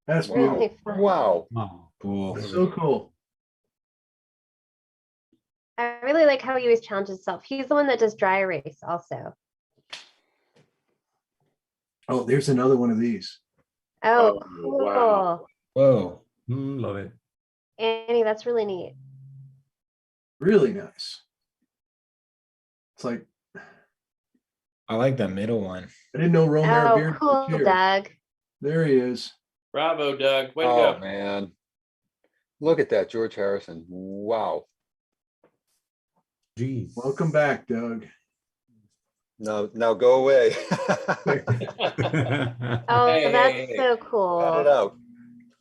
That's beautiful. Really fun. Wow. Wow. Cool. So cool. I really like how he always challenges himself. He's the one that does dry erase also. Oh, there's another one of these. Oh, Oh, cool. wow. Whoa. Love it. Annie, that's really neat. Really nice. It's like I like that middle one. I didn't know Romero Oh, Beard was cool, here. Doug. There he is. Bravo, Doug. Way to Oh, go. man. Look at that, George Harrison. Wow. Jeez. Welcome back, Doug. Now go away. Oh, Hey, that's hey, hey. so Cut it cool. out.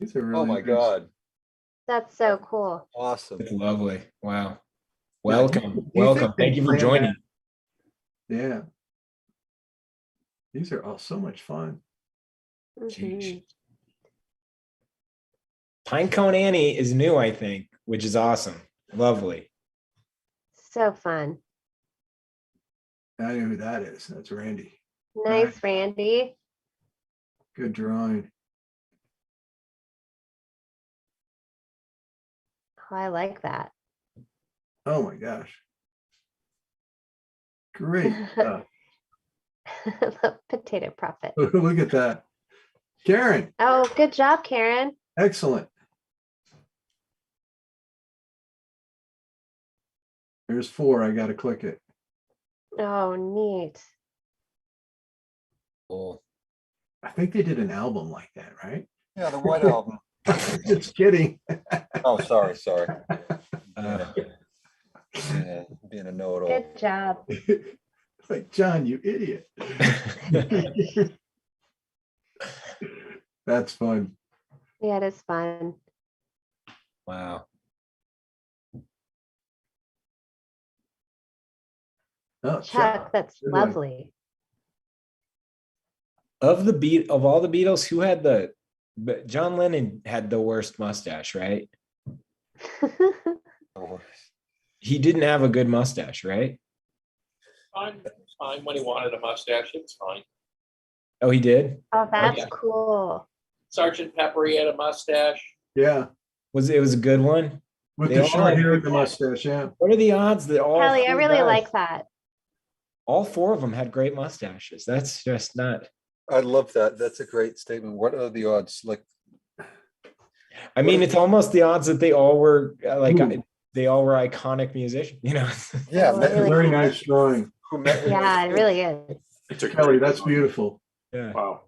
These are really Oh, my nice. God. That's so cool. Awesome. It's lovely. Wow. Yeah, Welcome. do you Welcome. think they Thank you for planned joining. Yeah. These are all so much fun. Mhm. Pinecone Annie is new, I think, which is awesome. Lovely. So fun. I know who that is. That's Randy. Nice, Randy. Good drawing. Oh, I like that. Oh my gosh. Great stuff. The potato prophet. Look at that. Karen, Oh, good job, Karen. excellent. There's 4. I got to click it. Oh, neat. Cool. I think they did an album like that, right? Yeah, the White Album. Just kidding. Oh, sorry. Uh, Yeah, being a know-it-all. Good job. Like, John, you idiot. That's fun. Yeah, it is fun. wow. Oh, Chuck, that's Good one. lovely. Of all the Beatles, who had but John Lennon had the worst mustache, right? Oh, He didn't have a good mustache, right? Fine, it's fine. When he wanted a mustache, it's fine. Oh, he did? Oh, that's yeah. cool. Sergeant Pepper, he had a mustache. Yeah. It was a good one? With They the all short had hair good- and the mustache. Yeah. What are the odds that all Kelly, I four really guys- like that. all four of them had great mustaches. That's just not. I love that. That's a great statement. What are the odds? Like, I mean, it's almost the odds that they all were Ooh. they all were iconic musicians, you know. yeah, Oh, met- really? Very nice drawing. who met with Yeah, it really is. It's a Kelly, great that's song. beautiful. Yeah. Wow.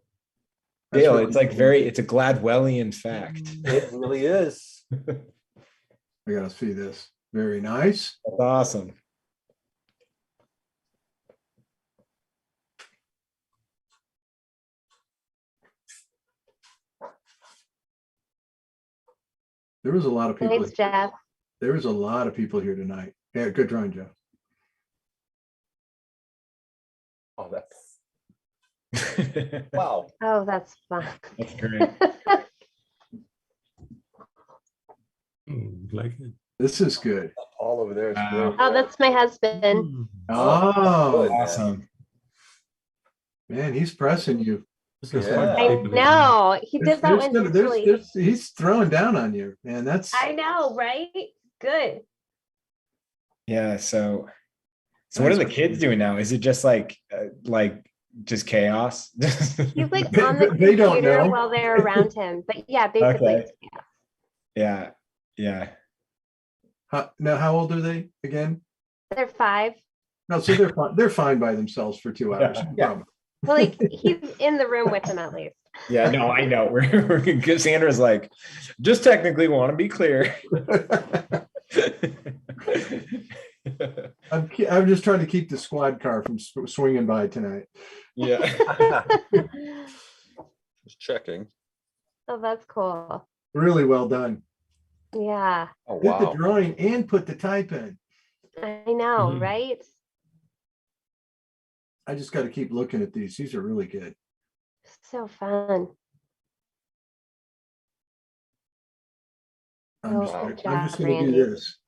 That's Dale, really it's like cool. it's a Gladwellian fact. It really is. I gotta see this. Very nice. That's awesome. There was a lot of people. Thanks, Jeff. There was a lot of people here tonight. Yeah, good drawing, Jeff. Oh, that's wow. Oh, that's fun. That's great. Like it. This is good. All over there. It's Wow. great. Oh, that's my husband. Mm. Oh, good. Awesome. man, he's pressing you. This is Yeah. hard I paper. know. He did that one usually. He's throwing down on you, man. That's I know, right? Good. Yeah. So what are the kids doing now? Is it just like just chaos? He's like They- on the they don't computer know. while they're around him. But yeah, basically. Okay. Yeah. Yeah. now how old are they again? They're 5. No, so they're fine. They're fine by themselves for 2 hours. No Yeah. problem. Well, like he's in the room with them at least. Yeah. No, I know. We're Sandra's like, just technically want to be clear. I'm just trying to keep the squad car from swinging by tonight. Yeah. Just checking. Oh, that's cool. Really well done. Yeah, Oh, Did the wow. drawing and put the type in. I know, Mhm. right? I just got to keep looking at these. These are really good. So fun. I'm Oh, just, good I'm just job, going to do Randy. this.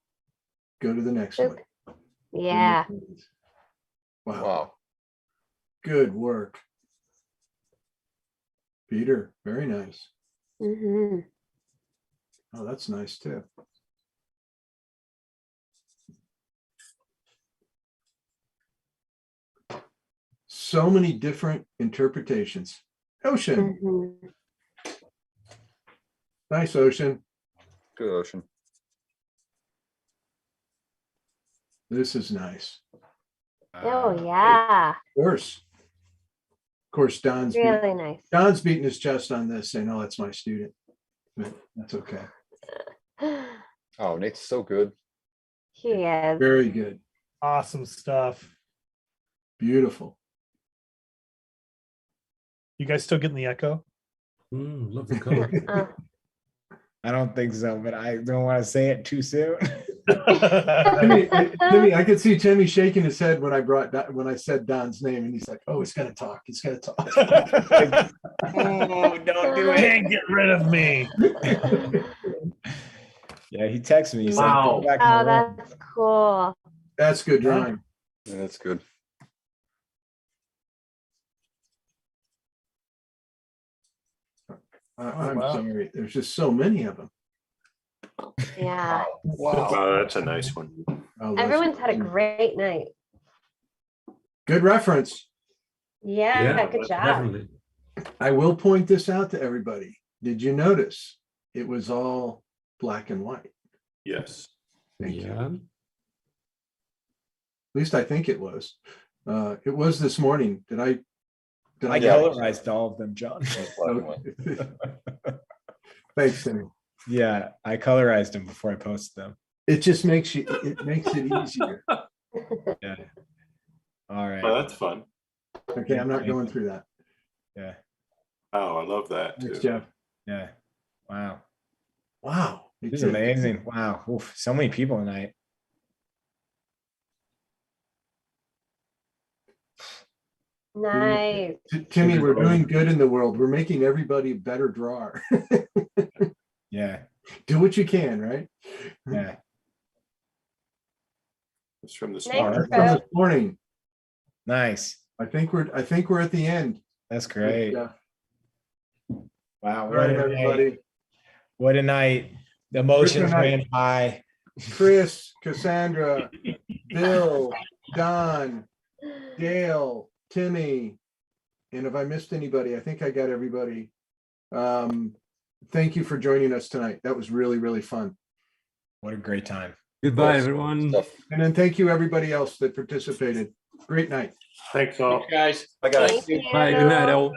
Go to the next Just- one. Yeah. Wow. Wow. Good work. Peter, very nice. Hmm. Oh, that's nice too. So many different interpretations. Ocean, Hmm. nice Ocean. Good Ocean. This is nice. Oh yeah, Of course, Don's really nice. Don's beating his chest on this, saying, "Oh, that's my student." But that's okay. Oh, Nate's so good. He is. Very good. Awesome stuff. Beautiful. You guys still getting the echo? Love the color. I don't think so, but I don't want to say it too soon. Timmy, I could see Timmy shaking his head when I said Don's name, and he's like, "Oh, he's gonna talk. He's gonna talk." Oh, don't do it. Can't get rid of me. Yeah, he texted me. He said, Wow. "Go back in the Oh, room." that's cool. That's good drawing. Yeah, that's good. I'm wow. sorry. There's just so many of them. Yeah. Wow. Oh, that's a nice one. Oh, that's Everyone's had a great night. good reference. Yeah, good job. Definitely. I will point this out to everybody. Did you notice it was all black and white? Yes. Thank you. Yeah. At least I think it was. It was this morning. Did I I Yeah. colorized all of them, John. Black and white. Thanks, Timmy. Yeah, I colorized them before I posted them. It just makes it easier. Yeah. All right. Oh, that's fun. Okay, I'm not going through that. Yeah. Oh, I love that Thanks, too. Jeff. Yeah. Wow. Wow. This is amazing. Wow. Oof, so many people tonight. Nice. Timmy, we're doing good in the world. We're making everybody a better drawer. Yeah. Do what you can, right? Yeah. It's from this Nice. morning. From this morning. Nice. I think we're at the end. That's great. Yeah. Wow. All What right, a night. everybody. What a night. The emotions night. ran high. Chris, Cassandra, Bill, Don, Dale, Timmy, and if I missed anybody, I think I got everybody. Thank you for joining us tonight. That was really, really fun. What a great time. Goodbye, Yes. everyone. Stuff. And then thank you, everybody else that participated. Great night. Thanks all. Thanks, guys. Bye, guys. Thank you. Bye. Good night, all.